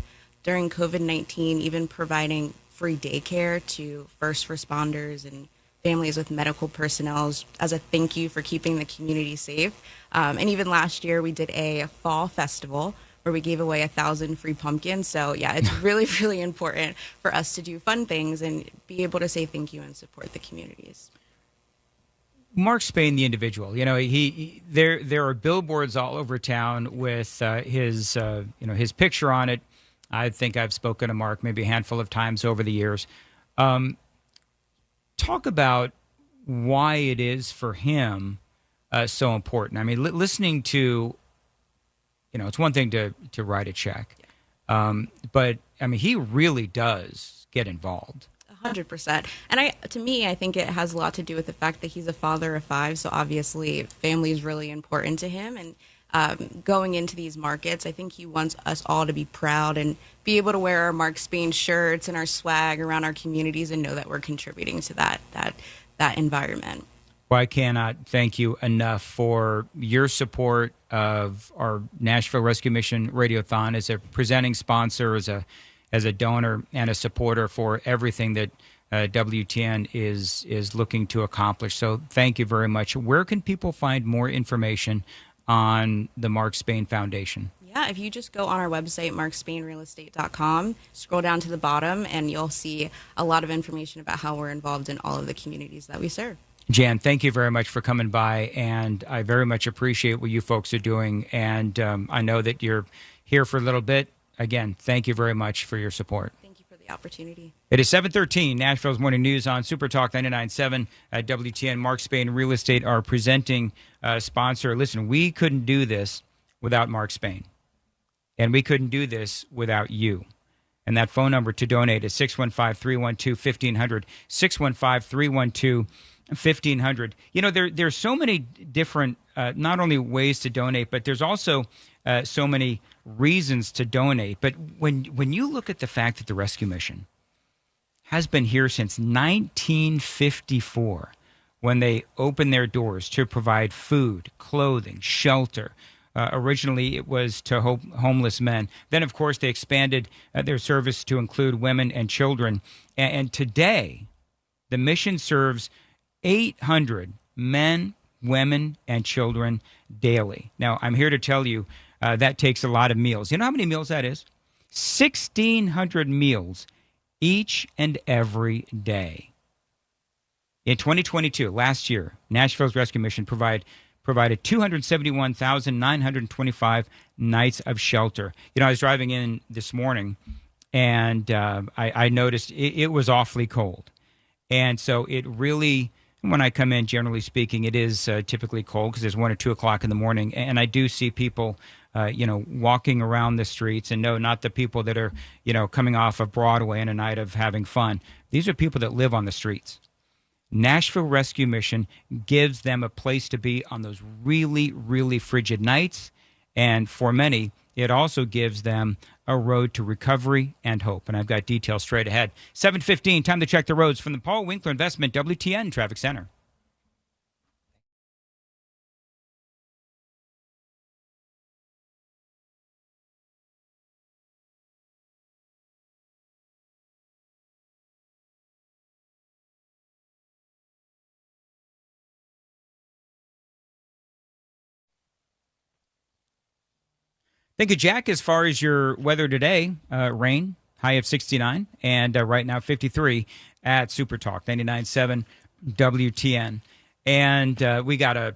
C: during COVID-19, even providing free daycare to first responders and families with medical personnel as a thank you for keeping the community safe. And even last year, we did a fall festival where we gave away 1,000 free pumpkins. So yeah, it's really, really important for us to do fun things and be able to say thank you and support the communities.
E: Mark Spain, the individual, there are billboards all over town with his picture on it. I think I've spoken to Mark maybe a handful of times over the years. Talk about why it is for him so important. I mean, listening to, it's one thing to write a check, but I mean, he really does get involved.
C: 100%. And to me, I think it has a lot to do with the fact that he's a father of 5. So obviously family is really important to him. And going into these markets, I think he wants us all to be proud and be able to wear our Mark Spain shirts and our swag around our communities and know that we're contributing to that environment.
E: Well, I cannot thank you enough for your support of our Nashville Rescue Mission Radiothon as a presenting sponsor, as a donor and a supporter for everything that WTN is looking to accomplish. So thank you very much. Where can people find more information on the Mark Spain Foundation?
C: Yeah, if you just go on our website, markspainrealestate.com, scroll down to the bottom, and you'll see a lot of information about how we're involved in all of the communities that we serve.
E: Jan, thank you very much for coming by, and I very much appreciate what you folks are doing. And I know that you're here for a little bit. Again, thank you very much for your support.
C: Thank you for the opportunity.
E: It is 7:13, Nashville's Morning News on Supertalk 99.7 at WTN. Mark Spain Real Estate, our presenting sponsor. Listen, we couldn't do this without Mark Spain, and we couldn't do this without you. And that phone number to donate is 615-312-1500, 615-312-1500. There's so many different, not only ways to donate, but there's also so many reasons to donate. But when you look at the fact that the Rescue Mission has been here since 1954, when they opened their doors to provide food, clothing, shelter. Originally, it was to homeless men. Then, of course, they expanded their service to include women and children. And today, the mission serves 800 men, women, and children daily. Now, I'm here to tell you that takes a lot of meals. You know how many meals that is? 1,600 meals each and every day. In 2022, last year, Nashville's Rescue Mission provided 271,925 nights of shelter. I was driving in this morning, and I noticed it was awfully cold. And so it really, when I come in, generally speaking, it is typically cold because it's 1 or 2 o'clock in the morning. And I do see people, walking around the streets. And no, not the people that are, coming off of Broadway on a night of having fun. These are people that live on the streets. Nashville Rescue Mission gives them a place to be on those really, really frigid nights. And for many, it also gives them a road to recovery and hope. And I've got details straight ahead. 7:15, time to check the roads from the Paul Winkler Investment WTN Traffic Center. Thank you, Jack. As far as your weather today, rain, high of 69, and right now 53 at Supertalk 99.7 WTN. And we got a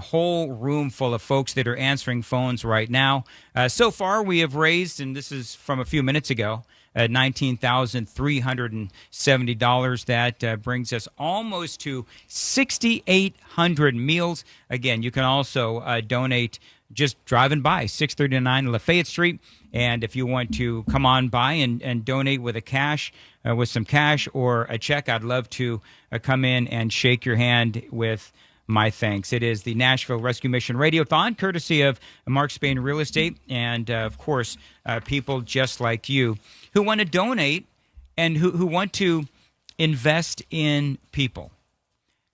E: whole room full of folks that are answering phones right now. So far, we have raised, and this is from a few minutes ago, $19,370. That brings us almost to 6,800 meals. Again, you can also donate just driving by 639 Lafayette Street. And if you want to come on by and donate with a cash with some cash or a check, I'd love to come in and shake your hand with my thanks. It is the Nashville Rescue Mission Radiothon, courtesy of Mark Spain Real Estate and, of course, people just like you who want to donate and who want to invest in people.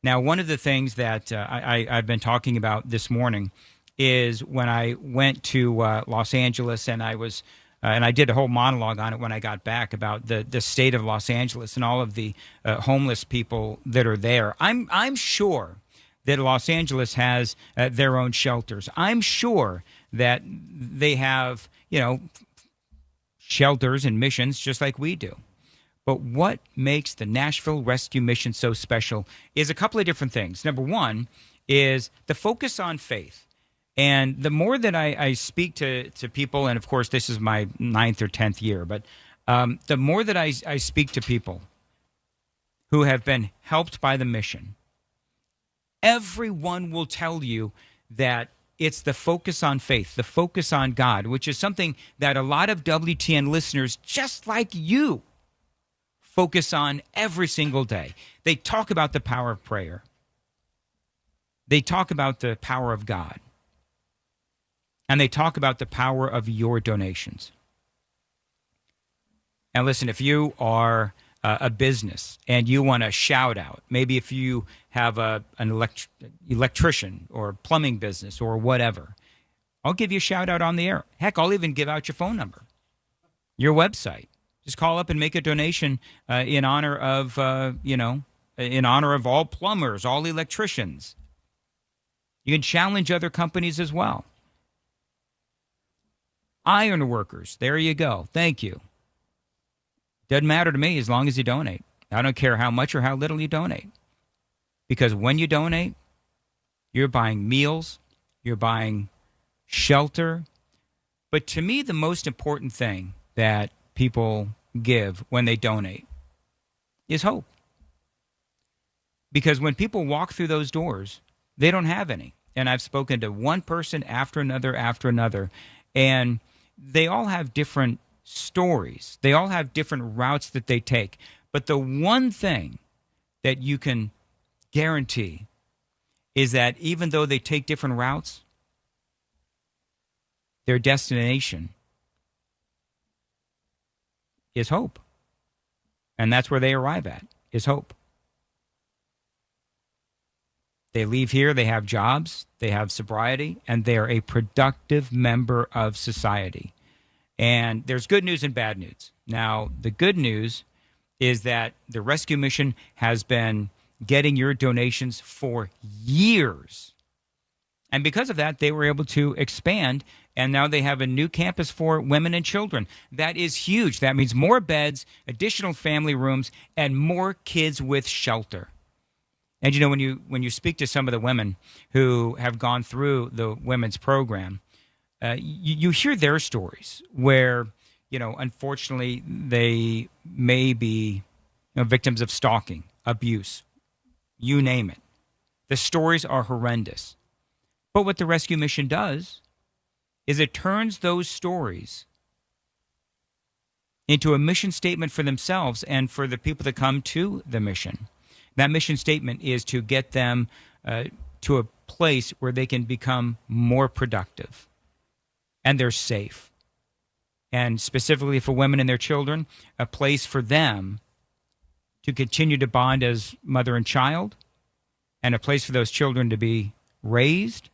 E: Now, one of the things that I've been talking about this morning is when I went to Los Angeles, and I did a whole monologue on it when I got back about the state of Los Angeles and all of the homeless people that are there. I'm sure that Los Angeles has their own shelters. I'm sure that they have, shelters and missions just like we do. But what makes the Nashville Rescue Mission so special is a couple of different things. Number one is the focus on faith. And the more that I speak to people, and of course this is my 9th or 10th year, but the more that I speak to people who have been helped by the mission, everyone will tell you that it's the focus on faith, the focus on God, which is something that a lot of WTN listeners just like you focus on every single day. They talk about the power of prayer. They talk about the power of God. And they talk about the power of your donations. And listen, if you are a business and you want a shout out, maybe if you have an electrician or plumbing business or whatever, I'll give you a shout out on the air. Heck, I'll even give out your phone number, your website. Just call up and make a donation in honor of, in honor of all plumbers, all electricians. You can challenge other companies as well. Iron workers, there you go. Thank you. Doesn't matter to me as long as you donate. I don't care how much or how little you donate. Because when you donate, you're buying meals, you're buying shelter. But to me, the most important thing that people give when they donate is hope. Because when people walk through those doors, they don't have any. And I've spoken to one person after another, and they all have different stories. They all have different routes that they take. But the one thing that you can guarantee is that even though they take different routes, their destination is hope. And that's where they arrive at, is hope. They leave here, they have jobs, they have sobriety, and they're a productive member of society. And there's good news and bad news. Now, the good news is that the rescue mission has been getting your donations for years. And because of that, they were able to expand, and now they have a new campus for women and children. That is huge. That means more beds, additional family rooms, and more kids with shelter. And when you speak to some of the women who have gone through the women's program, you hear their stories where, unfortunately, they may be victims of stalking, abuse, you name it. The stories are horrendous. But what the rescue mission does is it turns those stories into a mission statement for themselves and for the people that come to the mission. That mission statement is to get them to a place where they can become more productive and they're safe. And specifically for women and their children, a place for them to continue to bond as mother and child, and a place for those children to be raised,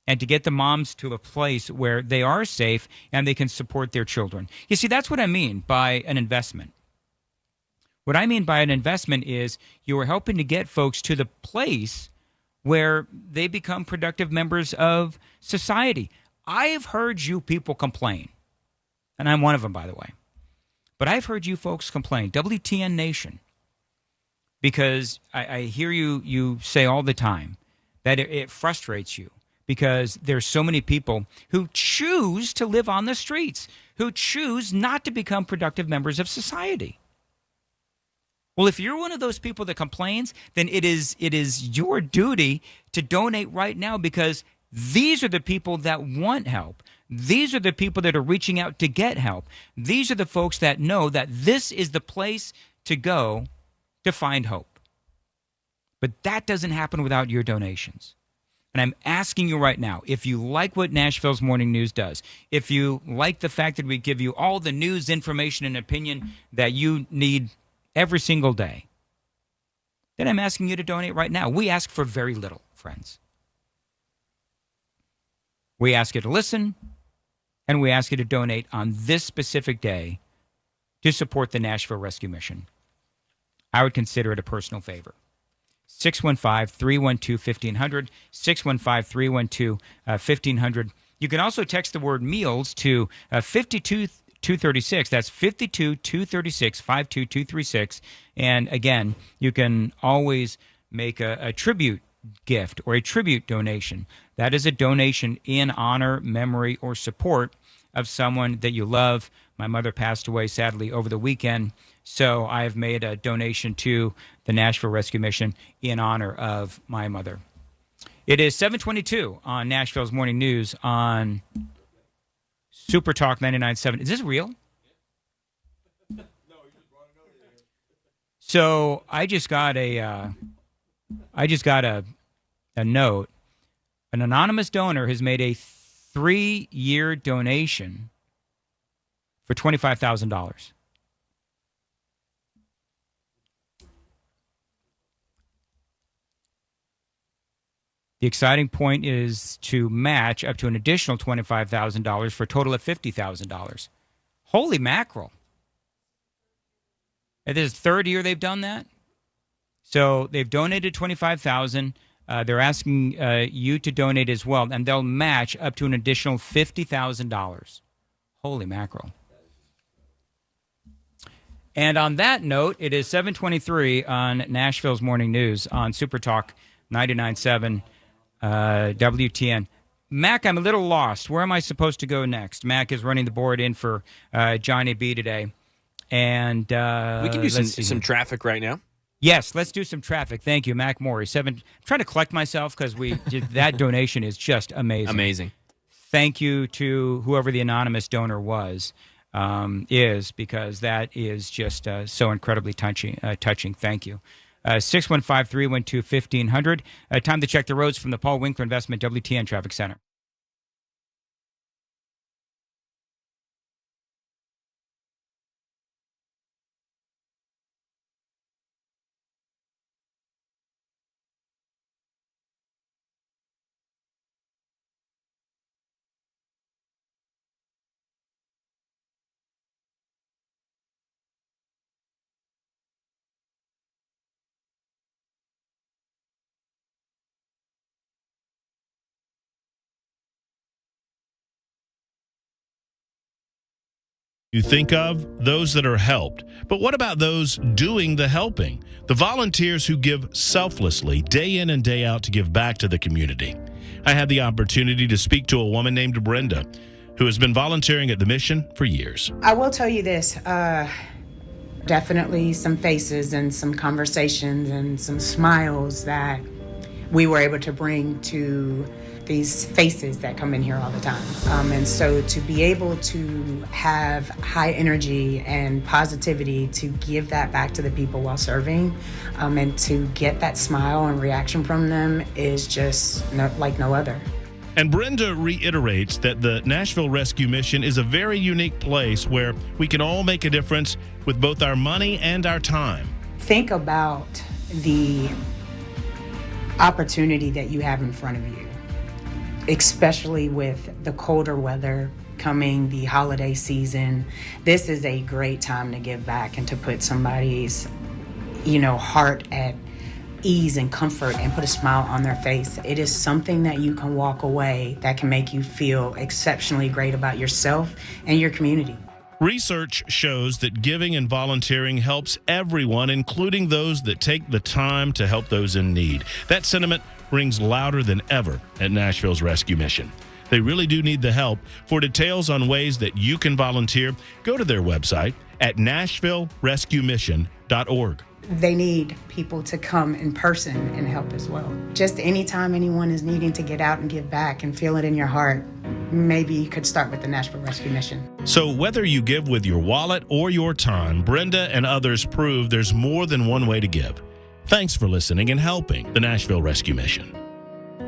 E: and to get the moms to a place where they are safe and they can support their children. You see, that's what I mean by an investment. What I mean by an investment is you are helping to get folks to the place where they become productive members of society. I've heard you people complain, and I'm one of them, by the way. But I've heard you folks complain, WTN Nation, because I hear you say all the time that it frustrates you because there's so many people who choose to live on the streets, who choose not to become productive members of society. Well, if you're one of those people that complains, then it is your duty to donate right now, because These are the people that want help. These are the people that are reaching out to get help. These are the folks that know that this is the place to go to find hope. But that doesn't happen without your donations. And I'm asking you right now, if you like what Nashville's Morning News does, if you like the fact that we give you all the news, information, and opinion that you need every single day, then I'm asking you to donate right now. We ask for very little, friends. We ask you to listen, and we ask you to donate on this specific day to support the Nashville Rescue Mission. I would consider it a personal favor. 615-312-1500, 615-312-1500. You can also text the word meals to 52236. That's 52236, 52236. And again, you can always make a tribute gift or a tribute donation. That is a donation in honor, memory, or support of someone that you love. My mother passed away, sadly, over the weekend. So I have made a donation to the Nashville Rescue Mission in honor of my mother. It is 7:22 on Nashville's Morning News on Supertalk 99.7. Is this real? So I just got a note. An anonymous donor has made a 3-year donation for $25,000. The exciting point is to match up to an additional $25,000 for a total of $50,000. Holy mackerel. It is the third year they've done that. So they've donated $25,000. They're asking you to donate as well, and they'll match up to an additional $50,000. Holy mackerel. And on that note, it is 7:23 on Nashville's Morning News on Supertalk 99.7 WTN. Mac, I'm a little lost. Where am I supposed to go next? Mac is running the board in for Johnny B today. And
B: we can do some traffic right now.
E: Yes, let's do some traffic. Thank you, Mac Morey. I'm trying to collect myself because that donation is just amazing.
B: Amazing. Thank
E: you to whoever the anonymous donor was, because that is just so incredibly touching. Thank you. 615-312-1500. Time to check the roads from the Paul Winkler Investment WTN Traffic Center.
D: You think of those that are helped, but what about those doing the helping? The volunteers who give selflessly day in and day out to give back to the community. I had the opportunity to speak to a woman named Brenda who has been volunteering at the mission for years.
W: I will tell you this, definitely some faces and some conversations and some smiles that we were able to bring to these faces that come in here all the time. And so to be able to have high energy and positivity to give that back to the people while serving, and to get that smile and reaction from them is just like no other.
D: And Brenda reiterates that the Nashville Rescue Mission is a very unique place where we can all make a difference with both our money and our time.
W: Think about the opportunity that you have in front of you, especially with the colder weather coming, the holiday season. This is a great time to give back and to put somebody's, heart at ease and comfort and put a smile on their face. It is something that you can walk away that can make you feel exceptionally great about yourself and your community.
D: Research shows that giving and volunteering helps everyone, including those that take the time to help those in need. That sentiment rings louder than ever at Nashville's Rescue Mission. They really do need the help. For details on ways that you can volunteer, go to their website at nashvillerescuemission.org.
W: they need people to come in person and help as well. Just anytime anyone is needing to get out and give back and feel it in your heart, maybe you could start with the Nashville Rescue Mission.
D: So whether you give with your wallet or your time, Brenda and others prove there's more than one way to give. Thanks for listening and helping the Nashville Rescue Mission.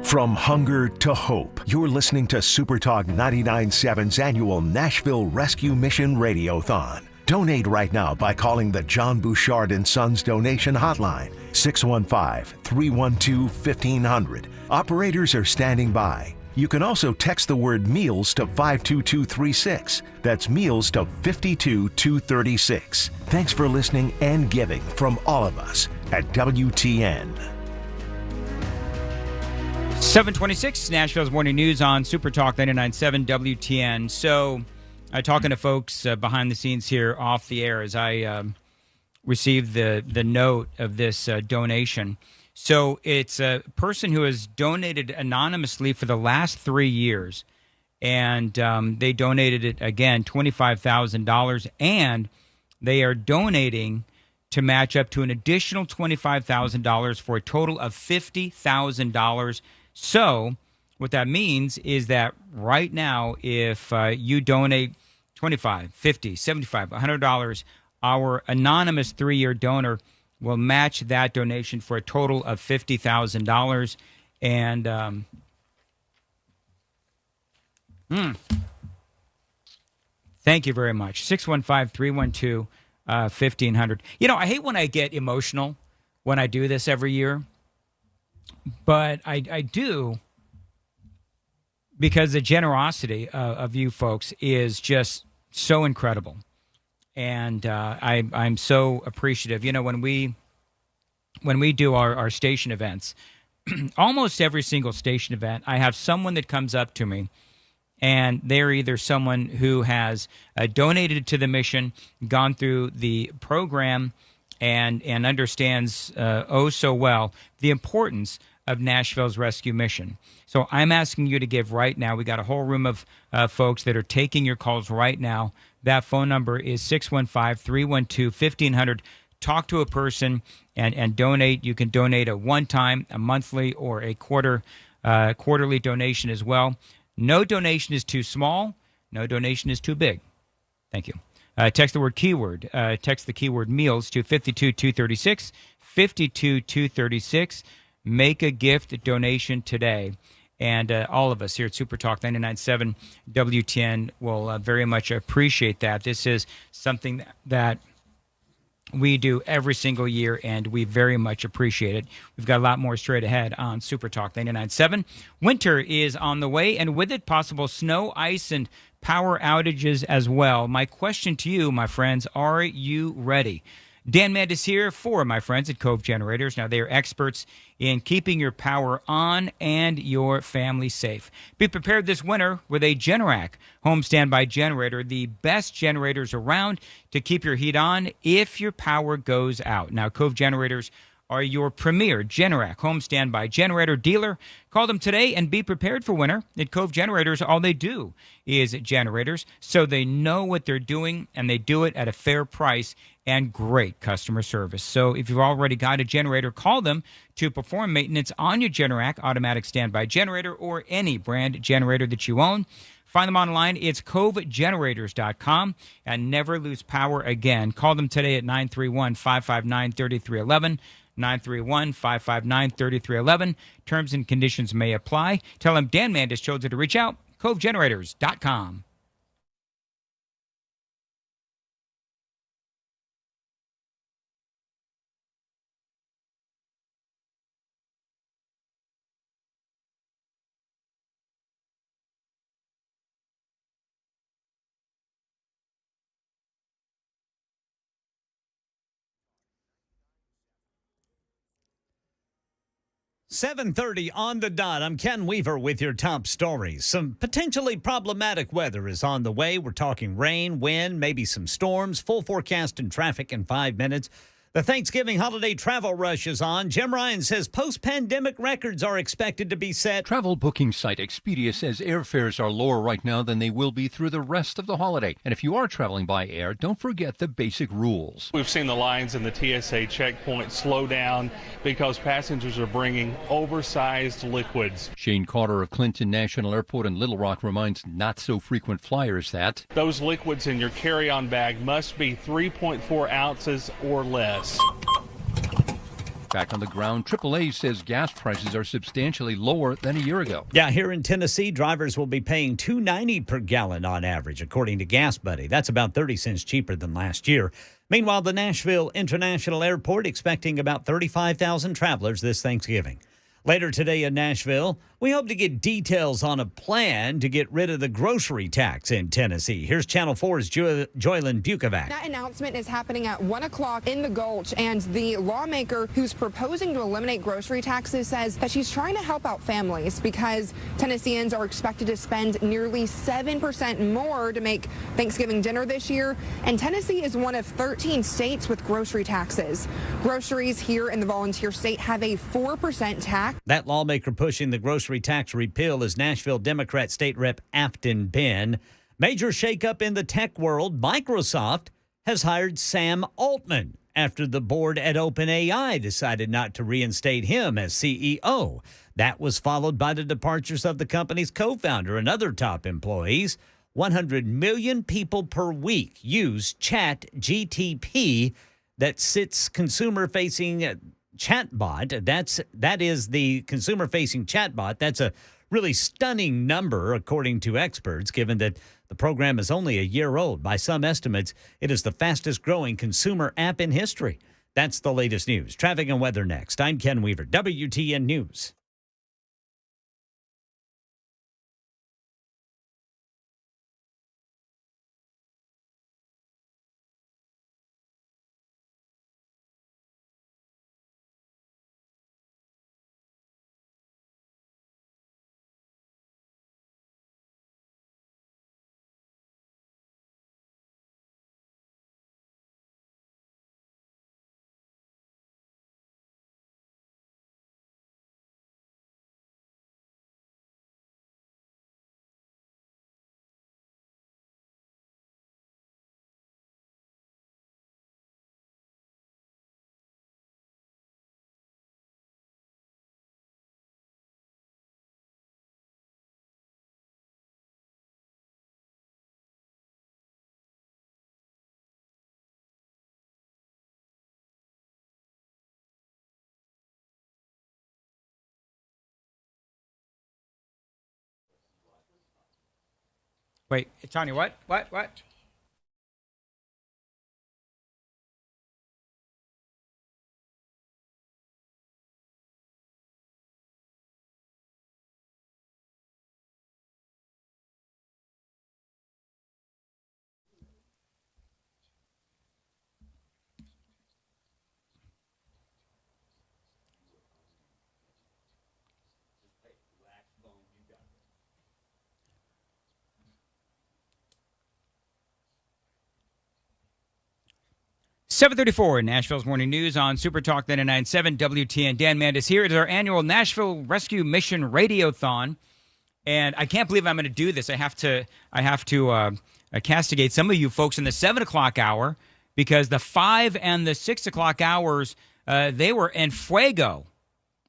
F: From hunger to hope, you're listening to Supertalk 99.7's annual Nashville Rescue Mission Radiothon. Donate right now by calling the John Bouchard & Sons donation hotline, 615-312-1500. Operators are standing by. You can also text the word MEALS to 52236. That's MEALS to 52236. Thanks for listening and giving from all of us at WTN.
E: 726, Nashville's Morning News on Supertalk 99.7 WTN. So, talking to folks behind the scenes here off the air as I received the note of this donation. So it's a person who has donated anonymously for the last 3 years, and they donated it again, $25,000, and they are donating to match up to an additional $25,000 for a total of $50,000. So what that means is that right now, if you donate $25, $50, $75, $100, our anonymous 3-year donor will match that donation for a total of $50,000. And thank you very much. 615-312-1500. You know, I hate when I get emotional when I do this every year, but I do because the generosity of you folks is just so incredible. And I'm so appreciative. You know, when we do our station events, almost every single station event, I have someone that comes up to me, and they're either someone who has donated to the mission, gone through the program, and understands oh so well the importance of Nashville's rescue mission. So I'm asking you to give right now. We got a whole room of folks that are taking your calls right now. That phone number is 615-312-1500. Talk to a person and donate. You can donate a one-time, a monthly, or a quarterly donation as well. No donation is too small. No donation is too big. Thank you. Text the word keyword. Text the keyword meals to 52236, 52236. Make a gift donation today. And all of us here at Supertalk 99.7 WTN will very much appreciate that. This is something that we do every single year, and we very much appreciate it. We've got a lot more straight ahead on Supertalk 99.7. Winter is on the way, and with it, possible snow, ice, and power outages as well. My question to you, my friends, are you ready? Dan Mandis here for my friends at Cove Generators. Now, they are experts in keeping your power on and your family safe. Be prepared this winter with a Generac home standby generator, the best generators around to keep your heat on if your power goes out. Now, Cove Generators are your premier Generac home standby generator dealer. Call them today and be prepared for winter. At Cove Generators, all they do is generators, so they know what they're doing, and they do it at a fair price and great customer service. So if you've already got a generator, call them to perform maintenance on your Generac automatic standby generator or any brand generator that you own. Find them online. It's covegenerators.com, and never lose power again. Call them today at 931-559-3311. 931-559-3311. Terms and conditions may apply. Tell them Dan Mandis told you to reach out. covegenerators.com.
A: .30 on the dot. I'm Ken Weaver with your top stories. Some potentially problematic weather is on the way. We're talking rain, wind, maybe some storms. Full forecast and traffic in 5 minutes. The Thanksgiving holiday travel rush is on. Jim Ryan says post-pandemic records are expected to be set.
K: Travel booking site Expedia says airfares are lower right now than they will be through the rest of the holiday. And if you are traveling by air, don't forget the basic rules.
H: We've seen the lines in the TSA checkpoint slow down because passengers are bringing oversized liquids.
K: Shane Carter of Clinton National Airport in Little Rock reminds not-so-frequent flyers that
H: those liquids in your carry-on bag must be 3.4 ounces or less.
K: Back on the ground, AAA says gas prices are substantially lower than a year ago.
A: Yeah, here in Tennessee, drivers will be paying $2.90 per gallon on average, according to Gas Buddy. That's about 30 cents cheaper than last year. Meanwhile, the Nashville International Airport expecting about 35,000 travelers this Thanksgiving. Later today in Nashville, we hope to get details on a plan to get rid of the grocery tax in Tennessee. Here's Channel 4's Joylyn Bukovac.
L: That announcement is happening at 1 o'clock in the Gulch, and the lawmaker who's proposing to eliminate grocery taxes says that she's trying to help out families because Tennesseans are expected to spend nearly 7% more to make Thanksgiving dinner this year, and Tennessee is one of 13 states with grocery taxes. Groceries here in the volunteer state have a 4% tax.
A: That lawmaker pushing the grocery tax repeal is Nashville Democrat State Rep Afton Benn. Major shakeup in the tech world. Microsoft has hired Sam Altman after the board at OpenAI decided not to reinstate him as CEO. That was followed by the departures of the company's co-founder and other top employees. 100 million people per week use ChatGPT that sits consumer-facing chatbot. That is the consumer-facing chatbot. That's a really stunning number, according to experts, given that the program is only a year old. By some estimates, it is the fastest-growing consumer app in history. That's the latest news. Traffic and weather next. I'm Ken Weaver, WTN News.
E: Wait, Tanya, what? What? .734 in Nashville's Morning News on Supertalk 99.7 WTN. Dan Mandis here. It is our annual Nashville Rescue Mission Radiothon, and I can't believe I'm going to do this. I have to castigate some of you folks in the 7 o'clock hour because the 5 and the 6 o'clock hours they were en fuego,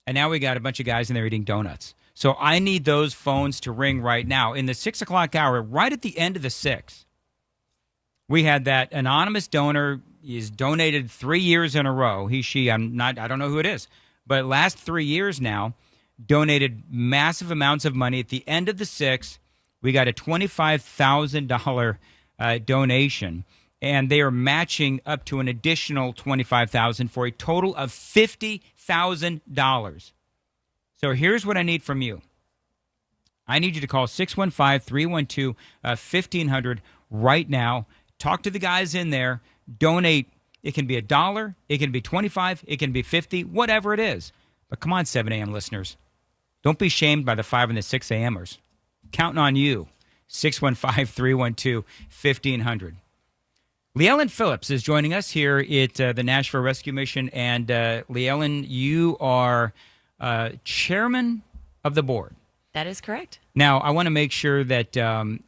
E: and now we got a bunch of guys in there eating donuts. So I need those phones to ring right now. In the 6 o'clock hour, right at the end of the 6, we had that anonymous donor. He's donated 3 years in a row. I don't know who it is, but last 3 years now, donated massive amounts of money. At the end of the 6, we got a $25,000 donation, and they are matching up to an additional $25,000 for a total of $50,000. So here's what I need from you. I need you to call 615-312-1500 right now. Talk to the guys in there. Donate. It can be $1, it can be $25, it can be $50, whatever it is. But come on, 7 a.m. listeners. Don't be shamed by the 5 and the 6 a.m.ers. Counting on you. 615-312-1500. Leellen Phillips is joining us here at the Nashville Rescue Mission. And Leellen, you are chairman of the board.
M: That is correct.
E: Now, I want to make sure that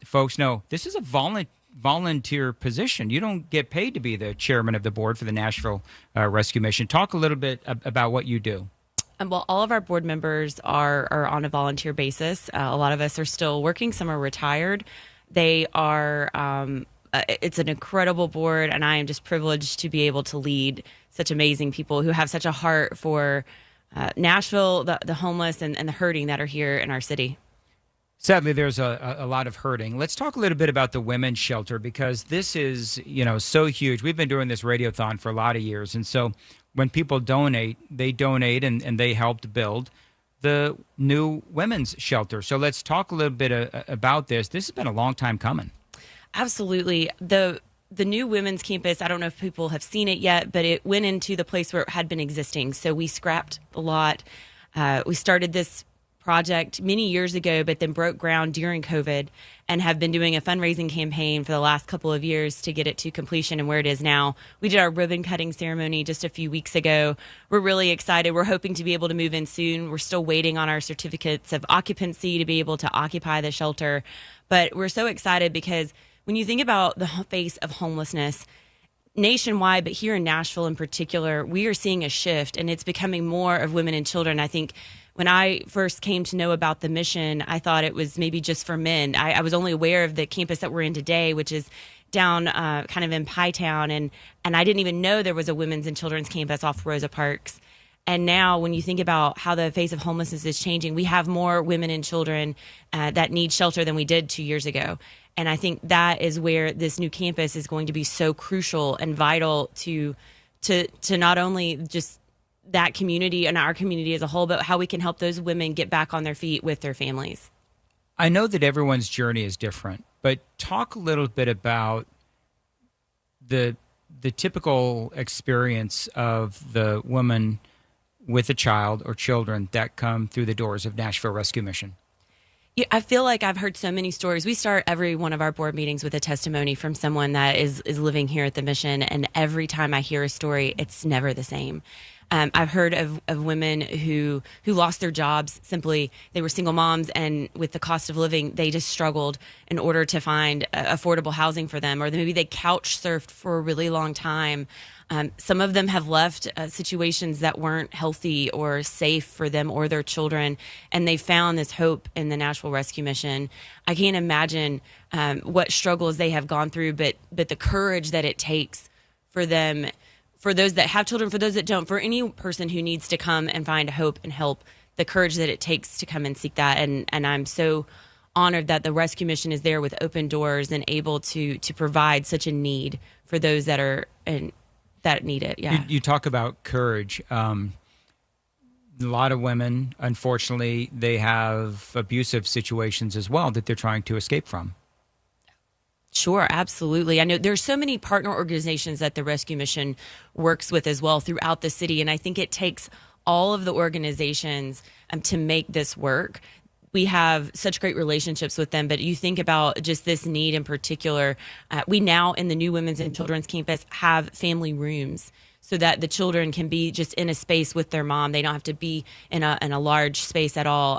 E: folks know this is a volunteer position. You don't get paid to be the chairman of the board for the Nashville Rescue Mission. Talk a little bit about what you do.
M: Well, all of our board members are on a volunteer basis. A lot of us are still working. Some are retired. They are... it's an incredible board, and I am just privileged to be able to lead such amazing people who have such a heart for Nashville, the homeless, and the hurting that are here in our city.
E: Sadly, there's a lot of hurting. Let's talk a little bit about the women's shelter, because this is, so huge. We've been doing this Radiothon for a lot of years, and so when people donate, and they helped build the new women's shelter. So let's talk a little bit about this. This has been a long time coming.
M: Absolutely. The new women's campus, I don't know if people have seen it yet, but it went into the place where it had been existing. So we scrapped a lot. We started this project many years ago, but then broke ground during COVID and have been doing a fundraising campaign for the last couple of years to get it to completion and where it is now. We did our ribbon cutting ceremony just a few weeks ago. We're really excited. We're hoping to be able to move in soon. We're still waiting on our certificates of occupancy to be able to occupy the shelter. But we're so excited because when you think about the face of homelessness nationwide, but here in Nashville in particular, we are seeing a shift, and it's becoming more of women and children. I think when I first came to know about the mission, I thought it was maybe just for men. I was only aware of the campus that we're in today, which is down kind of in Pie Town, and I didn't even know there was a women's and children's campus off Rosa Parks. And now when you think about how the face of homelessness is changing, we have more women and children that need shelter than we did 2 years ago. And I think that is where this new campus is going to be so crucial and vital to not only just that community and our community as a whole, but how we can help those women get back on their feet with their families.
E: I know that everyone's journey is different, but talk a little bit about the typical experience of the woman with a child or children that come through the doors of Nashville Rescue Mission.
M: Yeah, I feel like I've heard so many stories. We start every one of our board meetings with a testimony from someone that is living here at the mission, and every time I hear a story, it's never the same. I've heard of women who lost their jobs. Simply, they were single moms, and with the cost of living, they just struggled in order to find affordable housing for them, or maybe they couch surfed for a really long time. Some of them have left situations that weren't healthy or safe for them or their children, and they found this hope in the Nashville Rescue Mission. I can't imagine what struggles they have gone through, but the courage that it takes for them, for those that have children, for those that don't, for any person who needs to come and find hope and help, the courage that it takes to come and seek that. And I'm so honored that the Rescue Mission is there with open doors and able to provide such a need for those that are that need it. Yeah.
E: You talk about courage. A lot of women, unfortunately, they have abusive situations as well that they're trying to escape from.
M: Sure, absolutely. I know there's so many partner organizations that the Rescue Mission works with as well throughout the city, and I think it takes all of the organizations to make this work. We have such great relationships with them, but you think about just this need in particular. We now in the new Women's and Children's Campus have family rooms so that the children can be just in a space with their mom. They don't have to be in a large space at all.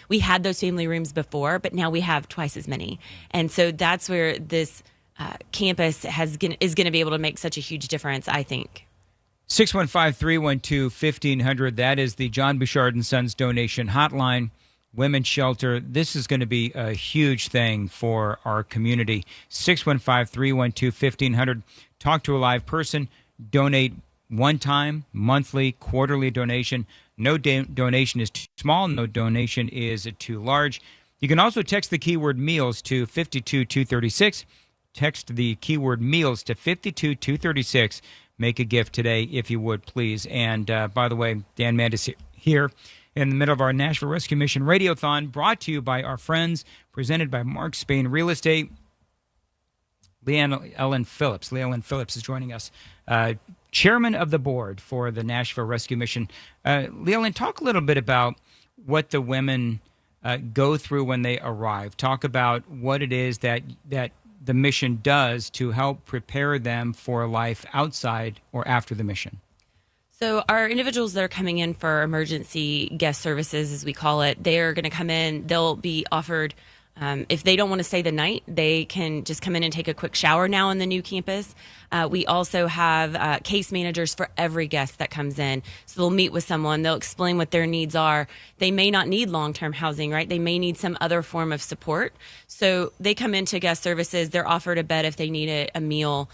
M: We had those family rooms before, but now we have twice as many. And so that's where this campus is going to be able to make such a huge difference, I think.
E: 615-312-1500. That is the John Bouchard and Sons donation hotline. Women's shelter. This is going to be a huge thing for our community. 615-312-1500. Talk to a live person. Donate one time, monthly, quarterly donation. No donation is too small. No donation is too large. You can also text the keyword meals to 52236. Text the keyword meals to 52236. Make a gift today if you would, please. And by the way, Dan Mandis here in the middle of our Nashville Rescue Mission Radiothon, brought to you by our friends, presented by Mark Spain Real Estate. Leellen Phillips. Leellen Phillips is joining us, chairman of the board for the Nashville Rescue Mission. Leellen, talk a little bit about what the women go through when they arrive. Talk about what it is that the mission does to help prepare them for life outside or after the mission?
M: So our individuals that are coming in for emergency guest services, as we call it, they are going to come in. They'll be offered, if they don't want to stay the night, they can just come in and take a quick shower now in the new campus. We also have case managers for every guest that comes in. So they'll meet with someone. They'll explain what their needs are. They may not need long-term housing, right? They may need some other form of support. So they come into guest services. They're offered a bed if they need a meal.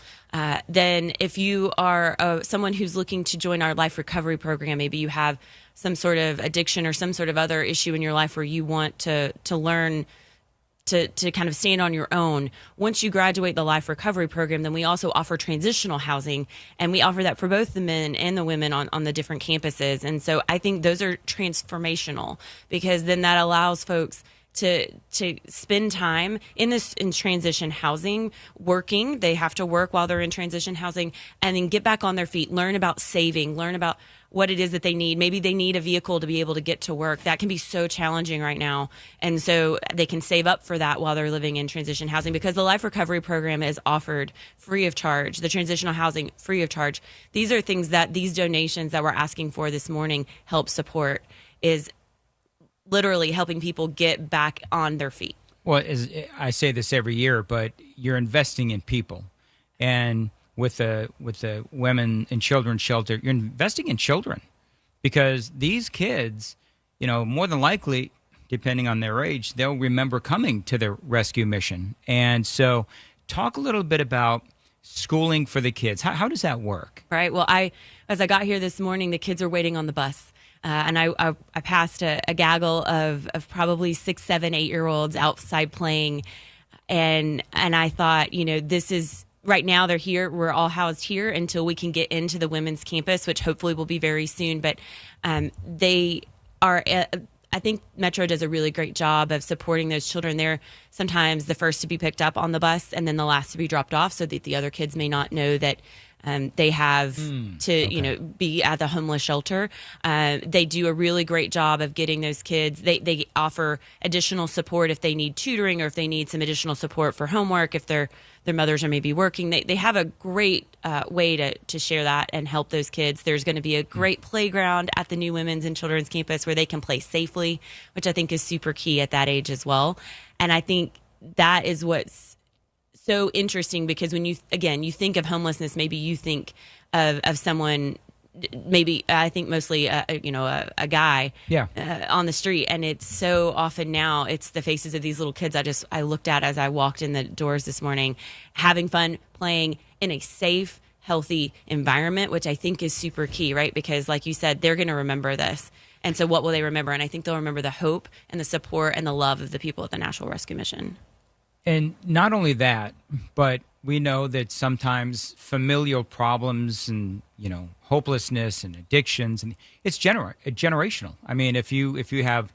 M: Then if you are someone who's looking to join our life recovery program, maybe you have some sort of addiction or some sort of other issue in your life where you want to learn to kind of stand on your own. Once you graduate the life recovery program, then we also offer transitional housing, and we offer that for both the men and the women on the different campuses. And so I think those are transformational, because then that allows folks to spend time in transition housing, working. They have to work while they're in transition housing, and then get back on their feet, learn about saving, learn about what it is that they need. Maybe they need a vehicle to be able to get to work. That can be so challenging right now. And so they can save up for that while they're living in transition housing, because the life recovery program is offered free of charge. The transitional housing, free of charge. These are things that these donations that we're asking for this morning help support, is literally helping people get back on their feet.
E: Well, I say this every year, but you're investing in people. And with the women and children's shelter, you're investing in children, because these kids, more than likely, depending on their age, they'll remember coming to the rescue mission. And so talk a little bit about schooling for the kids. How does that work?
M: Right. Well, as I got here this morning, the kids are waiting on the bus. And I passed a gaggle of probably 6, 7, 8-year-olds outside playing. And I thought, this is, right now they're here. We're all housed here until we can get into the women's campus, which hopefully will be very soon. But they are, I think Metro does a really great job of supporting those children. They're sometimes the first to be picked up on the bus and then the last to be dropped off, so that the other kids may not know that they have to, be at the homeless shelter. They do a really great job of getting those kids. They offer additional support if they need tutoring, or if they need some additional support for homework, if their mothers are maybe working. They have a great way to share that and help those kids. There's going to be a great playground at the new women's and children's campus where they can play safely, which I think is super key at that age as well. And I think that is what's so interesting, because when you think of homelessness, maybe you think of someone, maybe I think mostly a guy on the street, and it's so often now it's the faces of these little kids I looked at as I walked in the doors this morning, having fun, playing in a safe, healthy environment, which I think is super key, right? Because like you said, they're going to remember this. And so what will they remember? And I think they'll remember the hope and the support and the love of the people at the National Rescue Mission.
E: And not only that, but we know that sometimes familial problems and, hopelessness and addictions, and it's generational. I mean, if you have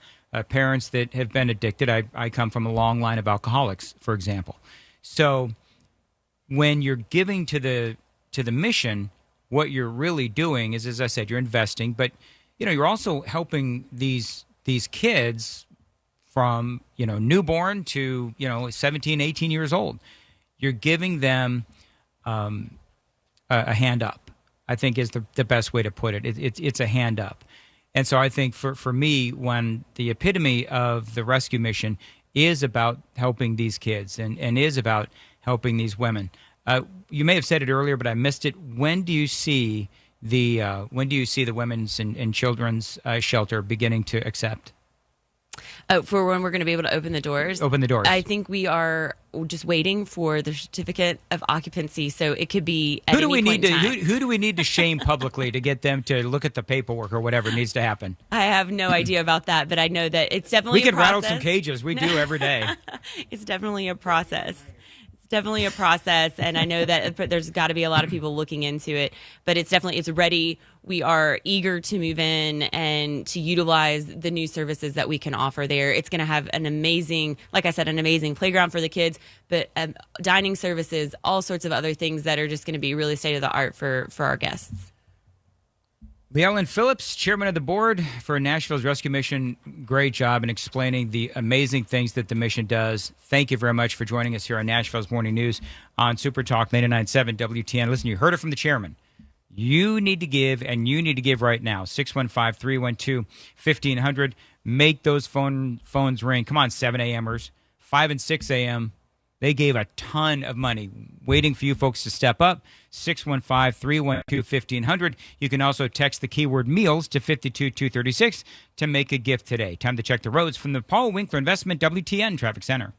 E: parents that have been addicted, I come from a long line of alcoholics, for example. So when you're giving to the mission, what you're really doing is, as I said, you're investing, but, you're also helping these kids from, newborn to, 17, 18 years old. You're giving them a hand up, I think is the best way to put it. It's a hand up. And so I think for me, when the epitome of the rescue mission is about helping these kids and is about helping these women. You may have said it earlier, but I missed it. When do you see the women's and children's shelter beginning to accept?
M: For when we're going to be able to open the doors?
E: Open the doors.
M: I think we are just waiting for the certificate of occupancy, so it could be at any point in time.
E: Who do we need to shame publicly to get them to look at the paperwork or whatever needs to happen?
M: I have no idea about that, but I know that it's definitely
E: a process. We could rattle some cages. We do every day.
M: It's definitely a process. Definitely a process, and I know that there's got to be a lot of people looking into it, but it's ready. We are eager to move in and to utilize the new services that we can offer there. It's going to have an amazing playground for the kids, but dining services, all sorts of other things that are just going to be really state of the art for our guests.
E: Leellen Phillips, chairman of the board for Nashville's Rescue Mission. Great job in explaining the amazing things that the mission does. Thank you very much for joining us here on Nashville's Morning News on Supertalk 99.7 WTN. Listen, you heard it from the chairman. You need to give, and you need to give right now. 615-312-1500. Make those phones ring. Come on, 7 a.m.ers, 5 and 6 a.m. They gave a ton of money, waiting for you folks to step up. 615-312-1500. You can also text the keyword meals to 52236 to make a gift today. Time to check the roads from the Paul Winkler Investment WTN Traffic Center.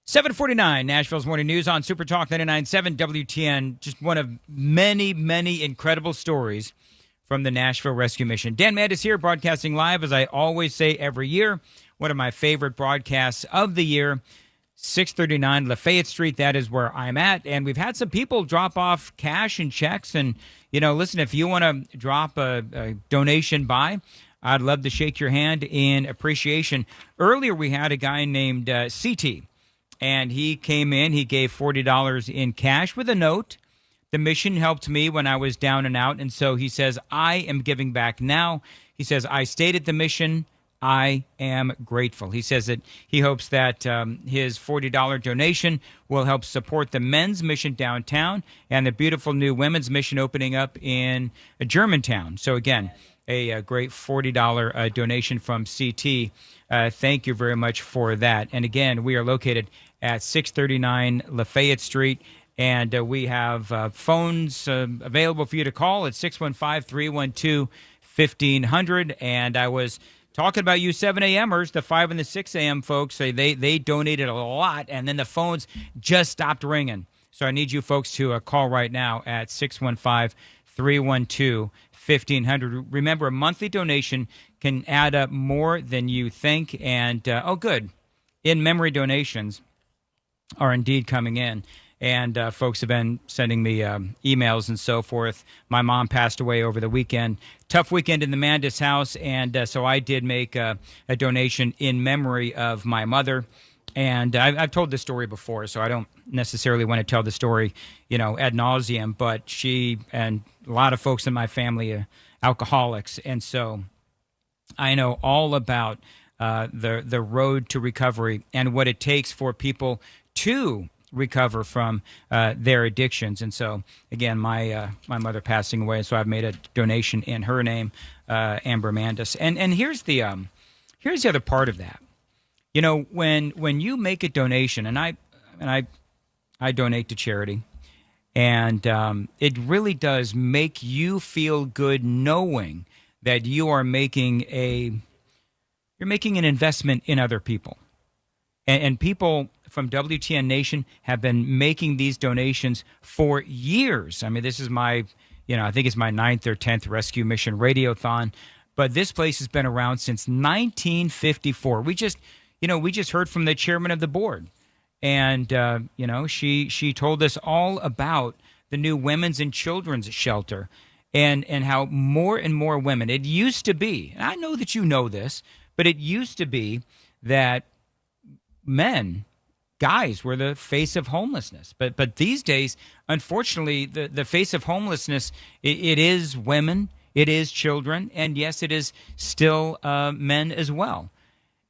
E: .749 Nashville's Morning News on Supertalk 99.7 WTN. Just one of many, many incredible stories from the Nashville Rescue Mission. Dan Mandis here, broadcasting live, as I always say every year. One of my favorite broadcasts of the year, 639 Lafayette Street. That is where I'm at. And we've had some people drop off cash and checks. And, you know, listen, if you want to drop a donation by, I'd love to shake your hand in appreciation. Earlier, we had a guy named CT. And he came in, he gave $40 in cash with a note. The mission helped me when I was down and out. And so he says, I am giving back now. He says, I stayed at the mission. I am grateful. He says that he hopes that his $40 donation will help support the men's mission downtown and the beautiful new women's mission opening up in Germantown. So again, a great $40 donation from CT. Thank you very much for that. And again, we are located at 639 Lafayette Street. And we have phones available for you to call at 615-312-1500. And I was talking about you 7 a.m.ers, the 5 and the 6 a.m. folks. They donated a lot, and then the phones just stopped ringing. So I need you folks to call right now at 615-312-1500. Remember, a monthly donation can add up more than you think. And, good, in-memory donations are indeed coming in. And folks have been sending me emails and so forth. My mom passed away over the weekend. Tough weekend in the Mandis house, and so I did make a donation in memory of my mother. And I've told this story before, so I don't necessarily want to tell the story, ad nauseum. But she and a lot of folks in my family are alcoholics, and so I know all about the road to recovery and what it takes for people to recover from their addictions. And so, again, my mother passing away, so I've made a donation in her name, Amber Mandis. And here's the other part of that. When you make a donation, and I donate to charity, and it really does make you feel good knowing that you are making an investment in other people, and people from WTN Nation have been making these donations for years. I mean, this is I think it's my 9th or 10th rescue mission Radiothon, but this place has been around since 1954. We just heard from the chairman of the board, and she told us all about the new women's and children's shelter, and how more and more women. It used to be, and I know that you know this, but it used to be that guys were the face of homelessness. But these days, unfortunately, the face of homelessness, it is women, it is children, and yes, it is still men as well.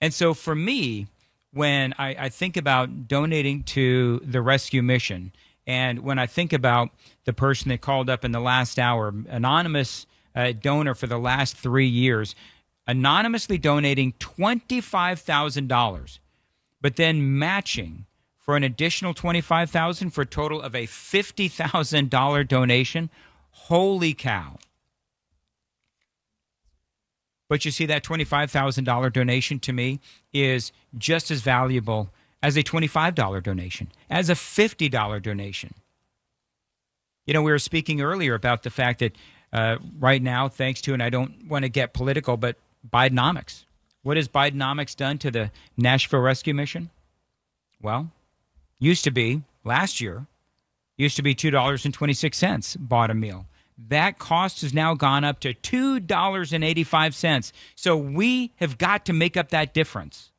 E: And so for me, when I think about donating to the rescue mission, and when I think about the person that called up in the last hour, anonymous donor for the last 3 years, anonymously donating $25,000, but then matching for an additional $25,000 for a total of a $50,000 donation. Holy cow. But you see, that $25,000 donation to me is just as valuable as a $25 donation, as a $50 donation. We were speaking earlier about the fact that right now, thanks to, and I don't want to get political, but Bidenomics. What has Bidenomics done to the Nashville Rescue Mission? Well, last year, used to be $2.26 bought a meal. That cost has now gone up to $2.85. So we have got to make up that difference,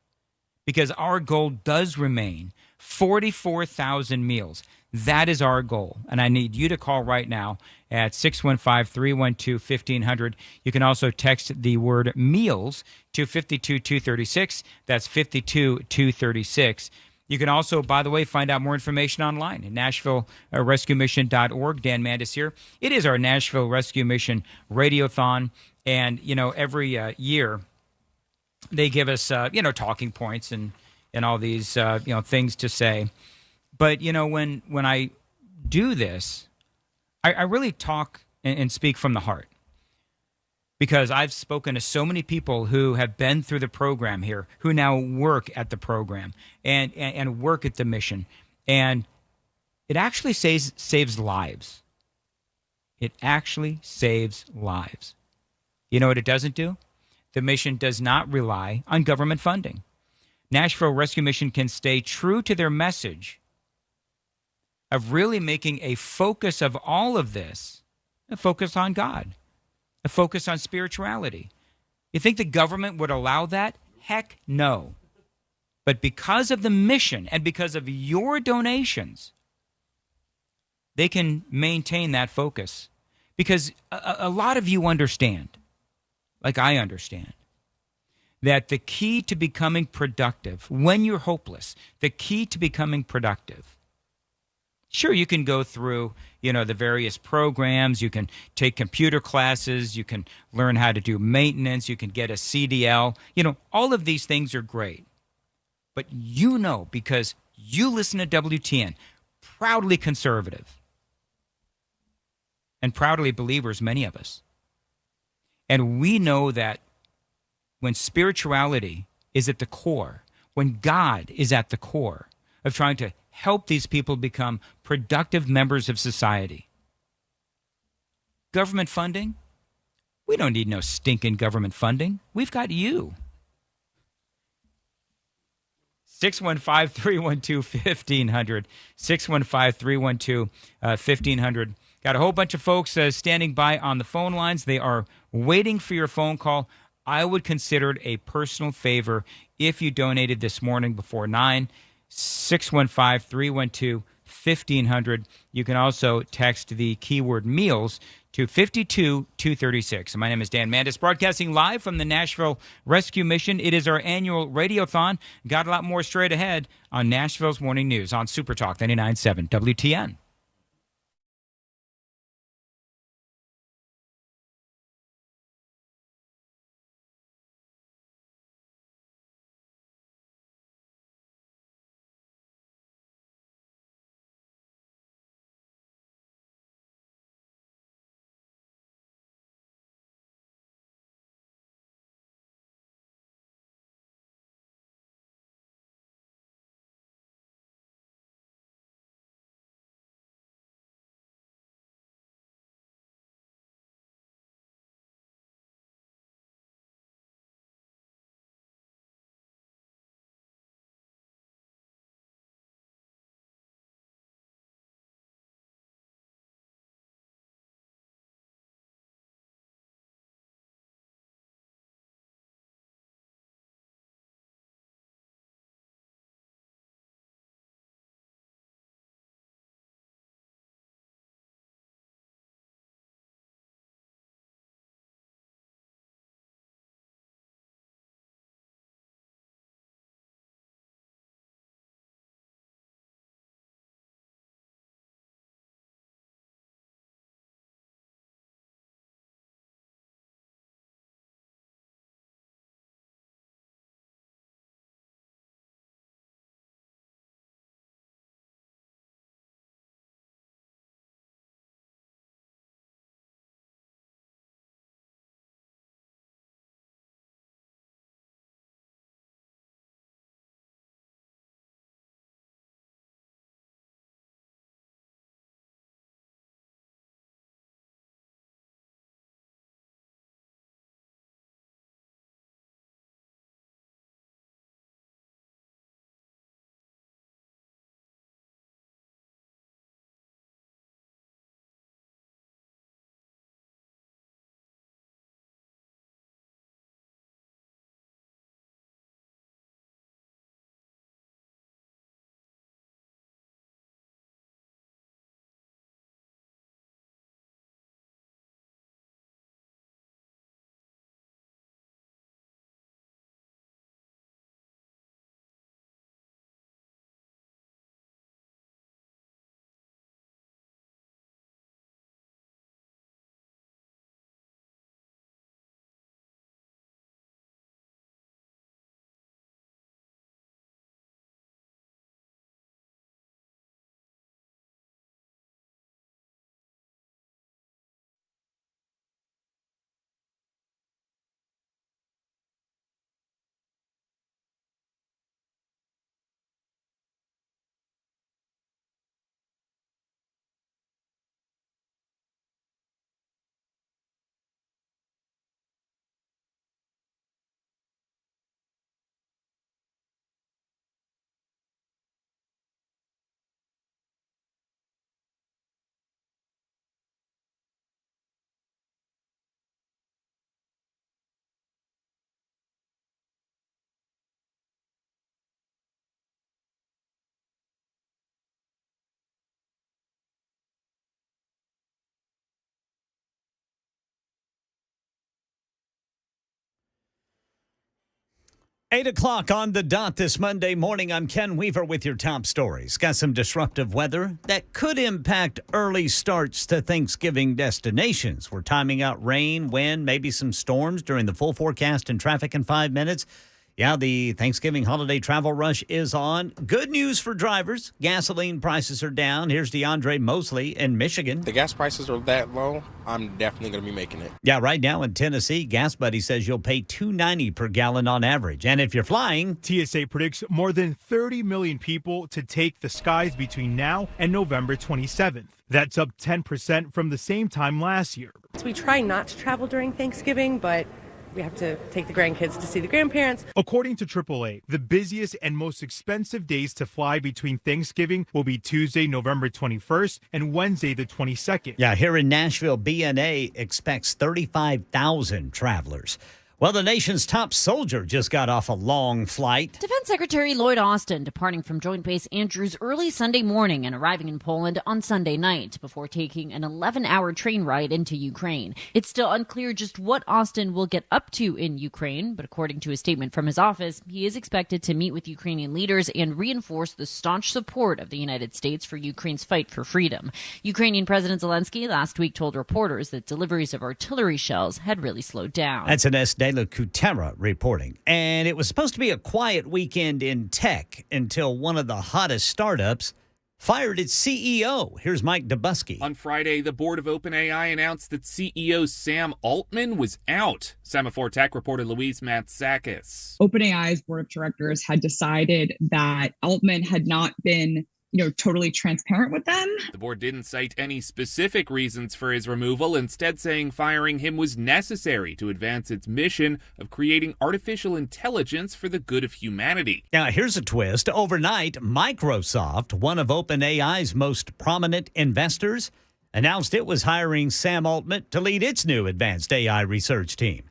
E: because our goal does remain 44,000 meals. That is our goal. And I need you to call right now at 615-312-1500. You can also text the word meals to 52236. That's 52236. You can also, by the way, find out more information online at NashvilleRescueMission.org. Dan Mandis here. It is our Nashville Rescue Mission Radiothon. And, every year they give us, talking points and all these, things to say. But, when I do this, I really talk and speak from the heart, because I've spoken to so many people who have been through the program here, who now work at the program and work at the mission. And it actually saves lives. It actually saves lives. You know what it doesn't do? The mission does not rely on government funding. Nashville Rescue Mission can stay true to their message of really making a focus of all of this, a focus on God, a focus on spirituality. You think the government would allow that? Heck no. But because of the mission and because of your donations, they can maintain that focus. Because a lot of you understand, like I understand, that the key to becoming productive, when you're hopeless, the key to becoming productive Sure, you can go through, the various programs. You can take computer classes. You can learn how to do maintenance. You can get a CDL. All of these things are great. But because you listen to WTN, proudly conservative and proudly believers, many of us. And we know that when spirituality is at the core, when God is at the core of trying to help these people become productive members of society. Government funding? We don't need no stinking government funding. We've got you. 615-312-1500. 615-312-1500. Got a whole bunch of folks standing by on the phone lines. They are waiting for your phone call. I would consider it a personal favor if you donated this morning before 9. 615-312-1500. You can also text the keyword meals to 52236. My name is Dan Mandis, broadcasting live from the Nashville Rescue Mission. It is our annual Radiothon. Got a lot more straight ahead on Nashville's Morning News on Supertalk 99.7 WTN.
A: 8 o'clock on the dot this Monday morning. I'm Ken Weaver with your top stories. Got some disruptive weather that could impact early starts to Thanksgiving destinations. We're timing out rain, wind, maybe some storms during the full forecast and traffic in 5 minutes. Yeah, the Thanksgiving holiday travel rush is on. Good news for drivers. Gasoline prices are down. Here's DeAndre Mosley in Michigan.
I: The gas prices are that low, I'm definitely going to be making it.
A: Yeah, right now in Tennessee, Gas Buddy says you'll pay $2.90 per gallon on average. And if you're flying,
N: TSA predicts more than 30 million people to take the skies between now and November 27th. That's up 10% from the same time last year.
O: We try not to travel during Thanksgiving, but we have to take the grandkids to see the grandparents.
N: According to AAA, the busiest and most expensive days to fly between Thanksgiving will be Tuesday, November 21st and Wednesday, the 22nd.
A: Yeah, here in Nashville, BNA expects 35,000 travelers. Well, the nation's top soldier just got off a long flight.
J: Defense Secretary Lloyd Austin departing from Joint Base Andrews early Sunday morning and arriving in Poland on Sunday night before taking an 11-hour train ride into Ukraine. It's still unclear just what Austin will get up to in Ukraine, but according to a statement from his office, he is expected to meet with Ukrainian leaders and reinforce the staunch support of the United States for Ukraine's fight for freedom. Ukrainian President Zelensky last week told reporters that deliveries of artillery shells had really slowed down.
A: That's an Kutera reporting. And it was supposed to be a quiet weekend in tech until one of the hottest startups fired its CEO. Here's Mike Dubusky.
B: On Friday, the board of OpenAI announced that CEO Sam Altman was out. Semaphore Tech reporter Louise Matsakis.
P: OpenAI's board of directors had decided that Altman had not been totally transparent with them.
B: The board didn't cite any specific reasons for his removal, instead saying firing him was necessary to advance its mission of creating artificial intelligence for the good of humanity.
A: Now, here's a twist. Overnight, Microsoft, one of OpenAI's most prominent investors, announced it was hiring Sam Altman to lead its new advanced AI research team.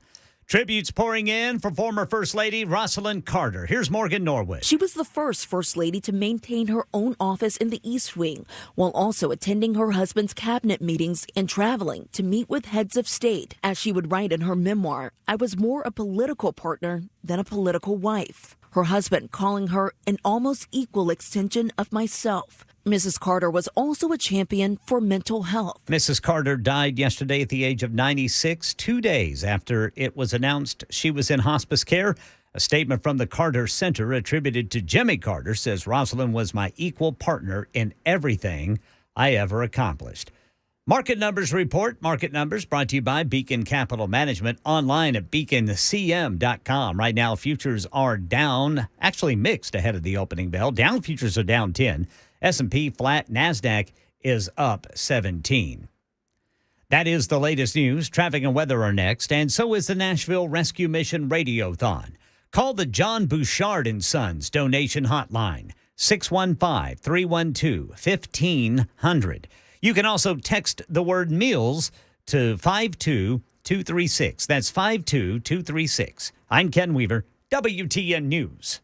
A: Tributes pouring in for former First Lady Rosalind Carter. Here's Morgan Norwood.
G: She was the first First Lady to maintain her own office in the East Wing, while also attending her husband's cabinet meetings and traveling to meet with heads of state. As she would write in her memoir, I was more a political partner than a political wife. Her husband calling her an almost equal extension of myself. Mrs. Carter was also a champion for mental health.
A: Mrs. Carter died yesterday at the age of 96, 2 days after it was announced she was in hospice care. A statement from the Carter Center attributed to Jimmy Carter says Rosalind was my equal partner in everything I ever accomplished. Market Numbers Report. Market Numbers brought to you by Beacon Capital Management, online at beaconcm.com. Right now, futures are down, actually mixed ahead of the opening bell. Down futures are down 10. S&P flat. NASDAQ is up 17. That is the latest news. Traffic and weather are next, and so is the Nashville Rescue Mission Radiothon. Call the John Bouchard and Sons donation hotline, 615-312-1500. You can also text the word meals to 52236. That's 52236. I'm Ken Weaver, WTN News.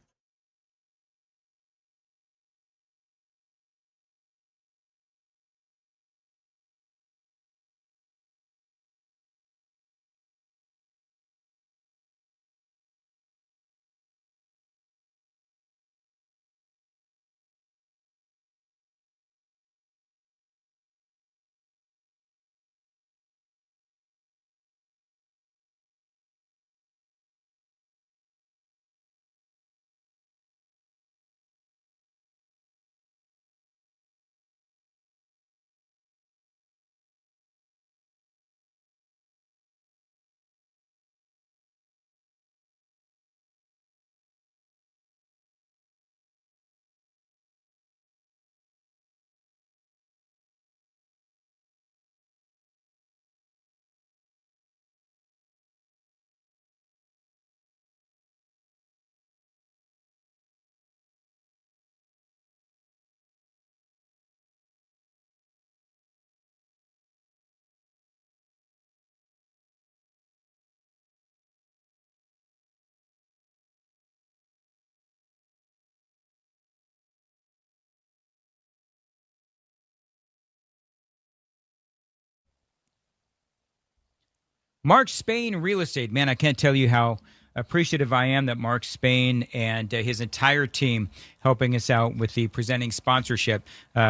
E: Mark Spain Real Estate. Man, I can't tell you how appreciative I am that Mark Spain and his entire team helping us out with the presenting sponsorship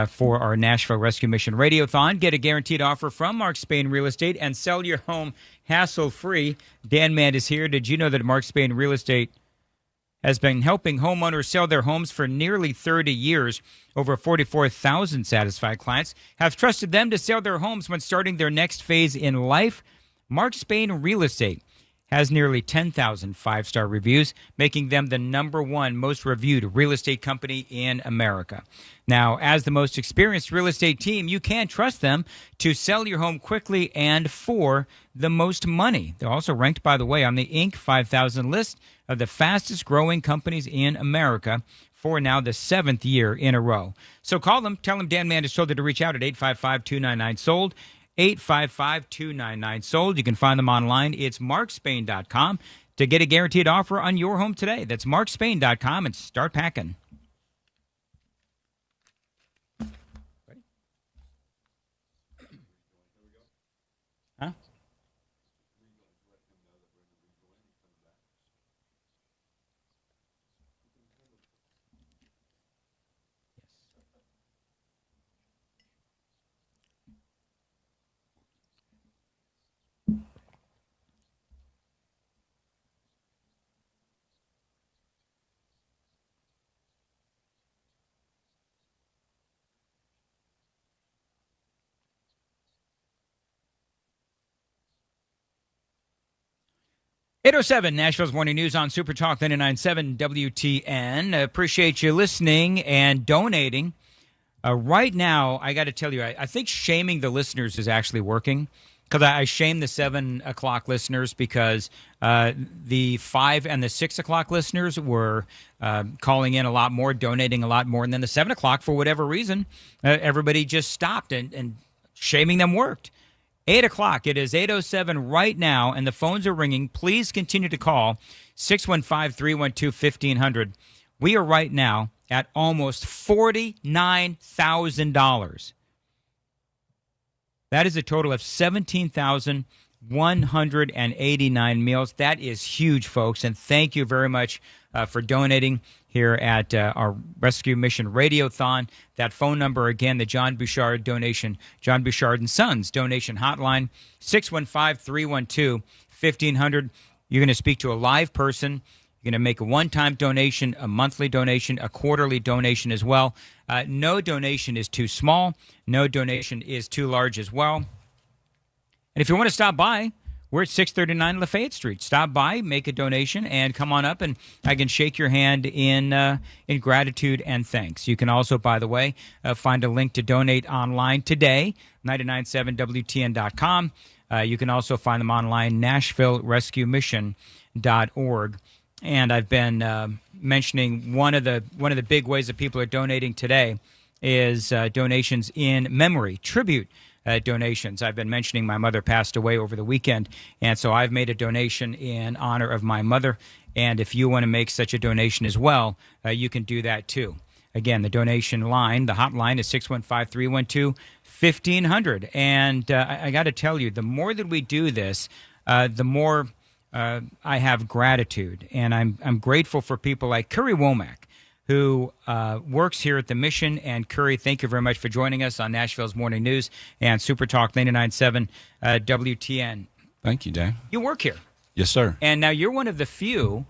E: for our Nashville Rescue Mission Radiothon. Get a guaranteed offer from Mark Spain Real Estate and sell your home hassle-free. Dan Mand is here. Did you know that Mark Spain Real Estate has been helping homeowners sell their homes for nearly 30 years? Over 44,000 satisfied clients have trusted them to sell their homes when starting their next phase in life. Mark Spain Real Estate has nearly 10,000 five-star reviews, making them the #1 most reviewed real estate company in America. Now, as the most experienced real estate team, you can trust them to sell your home quickly and for the most money. They're also ranked, by the way, on the Inc. 5000 list of the fastest-growing companies in America for now the 7th year in a row. So call them. Tell them Dan Mandis told you to reach out at 855-299-SOLD. 855-299-SOLD. You can find them online. It's markspain.com to get a guaranteed offer on your home today. That's markspain.com and start packing. Ready? Huh? .807 Nashville's Morning News on Supertalk 99.7 WTN. Appreciate you listening and donating. Right now, I got to tell you, I think shaming the listeners is actually working, because I shame the 7 o'clock listeners because the 5 and the 6 o'clock listeners were calling in a lot more, donating a lot more, and then the 7 o'clock, for whatever reason, everybody just stopped, and shaming them worked. 8 o'clock. It is 8:07 right now, and the phones are ringing. Please continue to call 615-312-1500. We are right now at almost $49,000. That is a total of 17,189 meals. That is huge, folks, and thank you very much for donating here at our Rescue Mission Radiothon. That phone number again, the John Bouchard donation, John Bouchard and Sons donation hotline, 615-312-1500. You're going to speak to a live person. You're going to make a one-time donation, a monthly donation, a quarterly donation as well. No donation is too small. No donation is too large as well. And if you want to stop by, we're at 639 Lafayette Street. Stop by, make a donation, and come on up, and I can shake your hand in gratitude and thanks. You can also, by the way, find a link to donate online today, 997WTN.com. You can also find them online, NashvilleRescueMission.org. And I've been mentioning one of the big ways that people are donating today is donations in memory, tribute donations. I've been mentioning my mother passed away over the weekend, and so I've made a donation in honor of my mother. And if you want to make such a donation as well, you can do that too. Again, the donation line, the hotline is 615-312-1500. And I got to tell you, the more that we do this, the more I have gratitude. And I'm grateful for people like Curry Womack, who works here at the Mission. And Curry, thank you very much for joining us on Nashville's Morning News and Supertalk 99.7 WTN.
Q: Thank you, Dan.
E: You work here.
Q: Yes, sir.
E: And now you're one of the few,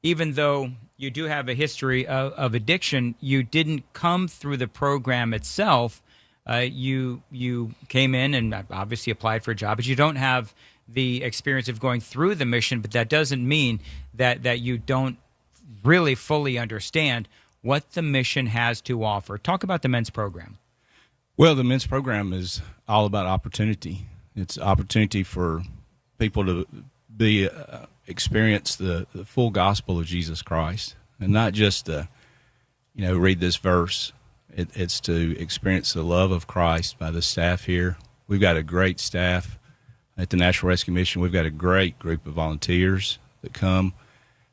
E: even though you do have a history of addiction, you didn't come through the program itself. You came in and obviously applied for a job, but you don't have the experience of going through the mission. But that doesn't mean that you don't really fully understand what the mission has to offer. Talk about the men's program.
Q: Well, the men's program is all about opportunity. It's opportunity for people to experience the full gospel of Jesus Christ, and not just read this verse. It's to experience the love of Christ by the staff here. We've got a great staff at the National Rescue Mission. We've got a great group of volunteers that come.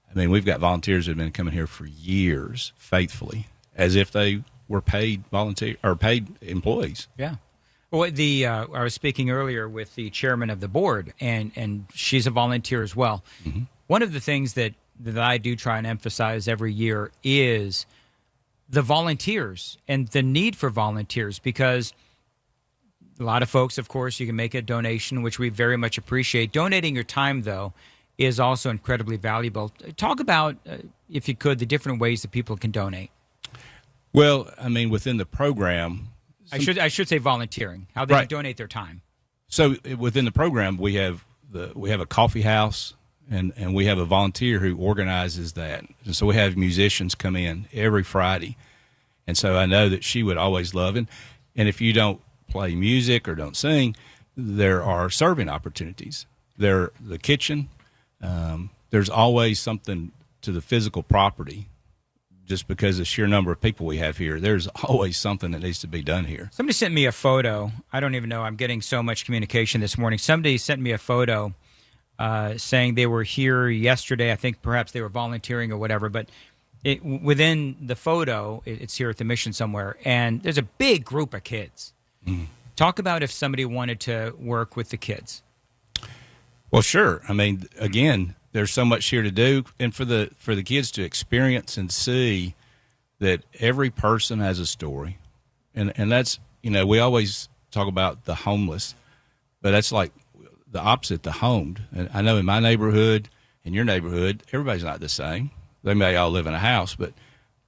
Q: I mean, we've got volunteers that have been coming here for years, faithfully, as if they were paid employees.
E: Yeah. Well, I was speaking earlier with the chairman of the board, and she's a volunteer as well. Mm-hmm. One of the things that I do try and emphasize every year is the volunteers and the need for volunteers, because a lot of folks, of course, you can make a donation, which we very much appreciate. Donating your time, though, is also incredibly valuable. Talk about, if you could, the different ways that people can donate.
Q: Well, I mean, within the program,
E: I should say volunteering, how they can donate their time.
Q: So within the program, we have a coffee house, and we have a volunteer who organizes that. And so we have musicians come in every Friday. And so I know that she would always love it. And if you don't play music or don't sing, there are serving opportunities. The kitchen, there's always something to the physical property. Just because of the sheer number of people we have here, there's always something that needs to be done here.
E: Somebody sent me a photo. I don't even know. I'm getting so much communication this morning. Somebody sent me a photo saying they were here yesterday. I think perhaps they were volunteering or whatever. But within the photo, it's here at the mission somewhere, and there's a big group of kids. Mm. Talk about if somebody wanted to work with the kids.
Q: Well, sure. I mean, again, there's so much here to do, and for the kids to experience and see that every person has a story, and that's, we always talk about the homeless, but that's like the opposite, the homed. And I know in my neighborhood, in your neighborhood, everybody's not the same. They may all live in a house, but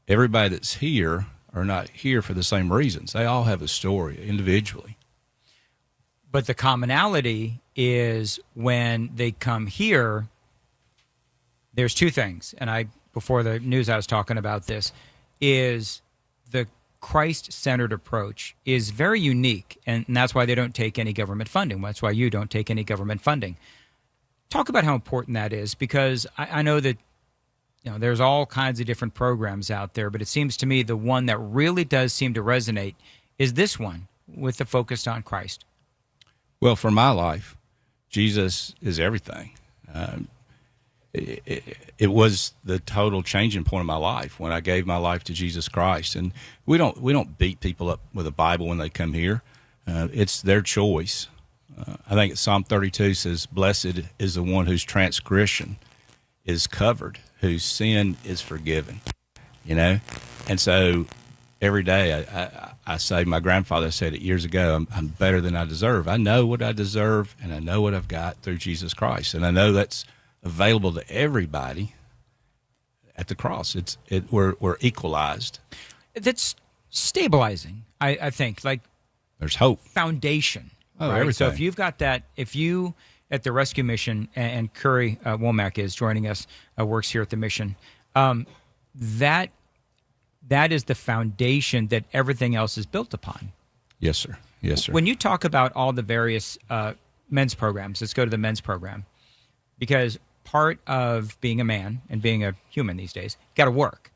Q: everybody that's here are not here for the same reasons. They all have a story individually.
E: But the commonality is when they come here, there's two things, and before the news I was talking about this, is the Christ-centered approach is very unique, and that's why they don't take any government funding. That's why you don't take any government funding. Talk about how important that is, because I know that there's all kinds of different programs out there, but it seems to me the one that really does seem to resonate is this one with the focus on Christ.
Q: Well, for my life, Jesus is everything. It was the total changing point of my life when I gave my life to Jesus Christ. And we don't beat people up with a Bible when they come here. It's their choice. I think Psalm 32 says, "Blessed is the one whose transgression is covered, whose sin is forgiven." And so every day I say, my grandfather said it years ago, I'm better than I deserve. I know what I deserve, and I know what I've got through Jesus Christ. And I know that's available to everybody at the cross. We're equalized.
E: That's stabilizing, I think. Like,
Q: there's hope.
E: Foundation.
Q: Oh,
E: right?
Q: everything.
E: So if you've got that, if you at the Rescue Mission, and Curry Womack is joining us, works here at the mission, that is the foundation that everything else is built upon.
Q: Yes, sir. Yes, sir.
E: When you talk about all the various men's programs, let's go to the men's program, because part of being a man and being a human these days, got to work.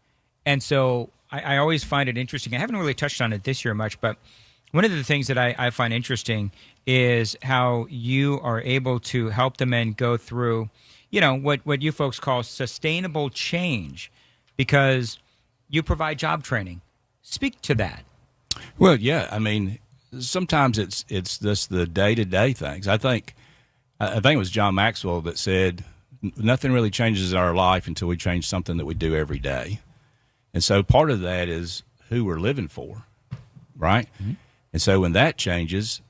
E: And so I always find it interesting. I haven't really touched on it this year much, but one of the things that I find interesting is how you are able to help the men go through, what you folks call sustainable change, because you provide job training. Speak to that.
Q: Well, yeah. I mean, sometimes it's just the day-to-day things. I think it was John Maxwell that said, nothing really changes in our life until we change something that we do every day. And so part of that is who we're living for, right? Mm-hmm. And so when that changes,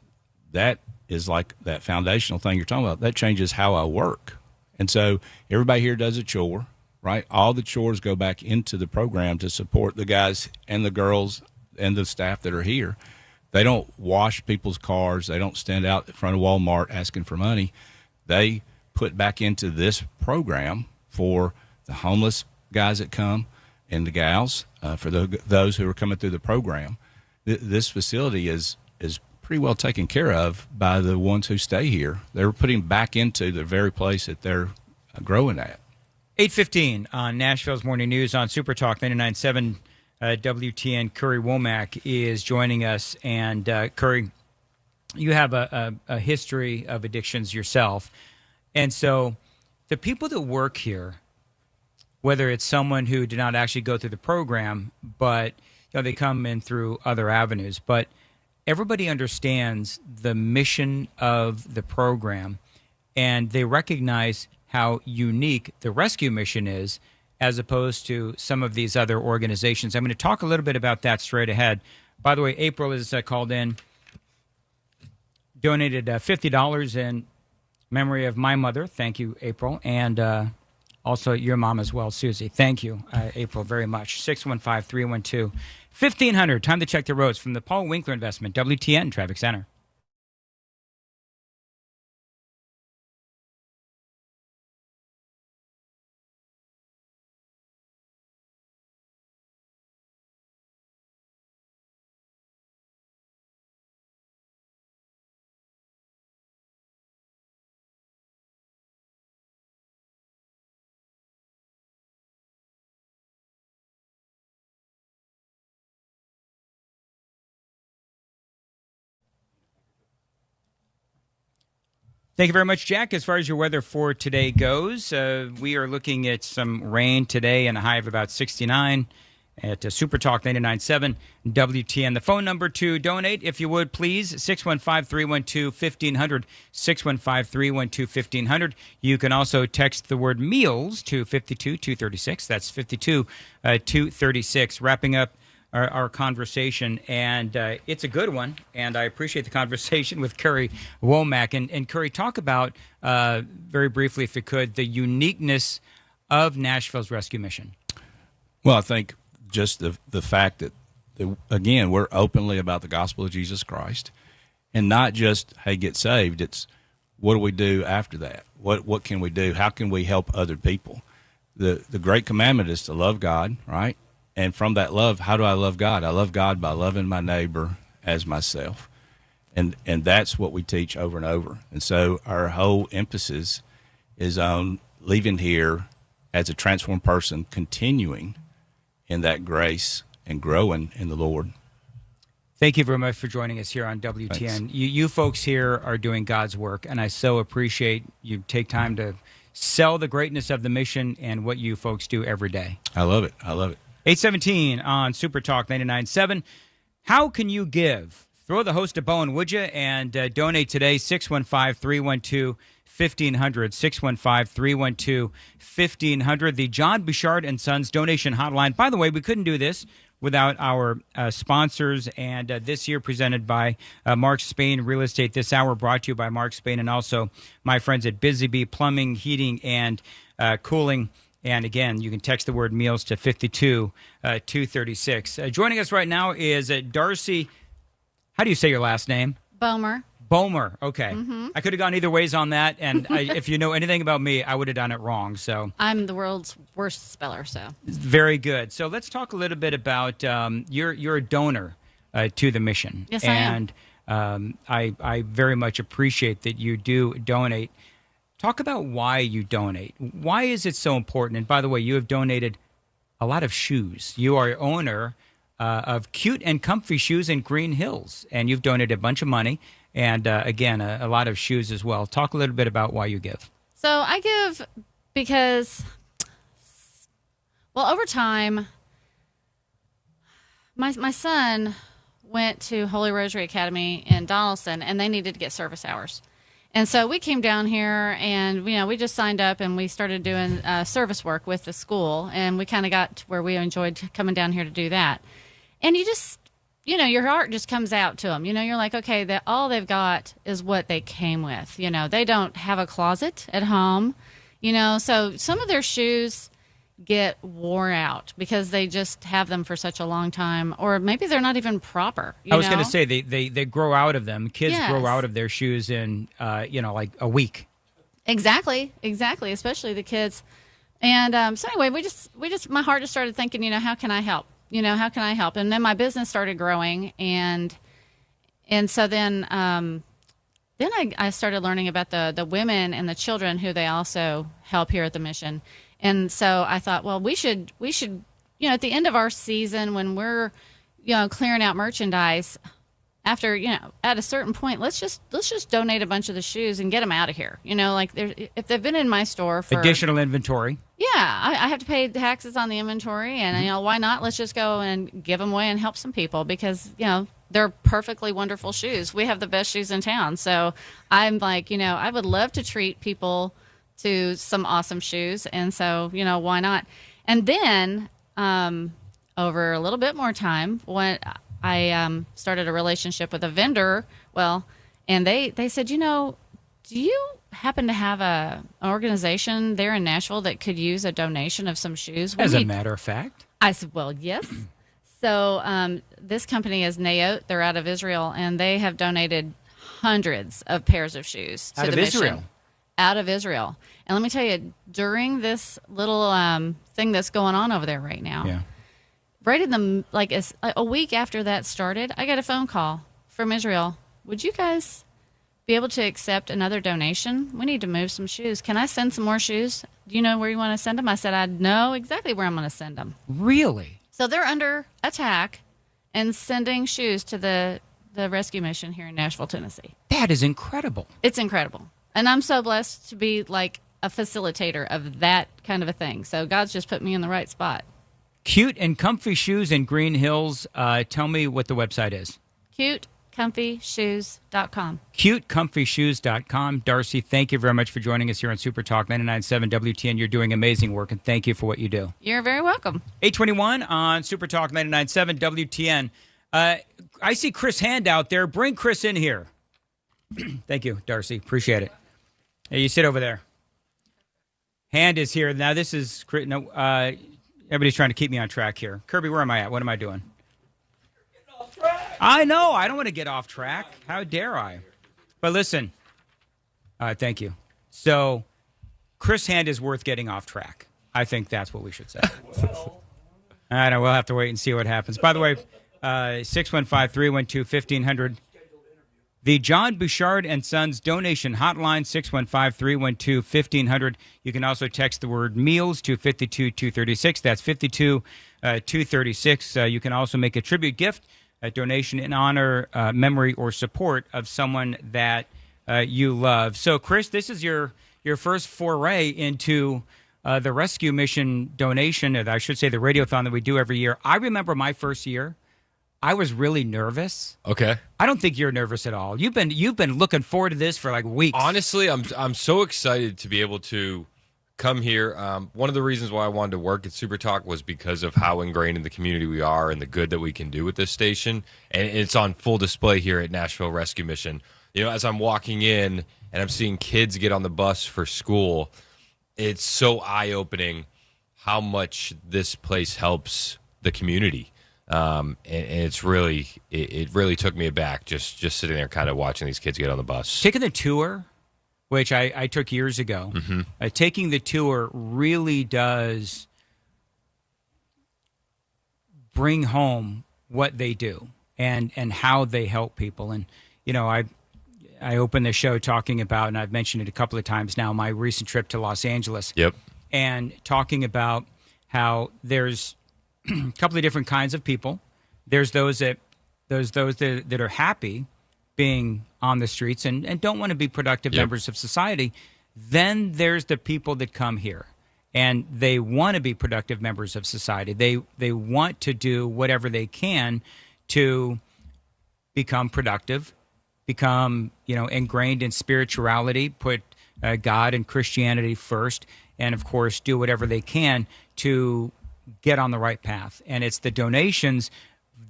Q: that is like that foundational thing you're talking about. That changes how I work. And so everybody here does a chore, right? All the chores go back into the program to support the guys and the girls and the staff that are here. They don't wash people's cars. They don't stand out in front of Walmart asking for money. They put back into this program for the homeless guys that come and the gals, for those who are coming through the program. This facility is pretty well taken care of by the ones who stay here. They're putting back into the very place that they're growing at.
E: 8:15 on Nashville's Morning News on Supertalk 99.7 WTN. Curry Womack is joining us. And Curry, you have a history of addictions yourself. And so the people that work here, whether it's someone who did not actually go through the program, but they come in through other avenues, but everybody understands the mission of the program, and they recognize how unique the rescue mission is as opposed to some of these other organizations. I'm going to talk a little bit about that straight ahead. By the way, April is called in, donated $50 in memory of my mother. Thank you, April. And also your mom as well, Susie. Thank you, April, very much. 615-312-1500. Time to check the roads from the Paul Winkler Investment, WTN Traffic Center. Thank you very much, Jack. As far as your weather for today goes, we are looking at some rain today and a high of about 69 at Supertalk 99.7 WTN. The phone number to donate, if you would, please, 615-312-1500, 615-312-1500. You can also text the word meals to 52236. That's 52236. Wrapping up our conversation, and it's a good one, and I appreciate the conversation with Curry Womack. And Curry, talk about, very briefly, if you could, the uniqueness of Nashville's rescue mission.
Q: Well, I think just the fact that, again, we're openly about the gospel of Jesus Christ, and not just, hey, get saved. It's what do we do after that? What can we do? How can we help other people? The great commandment is to love God, right? And from that love, how do I love God? I love God by loving my neighbor as myself. And that's what we teach over and over. And so our whole emphasis is on leaving here as a transformed person, continuing in that grace and growing in the Lord.
E: Thank you very much for joining us here on WTN. You folks here are doing God's work, and I so appreciate you take time to sell the greatness of the mission and what you folks do every day.
Q: I love it. I love it.
E: 817 on Supertalk 99.7. How can you give? Throw the host a bone, would you? And donate today, 615-312-1500, 615-312-1500. The John Bouchard and Sons donation hotline. By the way, we couldn't do this without our sponsors, and this year presented by Mark Spain Real Estate. This hour brought to you by Mark Spain and also my friends at Busy Bee Plumbing, Heating, and Cooling. And again, you can text the word meals to 52236. Joining us right now is Darcy. How do you say your last name?
R: Bomer.
E: Bomer. Okay.
R: Mm-hmm.
E: I could have gone either ways on that. And if you know anything about me, I would have done it wrong. So
R: I'm the world's worst speller. So
E: very good. So let's talk a little bit about you're a donor to the mission.
R: Yes, I am.
E: And I very much appreciate that you do donate. Talk about why you donate. Why is it so important? And by the way, you have donated a lot of shoes. You are owner of Cute and Comfy Shoes in Green Hills, and you've donated a bunch of money and, again, a lot of shoes as well. Talk a little bit about why you give.
R: So I give because, well, over time, my son went to Holy Rosary Academy in Donaldson, and they needed to get service hours. And so we came down here and, we just signed up and we started doing service work with the school. And we kind of got to where we enjoyed coming down here to do that. And you just, your heart just comes out to them. You're like, okay, all they've got is what they came with. They don't have a closet at home, so some of their shoes get wore out because they just have them for such a long time, or maybe they're not even proper.
E: I was going to say they grow out of them. Kids grow out of their shoes in like a week.
R: Exactly, especially the kids. And so anyway, we just my heart just started thinking, how can I help? How can I help? And then my business started growing, and so then I started learning about the women and the children who they also help here at the mission. And so I thought, well, we should, at the end of our season when we're, clearing out merchandise, after, at a certain point, let's just donate a bunch of the shoes and get them out of here. Like if they've been in my store for
E: additional inventory.
R: Yeah, I have to pay taxes on the inventory, and why not? Let's just go and give them away and help some people because they're perfectly wonderful shoes. We have the best shoes in town, so I'm like, I would love to treat people to some awesome shoes. And so, why not? And then over a little bit more time, when I started a relationship with a vendor, and they said, do you happen to have an organization there in Nashville that could use a donation of some shoes?
E: As a matter of fact.
R: I said, well, yes. So this company is Nayot. They're out of Israel, and they have donated hundreds of pairs of shoes to the mission. Out of Israel. And let me tell you, during this little thing that's going on over there right now, right in the a week after that started, I got a phone call from Israel. Would you guys be able to accept another donation? We need to move some shoes. Can I send some more shoes? Do you know where you want to send them? I said, I know exactly where I'm going to send them.
E: Really?
R: So they're under attack and sending shoes to the rescue mission here in Nashville, Tennessee.
E: That is incredible.
R: It's incredible. And I'm so blessed to be like a facilitator of that kind of a thing. So God's just put me in the right spot.
E: Cute and comfy shoes in Green Hills. Tell me what the website is.
R: CuteComfyShoes.com.
E: CuteComfyShoes.com. Darcy, thank you very much for joining us here on Supertalk 99.7 WTN. You're doing amazing work, and thank you for what you do.
R: You're very welcome.
E: 821 on Supertalk 99.7 WTN. I see Chris Hand out there. Bring Chris in here. Thank you, Darcy. Appreciate it. Hey, you sit over there. Hand is here. Now, this is... everybody's trying to keep me on track here. Kirby, where am I at? What am I doing? I know. I don't want to get off track. How dare I? But listen, thank you. So, Chris Hand is worth getting off track. I think that's what we should say. I know. We'll have to wait and see what happens. By the way, 615-312-1500. The John Bouchard and Sons donation hotline, 615-312-1500. You can also text the word meals to 52236. That's 52236. You can also make a tribute gift, a donation in honor, memory, or support of someone that you love. So, Chris, this is your first foray into the rescue mission donation, or I should say the Radiothon that we do every year. I remember my first year. I was really nervous.
S: Okay.
E: I don't think you're nervous at all. You've been looking forward to this for like weeks.
S: Honestly, I'm so excited to be able to come here. One of the reasons why I wanted to work at Supertalk was because of how ingrained in the community we are and the good that we can do with this station. And it's on full display here at Nashville Rescue Mission. As I'm walking in and I'm seeing kids get on the bus for school, it's so eye-opening how much this place helps the community. And it's really, it really took me aback just sitting there kind of watching these kids get on the bus.
E: Taking the tour, which I took years ago, taking the tour really does bring home what they do and how they help people. And, I opened the show talking about, and I've mentioned it a couple of times now, my recent trip to Los Angeles.
S: Yep.
E: And talking about how there's a couple of different kinds of people. There's those that are happy being on the streets and don't want to be productive members of society. Then there's the people that come here and they want to be productive members of society. They want to do whatever they can to become productive, become ingrained in spirituality, put God and Christianity first, and of course do whatever they can to get on the right path. And it's the donations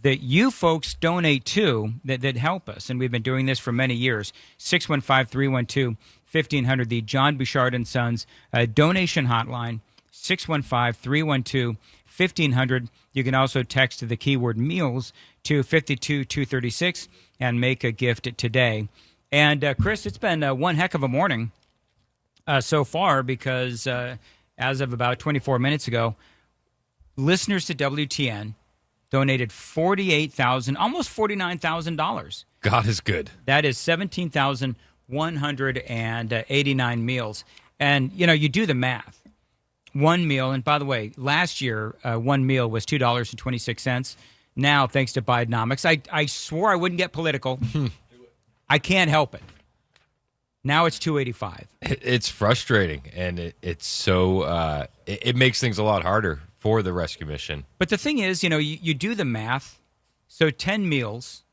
E: that you folks donate to that help us. And we've been doing this for many years. 615-312-1500, the John Bouchard and Sons donation hotline, 615-312-1500. You can also text the keyword meals to 52236 and make a gift today. And Chris, it's been one heck of a morning so far because as of about 24 minutes ago, listeners to WTN donated $48,000, almost $49,000.
S: God is good.
E: That is 17,189 meals. And, you do the math. One meal, and by the way, last year, one meal was $2.26. Now, thanks to Bidenomics, I swore I wouldn't get political. I can't help it. Now it's $2.85.
S: It's frustrating, and it's so it makes things a lot harder for the rescue mission.
E: But the thing is, you do the math. So 10 meals,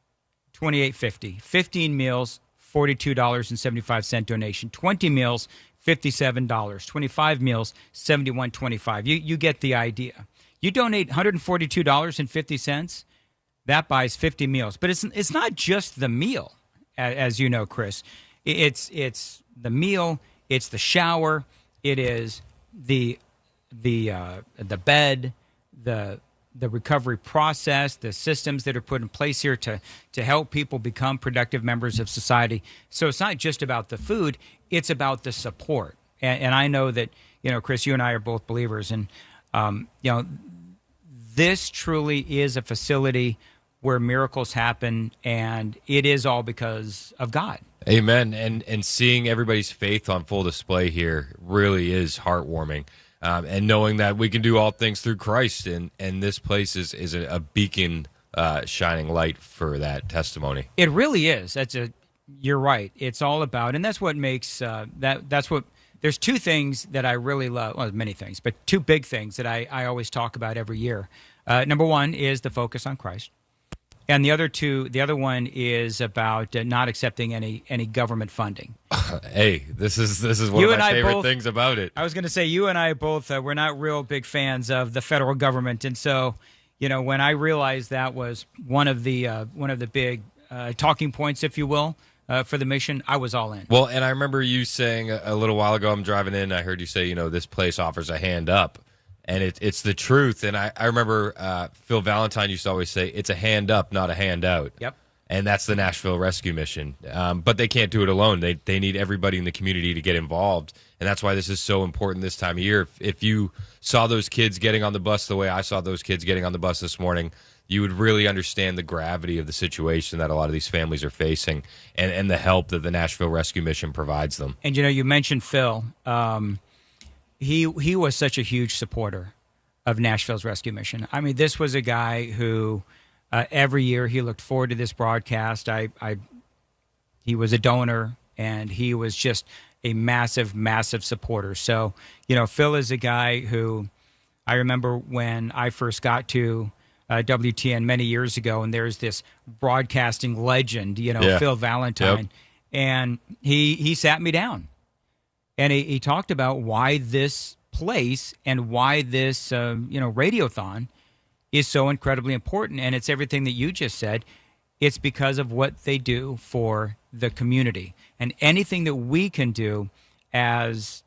E: $28.50. 15 meals, $42.75 donation. 20 meals, $57. 25 meals, $71.25. You get the idea. You donate $142.50, that buys 50 meals. But it's not just the meal, as you know, Chris. It's the meal, it's the shower, it is the bed, the recovery process, the systems that are put in place here to help people become productive members of society. So it's not just about the food, it's about the support. And I know that, Chris, you and I are both believers. And, this truly is a facility where miracles happen, and it is all because of God.
S: Amen. And seeing everybody's faith on full display here really is heartwarming. And knowing that we can do all things through Christ, and this place is a beacon, shining light for that testimony.
E: It really is. You're right. It's all about, and that's what makes that's what. There's two things that I really love. Well, many things, but two big things that I always talk about every year. Number one is the focus on Christ, and the other one is about not accepting any government funding.
S: Hey, this is one of my favorite things about it.
E: I was going to say, you and I both we're not real big fans of the federal government, and so when I realized that was one of the big talking points, if you will, for the mission, I was all in.
S: Well, and I remember you saying a little while ago, I'm driving in, I heard you say, this place offers a hand up. And it's the truth. And I remember Phil Valentine used to always say, it's a hand up, not a handout.
E: Yep.
S: And that's the Nashville Rescue Mission. But they can't do it alone. They need everybody in the community to get involved. And that's why this is so important this time of year. If you saw those kids getting on the bus the way I saw those kids getting on the bus this morning, you would really understand the gravity of the situation that a lot of these families are facing, and the help that the Nashville Rescue Mission provides them.
E: And, you mentioned Phil. He was such a huge supporter of Nashville's Rescue Mission. I mean, this was a guy who every year he looked forward to this broadcast. He was a donor, and he was just a massive, massive supporter. So, Phil is a guy who I remember when I first got to WTN many years ago, and there's this broadcasting legend, Phil Valentine,
S: Yep.
E: And he sat me down, and he talked about why this place and why this Radiothon is so incredibly important, and it's everything that you just said. It's because of what they do for the community, and anything that we can do as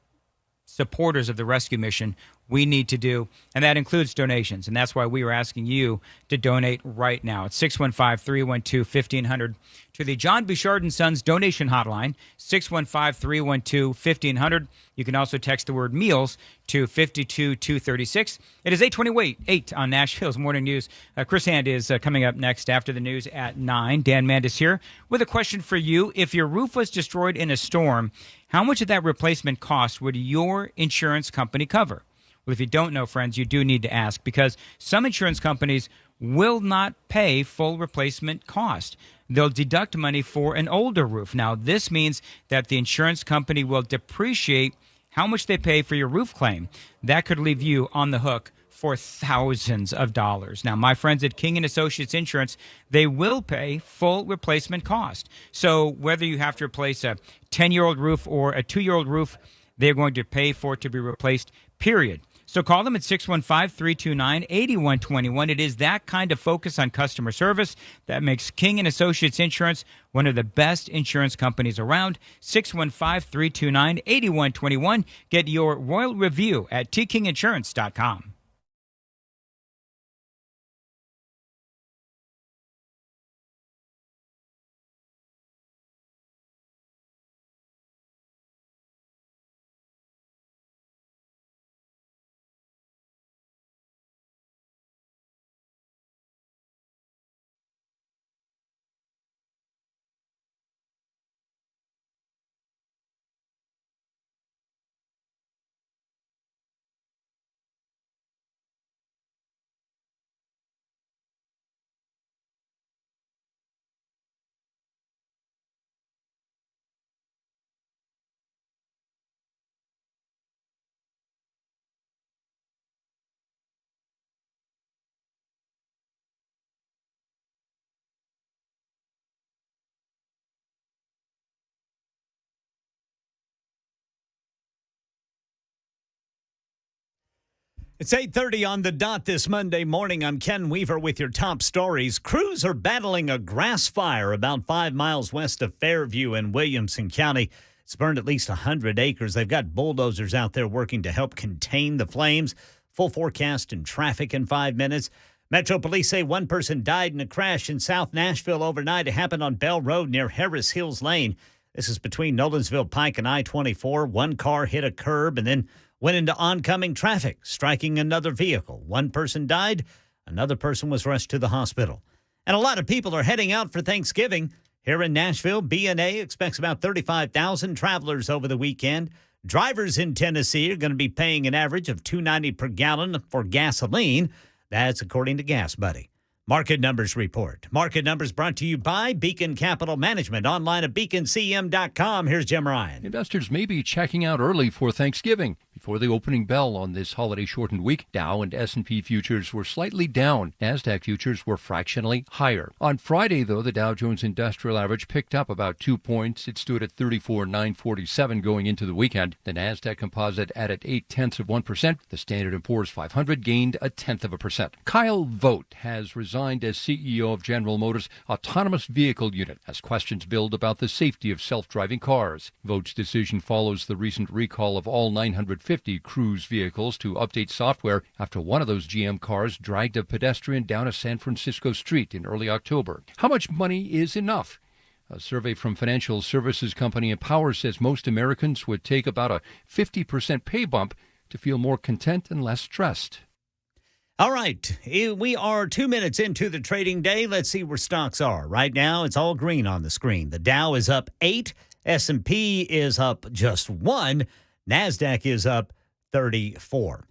E: supporters of the rescue mission, we need to do, and that includes donations. And that's why we are asking you to donate right now. It's 615-312-1500 to the John Bouchard & Sons donation hotline, 615-312-1500. You can also text the word meals to 52236. It is 8:28 on Nashville's Morning News. Chris Hand is coming up next after the news at 9. Dan Mandis here with a question for you. If your roof was destroyed in a storm, how much of that replacement cost would your insurance company cover? Well, if you don't know, friends, you do need to ask, because some insurance companies will not pay full replacement cost. They'll deduct money for an older roof. Now, this means that the insurance company will depreciate how much they pay for your roof claim. That could leave you on the hook for thousands of dollars. Now, my friends at King & Associates Insurance, they will pay full replacement cost. So whether you have to replace a 10-year-old roof or a 2-year-old roof, they're going to pay for it to be replaced, period. So call them at 615-329-8121. It is that kind of focus on customer service that makes King & Associates Insurance one of the best insurance companies around. 615-329-8121. Get your royal review at tkinginsurance.com.
A: It's 8:30 on the dot this Monday morning. I'm Ken Weaver with your top stories. Crews are battling a grass fire about 5 miles west of Fairview in Williamson County. It's burned at least 100 acres. They've got bulldozers out there working to help contain the flames. Full forecast and traffic in 5 minutes. Metro Police say one person died in a crash in South Nashville overnight. It happened on Bell Road near Harris Hills Lane. This is between Nolensville Pike and I-24. One car hit a curb and then went into oncoming traffic, striking another vehicle. One person died. Another person was rushed to the hospital. And a lot of people are heading out for Thanksgiving. Here in Nashville, B&A expects about 35,000 travelers over the weekend. Drivers in Tennessee are going to be paying an average of $2.90 per gallon for gasoline. That's according to Gas Buddy. Market Numbers Report. Market Numbers brought to you by Beacon Capital Management. Online at beaconcm.com. Here's Jim Ryan.
K: Investors may be checking out early for Thanksgiving. Before the opening bell on this holiday-shortened week, Dow and S&P futures were slightly down. Nasdaq futures were fractionally higher. On Friday, though, the Dow Jones Industrial Average picked up about 2 points. It stood at 34,947 going into the weekend. The Nasdaq Composite added 0.8%. The Standard & Poor's 500 gained 0.1%. Kyle Vogt has resigned as CEO of General Motors' autonomous vehicle unit as questions build about the safety of self-driving cars. Vogt's decision follows the recent recall of all 950 Cruise vehicles to update software after one of those GM cars dragged a pedestrian down a San Francisco street in early October. How much money is enough? A survey from financial services company Empower says most Americans would take about a 50% pay bump to feel more content and less stressed.
A: All right, we are 2 minutes into the trading day. Let's see where stocks are. Right now, it's all green on the screen. The Dow is up 8. S&P is up just 1. NASDAQ is up 34.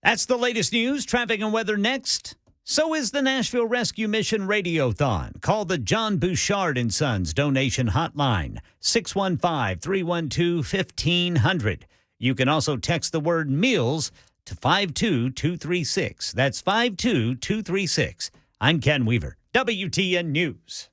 A: That's the latest news, traffic, and weather next. So is the Nashville Rescue Mission Radiothon. Call the John Bouchard & Sons donation hotline, 615-312-1500. You can also text the word meals to 52236. That's 52236. I'm Ken Weaver, WTN News.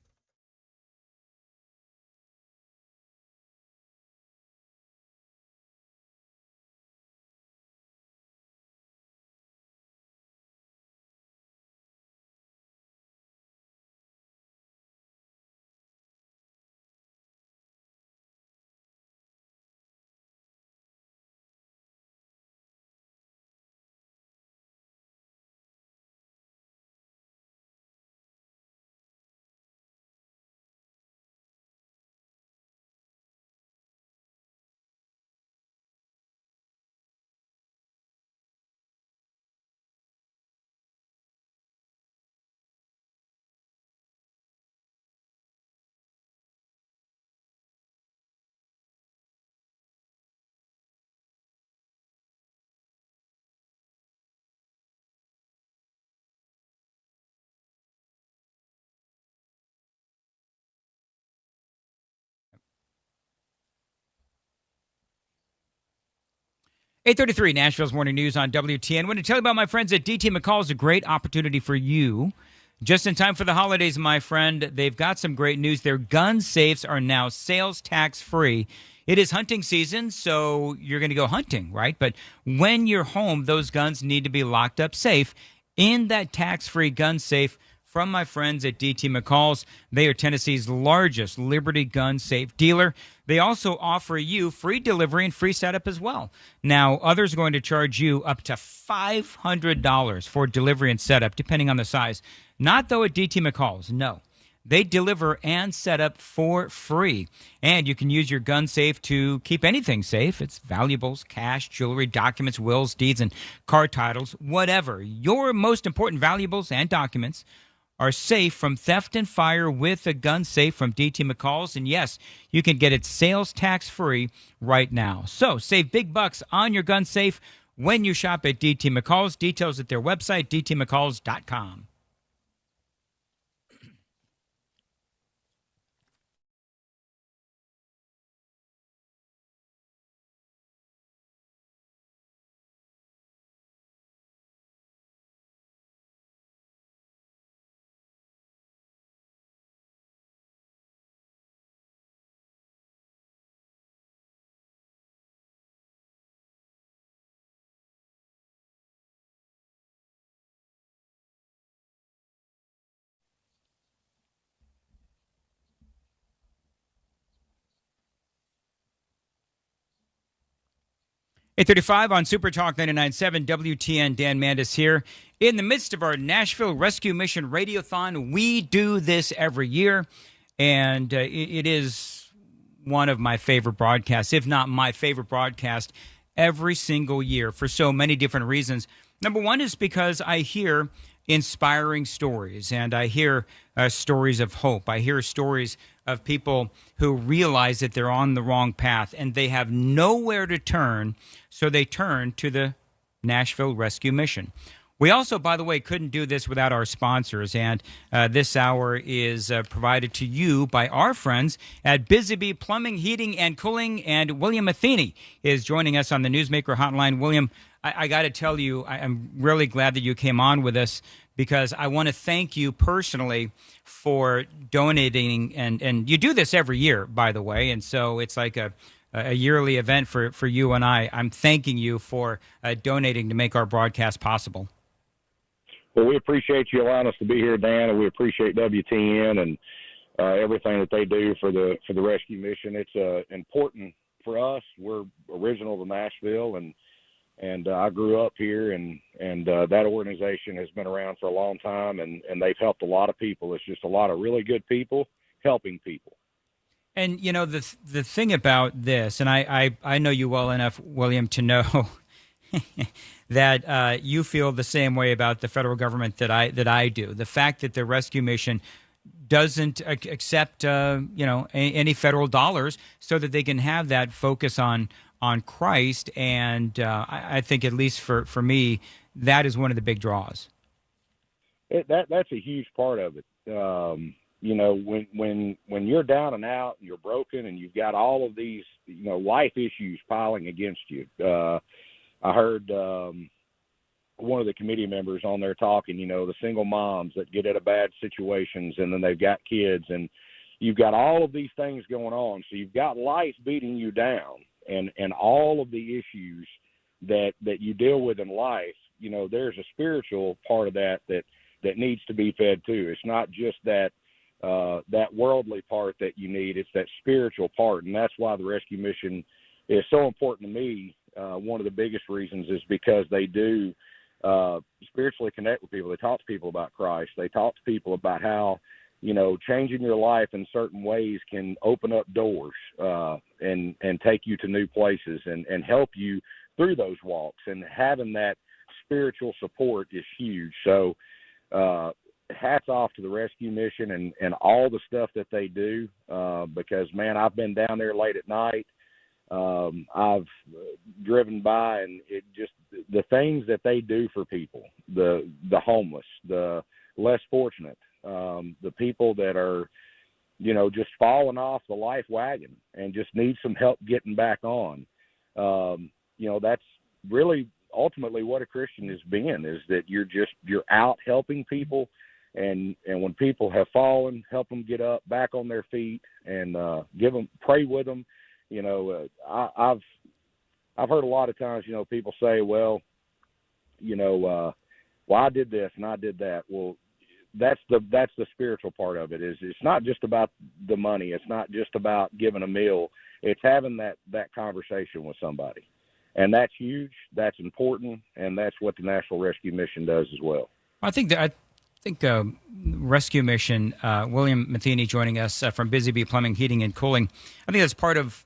E: .833 Nashville's Morning News on WTN. I want to tell you about my friends at DT McCall's. A great opportunity for you. Just in time for the holidays, my friend. They've got some great news. Their gun safes are now sales tax free. It is hunting season, so you're going to go hunting, right? But when you're home, those guns need to be locked up safe in that tax-free gun safe from my friends at DT McCall's. They are Tennessee's largest Liberty gun safe dealer. They also offer you free delivery and free setup as well. Now, others are going to charge you up to $500 for delivery and setup, depending on the size. Not, though, at DT McCall's. No. They deliver and set up for free. And you can use your gun safe to keep anything safe. It's valuables, cash, jewelry, documents, wills, deeds, and car titles, whatever. Your most important valuables and documents are safe from theft and fire with a gun safe from DT McCall's. And yes, you can get it sales tax free right now. So save big bucks on your gun safe when you shop at DT McCall's. Details at their website, dtmccalls.com. 8:35 on Supertalk 99.7 WTN. Dan Mandis here. In the midst of our Nashville Rescue Mission Radiothon, we do this every year, and it is one of my favorite broadcasts, if not my favorite broadcast, every single year for so many different reasons. Number one is because I hear inspiring stories, and I hear stories of hope. I hear stories of people who realize that they're on the wrong path and they have nowhere to turn, so they turn to the Nashville Rescue Mission. We also, by the way, couldn't do this without our sponsors, and this hour is provided to you by our friends at Busy Bee Plumbing, Heating, and Cooling, and William Matheny is joining us on the Newsmaker Hotline. William, I got to tell you, I'm really glad that you came on with us, because I want to thank you personally for donating, and you do this every year, by the way, and so it's like a yearly event for you and I. I'm thanking you for donating to make our broadcast possible.
T: Well, we appreciate you allowing us to be here, Dan, and we appreciate WTN and everything that they do for the rescue mission. It's important for us. We're original to Nashville, and I grew up here, and that organization has been around for a long time, and they've helped a lot of people. It's just a lot of really good people helping people.
E: And, you know, the thing about this, and I know you well enough, William, to know that you feel the same way about the federal government that I do. The fact that the rescue mission doesn't accept, any federal dollars, so that they can have that focus on Christ. And I think, at least for me, that is one of the big draws.
T: That's a huge part of it. When you're down and out and you're broken and you've got all of these, life issues piling against you. I heard one of the committee members on there talking, the single moms that get out of bad situations, and then they've got kids, and you've got all of these things going on. So you've got life beating you down. And all of the issues that you deal with in life, there's a spiritual part of that needs to be fed too. It's not just that worldly part that you need. It's that spiritual part. And that's why the rescue mission is so important to me. One of the biggest reasons is because they do spiritually connect with people. They talk to people about Christ. They talk to people about how, changing your life in certain ways can open up doors and take you to new places and help you through those walks. And having that spiritual support is huge. So hats off to the rescue mission and all the stuff that they do, because, man, I've been down there late at night. I've driven by, and it just, the things that they do for people, the homeless, the less fortunate, the people that are, just falling off the life wagon and just need some help getting back on. That's really ultimately what a Christian has been, is that you're out helping people. And when people have fallen, help them get up back on their feet and pray with them. I've heard a lot of times, people say, well, I did this and I did that. Well, that's the spiritual part of it. Is it's not just about the money. It's not just about giving a meal. It's having that conversation with somebody, and that's huge. That's important, and that's what the National Rescue Mission does as well.
E: I think Rescue Mission, William Matheny joining us from Busy Bee Plumbing, Heating, and Cooling. I think that's part of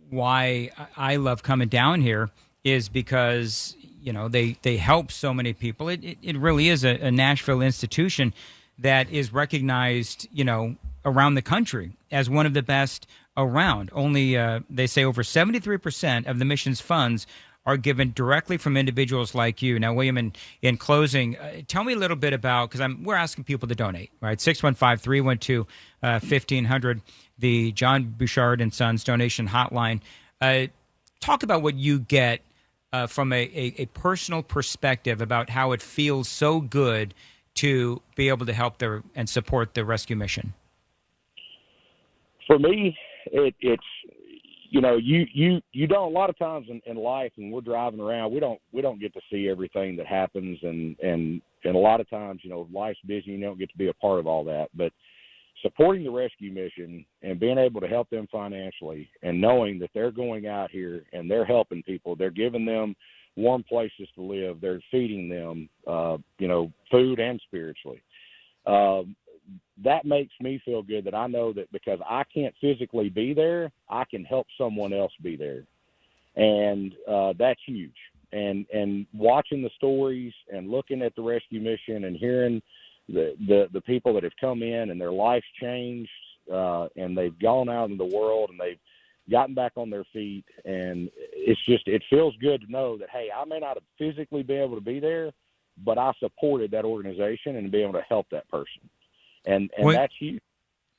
E: why I love coming down here, is because they help so many people. It really is a Nashville institution that is recognized around the country as one of the best around. Only they say over 73% of the mission's funds are given directly from individuals like you. Now, William, in closing, tell me a little bit about, because we're asking people to donate, right? 615-312-1500, the John Bouchard and Sons donation hotline. Talk about what you get from a personal perspective about how it feels so good to be able to help and support the rescue mission.
T: For me, it's you don't, a lot of times in life, when we're driving around, we don't get to see everything that happens, and a lot of times, life's busy, you don't get to be a part of all that. But supporting the rescue mission and being able to help them financially and knowing that they're going out here and they're helping people, they're giving them warm places to live, they're feeding them, food and spiritually. That makes me feel good that I know that because I can't physically be there, I can help someone else be there. And that's huge. And watching the stories and looking at the rescue mission and hearing the people that have come in and their life's changed, and they've gone out in the world and they've gotten back on their feet. And it feels good to know that, hey, I may not have physically been able to be there, but I supported that organization and be able to help that person. And that's huge.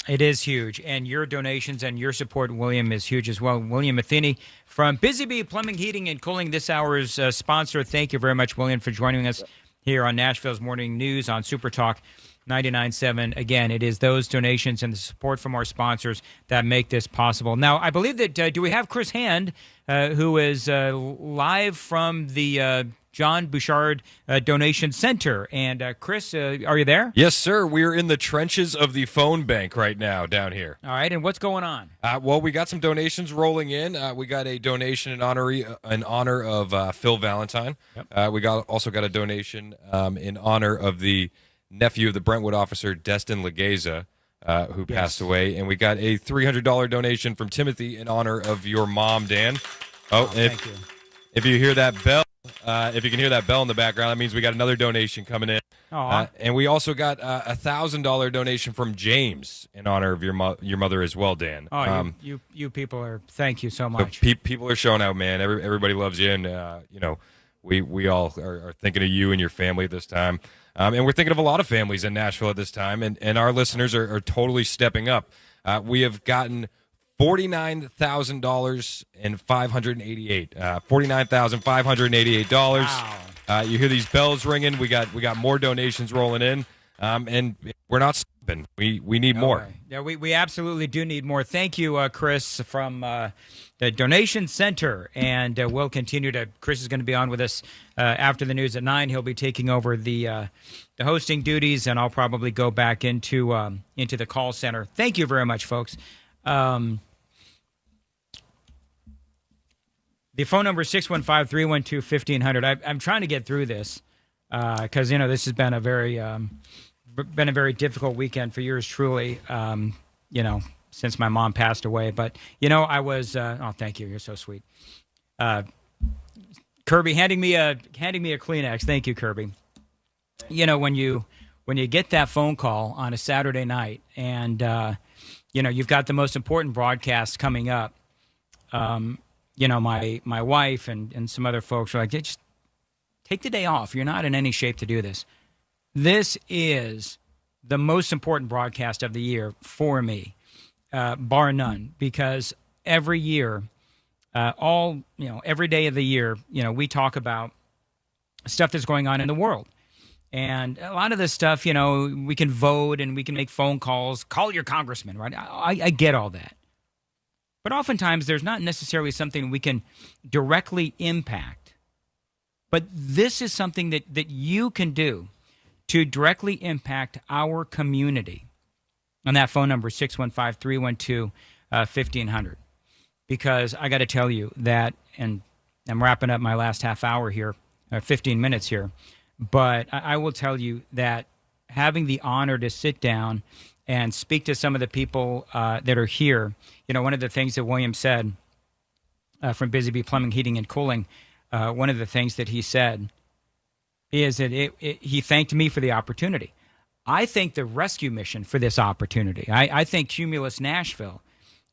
E: It is huge, and your donations and your support, William, is huge as well. William Matheny from Busy Bee Plumbing, Heating, and Cooling, this hour's sponsor. Thank you very much, William, for joining us here on Nashville's Morning News on Supertalk 99.7. Again, it is those donations and the support from our sponsors that make this possible. Now, I believe that, do we have Chris Hand, who is live from the John Bouchard Donation Center? And Chris, are you there?
S: Yes, sir. We're in the trenches of the phone bank right now down here.
E: All right, and what's going on?
S: Well, we got some donations rolling in. We got a donation in honor of Phil Valentine. Yep. We also got a donation in honor of the nephew of the Brentwood officer, Destin Legeza, who passed away. And we got a $300 donation from Timothy in honor of your mom, Dan.
E: Thank you.
S: If you hear that bell, if you can hear that bell in the background, that means we got another donation coming in. And we also got a $1,000 donation from James in honor of your mother as well, Dan.
E: You people are, thank you so much.
S: So people are showing out, man. Everybody loves you, and we all are thinking of you and your family at this time. And we're thinking of a lot of families in Nashville at this time, and our listeners are totally stepping up. We have gotten $49,000 and $588. $49,588. Wow. You hear these bells ringing. We got more donations rolling in, and we're not stopping. We need more.
E: Yeah, we absolutely do need more. Thank you, Chris, from the Donation Center, and we'll continue to. Chris is going to be on with us after the news at 9. He'll be taking over the hosting duties, and I'll probably go back into the call center. Thank you very much, folks. The phone number is 615-312-1500. I'm trying to get through this because this has been a very difficult weekend for yours truly. Since my mom passed away, but I was. Thank you. You're so sweet. Kirby handing me a Kleenex. Thank you, Kirby. When you get that phone call on a Saturday night and you've got the most important broadcast coming up. My wife and some other folks are like, just take the day off. You're not in any shape to do this. This is the most important broadcast of the year for me, bar none, because every year, every day of the year, we talk about stuff that's going on in the world. And a lot of this stuff, we can vote and we can make phone calls, call your congressman, right? I get all that. But oftentimes there's not necessarily something we can directly impact. But this is something that you can do to directly impact our community. And that phone number is 615-312-1500. Because I got to tell you that, and I'm wrapping up my last half hour here, 15 minutes here, but I will tell you that having the honor to sit down and speak to some of the people that are here, one of the things that William said from Busy Bee Plumbing, Heating, and Cooling, one of the things that he said is that he thanked me for the opportunity. I thank the rescue mission for this opportunity. I thank Cumulus Nashville,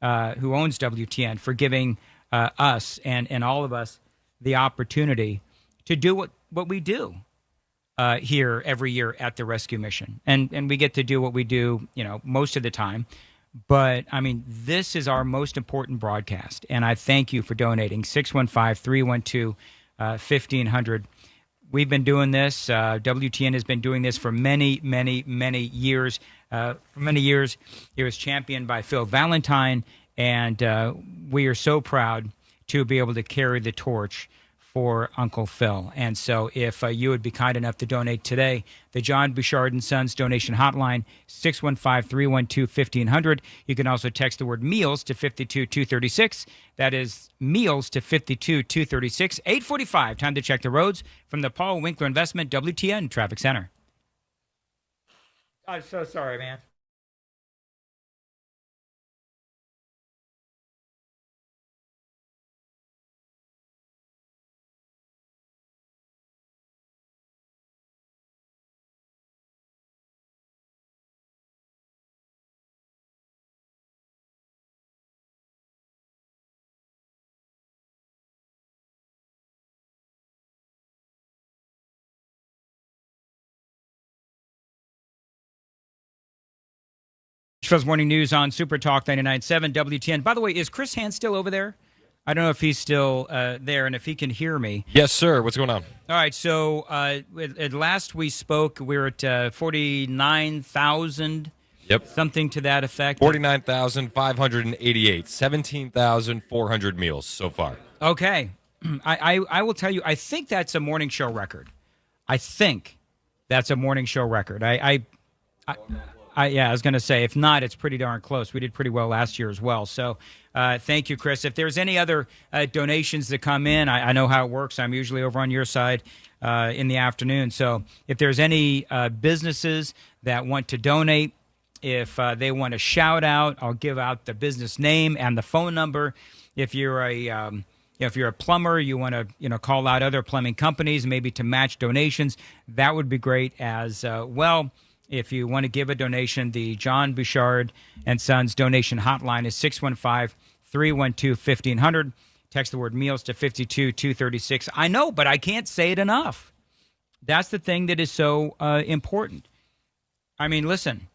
E: who owns WTN, for giving us and all of us the opportunity to do what we do here every year at the rescue mission. And we get to do what we do, most of the time. But, this is our most important broadcast. And I thank you for donating. 615-312-1500. We've been doing this. WTN has been doing this for many, many, many years. For many years, it was championed by Phil Valentine. And we are so proud to be able to carry the torch for Uncle Phil. And so if you would be kind enough to donate today, the John Bouchard and Sons donation hotline, 615-312-1500. You can also text the word meals to 52236. That is meals to 52236. 8:45, time to check the roads from the Paul Winkler Investment WTN Traffic Center. I'm so sorry, man. Nashville's Morning News on Supertalk 99.7 WTN. By the way, is Chris Hand still over there? I don't know if he's still there and if he can hear me.
S: Yes, sir. What's going on?
E: All right. So at last we spoke, we were at 49,000.
S: Yep.
E: Something to that effect.
S: 49,588. 17,400 meals so far.
E: Okay. I will tell you, I think that's a morning show record. I think that's a morning show record. Yeah, I was going to say, if not, it's pretty darn close. We did pretty well last year as well. So thank you, Chris. If there's any other donations that come in, I know how it works. I'm usually over on your side in the afternoon. So if there's any businesses that want to donate, if they want a shout out, I'll give out the business name and the phone number. If you're a plumber, you want to call out other plumbing companies, maybe to match donations, that would be great as well. If you want to give a donation, the John Bouchard and Sons donation hotline is 615-312-1500. Text the word meals to 52236. I know, but I can't say it enough. That's the thing that is so important. I mean, listen,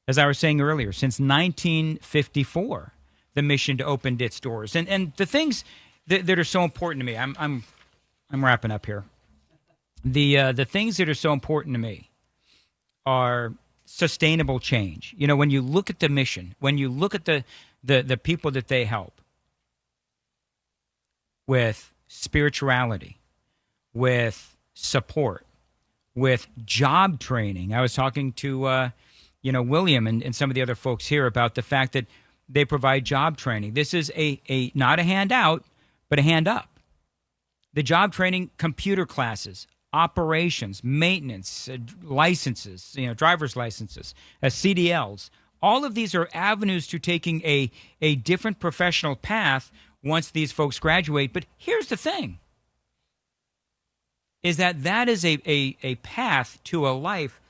E: as I was saying earlier, since 1954, the mission opened its doors. And the things that are so important to me, I'm wrapping up here. The things that are so important to me are sustainable change. When you look at the mission, when you look at the people that they help with spirituality, with support, with job training. I was talking to William and some of the other folks here about the fact that they provide job training. This is a not a handout, but a hand up. The job training, computer classes, operations, maintenance, licenses, driver's licenses, CDLs. All of these are avenues to taking a different professional path once these folks graduate. But here's the thing, is that is a path to a life,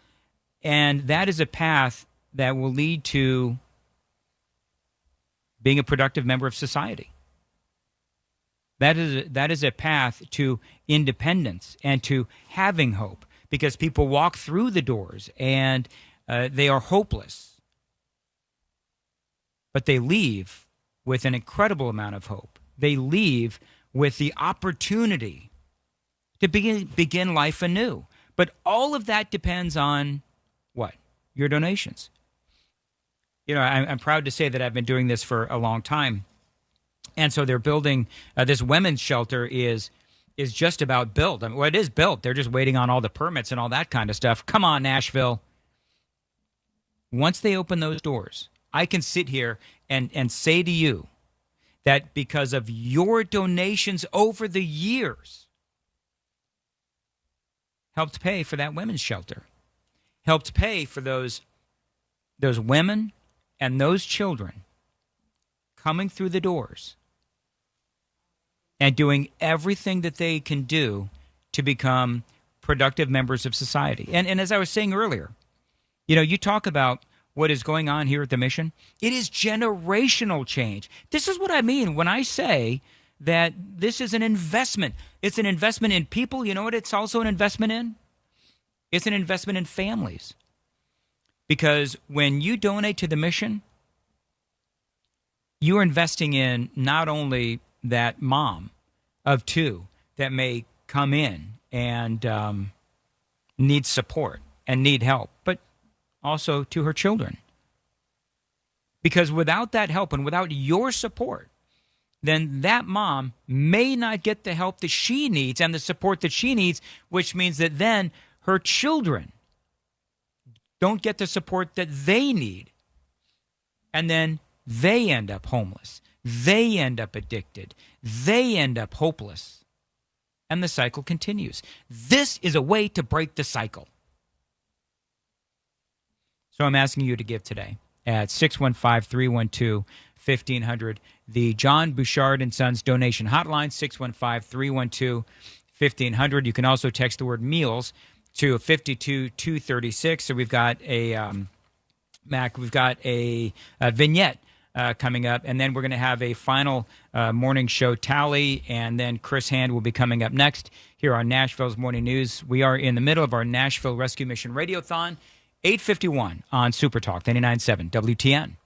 E: and that is a path that will lead to being a productive member of society. That is a path to independence and to having hope, because people walk through the doors and they are hopeless, but they leave with an incredible amount of hope. They leave with the opportunity to begin life anew. But all of that depends on what? Your donations. I'm proud to say that I've been doing this for a long time. And so they're building this women's shelter is just about built. I mean, well, it is built. They're just waiting on all the permits and all that kind of stuff. Come on, Nashville. Once they open those doors, I can sit here and say to you that because of your donations over the years, helped pay for that women's shelter, helped pay for those women and those children coming through the doors and doing everything that they can do to become productive members of society. And as I was saying earlier, you talk about what is going on here at the mission. It is generational change. This is what I mean when I say that this is an investment. It's an investment in people. You know what it's also an investment in? It's an investment in families. Because when you donate to the mission, you are investing in not only that mom of two that may come in and need support and need help, but also to her children. Because without that help and without your support, then that mom may not get the help that she needs and the support that she needs, which means that then her children don't get the support that they need. And then they end up homeless. They end up addicted. They end up hopeless. And the cycle continues. This is a way to break the cycle. So I'm asking you to give today at 615-312-1500. The John Bouchard and Sons donation hotline, 615-312-1500. You can also text the word meals to 52236. So we've got a vignette coming up, and then we're going to have a final morning show tally, and then Chris Hand will be coming up next here on Nashville's Morning News. We are in the middle of our Nashville Rescue Mission Radiothon, 8:51 on Supertalk 99.7 WTN.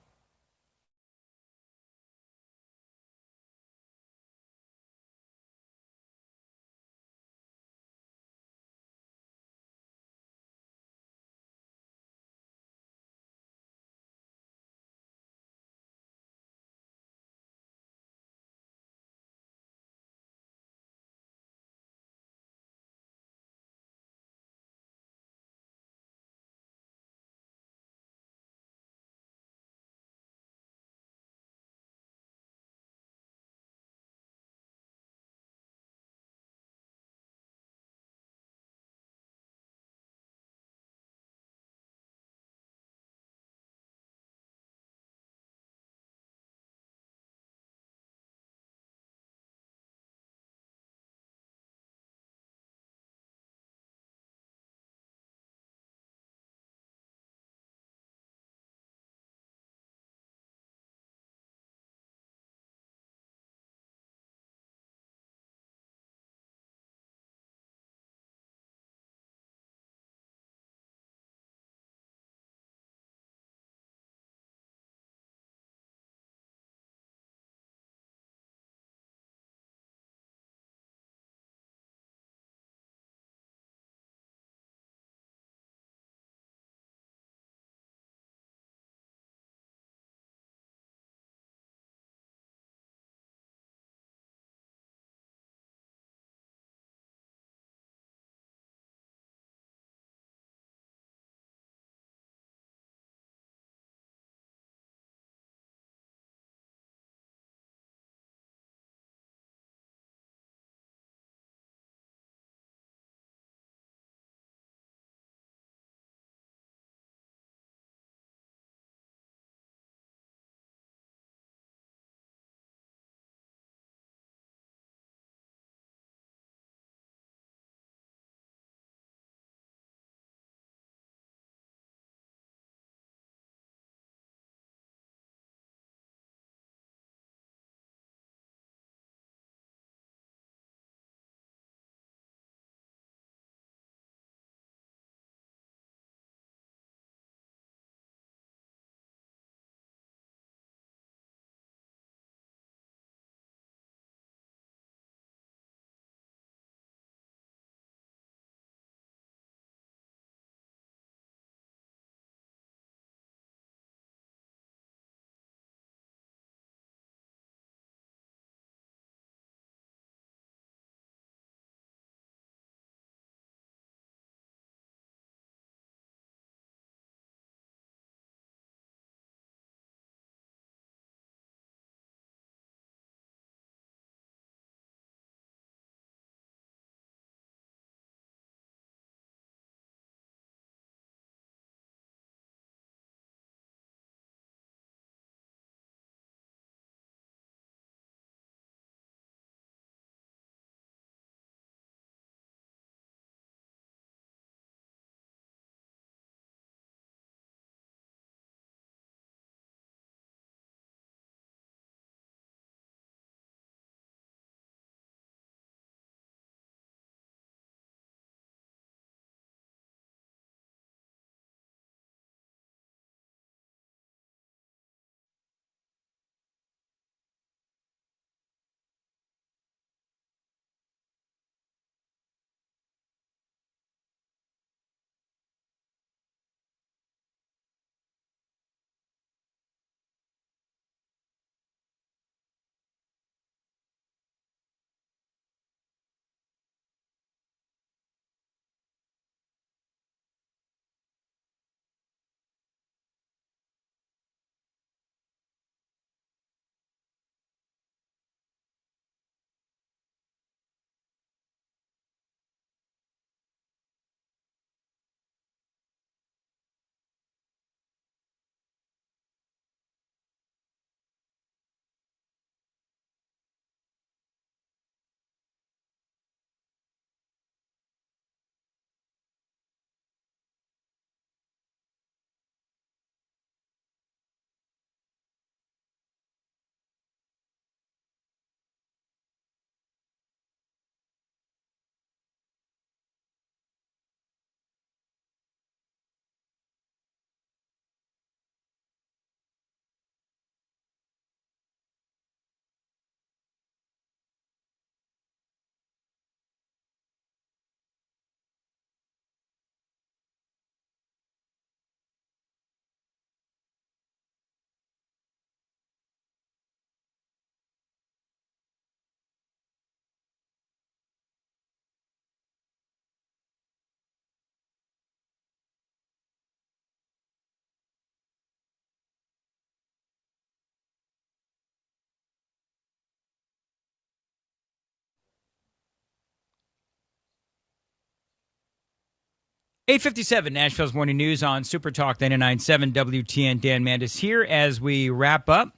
E: 8:57, Nashville's Morning News on Supertalk 99.7 WTN. Dan Mandis here as we wrap up.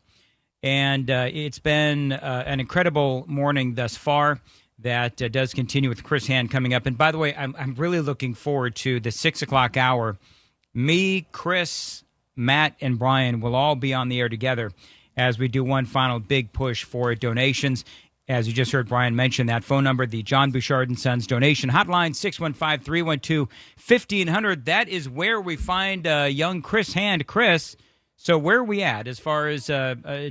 E: And it's been an incredible morning thus far that does continue with Chris Hand coming up. And by the way, I'm really looking forward to the 6 o'clock hour. Me, Chris, Matt, and Brian will all be on the air together as we do one final big push for donations. As you just heard Brian mention, that phone number, the John Bouchard & Sons donation hotline, 615-312-1500. That is where we find young Chris Hand. Chris, so where are we at as far as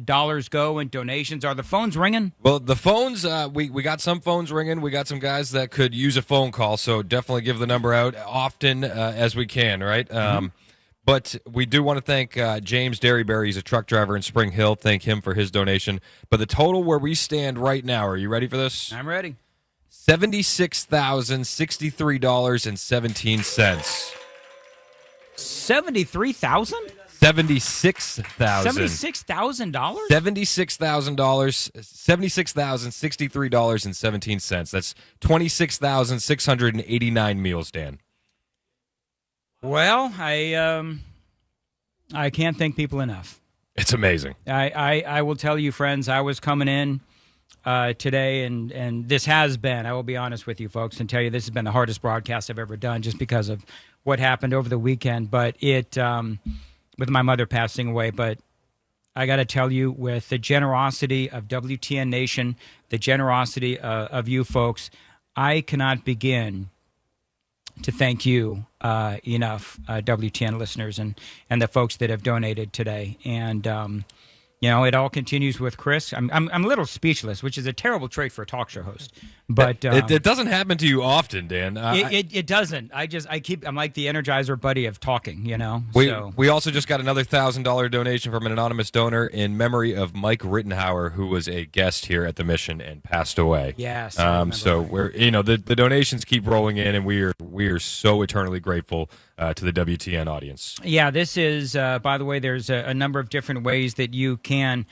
E: dollars go and donations? Are the phones ringing?
S: Well, the phones, we got some phones ringing. We got some guys that could use a phone call, so definitely give the number out often as we can, right? Mm-hmm. But we do want to thank James Derryberry. He's a truck driver in Spring Hill. Thank him for his donation. But the total where we stand right now, are you ready for this?
E: I'm ready.
S: $76,063.17.
E: $73,000?
S: $76,000.
E: $76,000?
S: $76,063.17. That's 26,689 meals, Dan.
E: Well, I can't thank people enough.
S: It's amazing.
E: I will tell you, friends, I was coming in today, and this has been, I will be honest with you folks and tell you, this has been the hardest broadcast I've ever done just because of what happened over the weekend. But it, with my mother passing away, but I got to tell you, with the generosity of WTN Nation, the generosity of you folks, I cannot begin to thank you enough, WTN listeners and the folks that have donated today. And, it all continues with Chris. I'm a little speechless, which is a terrible trait for a talk show host. But
S: it doesn't happen to you often, Dan.
E: It doesn't. I'm like the Energizer buddy of talking,
S: We also just got another $1,000 donation from an anonymous donor in memory of Mike Rittenhauer, who was a guest here at the Mission and passed away.
E: Yes.
S: So we're the donations keep rolling in, and we are so eternally grateful to the WTN audience.
E: Yeah, this is, by the way, there's a number of different ways that you can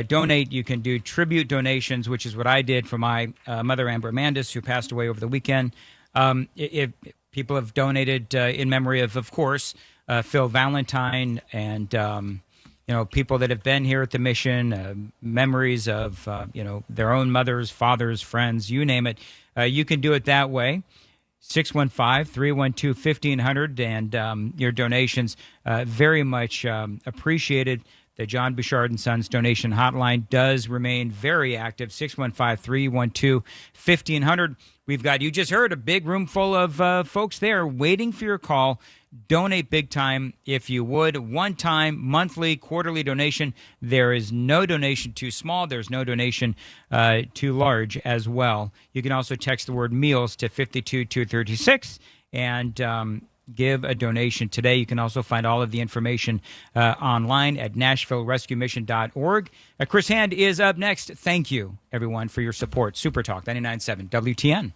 E: donate. You can do tribute donations, which is what I did for my mother, Amber Amandis, who passed away over the weekend. If people have donated in memory of course, Phil Valentine and, people that have been here at the Mission, memories of, their own mothers, fathers, friends, you name it. You can do it that way. 615-312-1500, and your donations very much appreciated. The John Bouchard & Sons donation hotline does remain very active, 615-312-1500. We've got, you just heard, a big room full of folks there waiting for your call. Donate big time if you would. One-time, monthly, quarterly donation. There is no donation too small. There's no donation too large as well. You can also text the word meals to 52236 and give a donation today. You can also find all of the information online at NashvilleRescueMission.org. Chris Hand is up next. Thank you, everyone, for your support. Supertalk 99.7 WTN.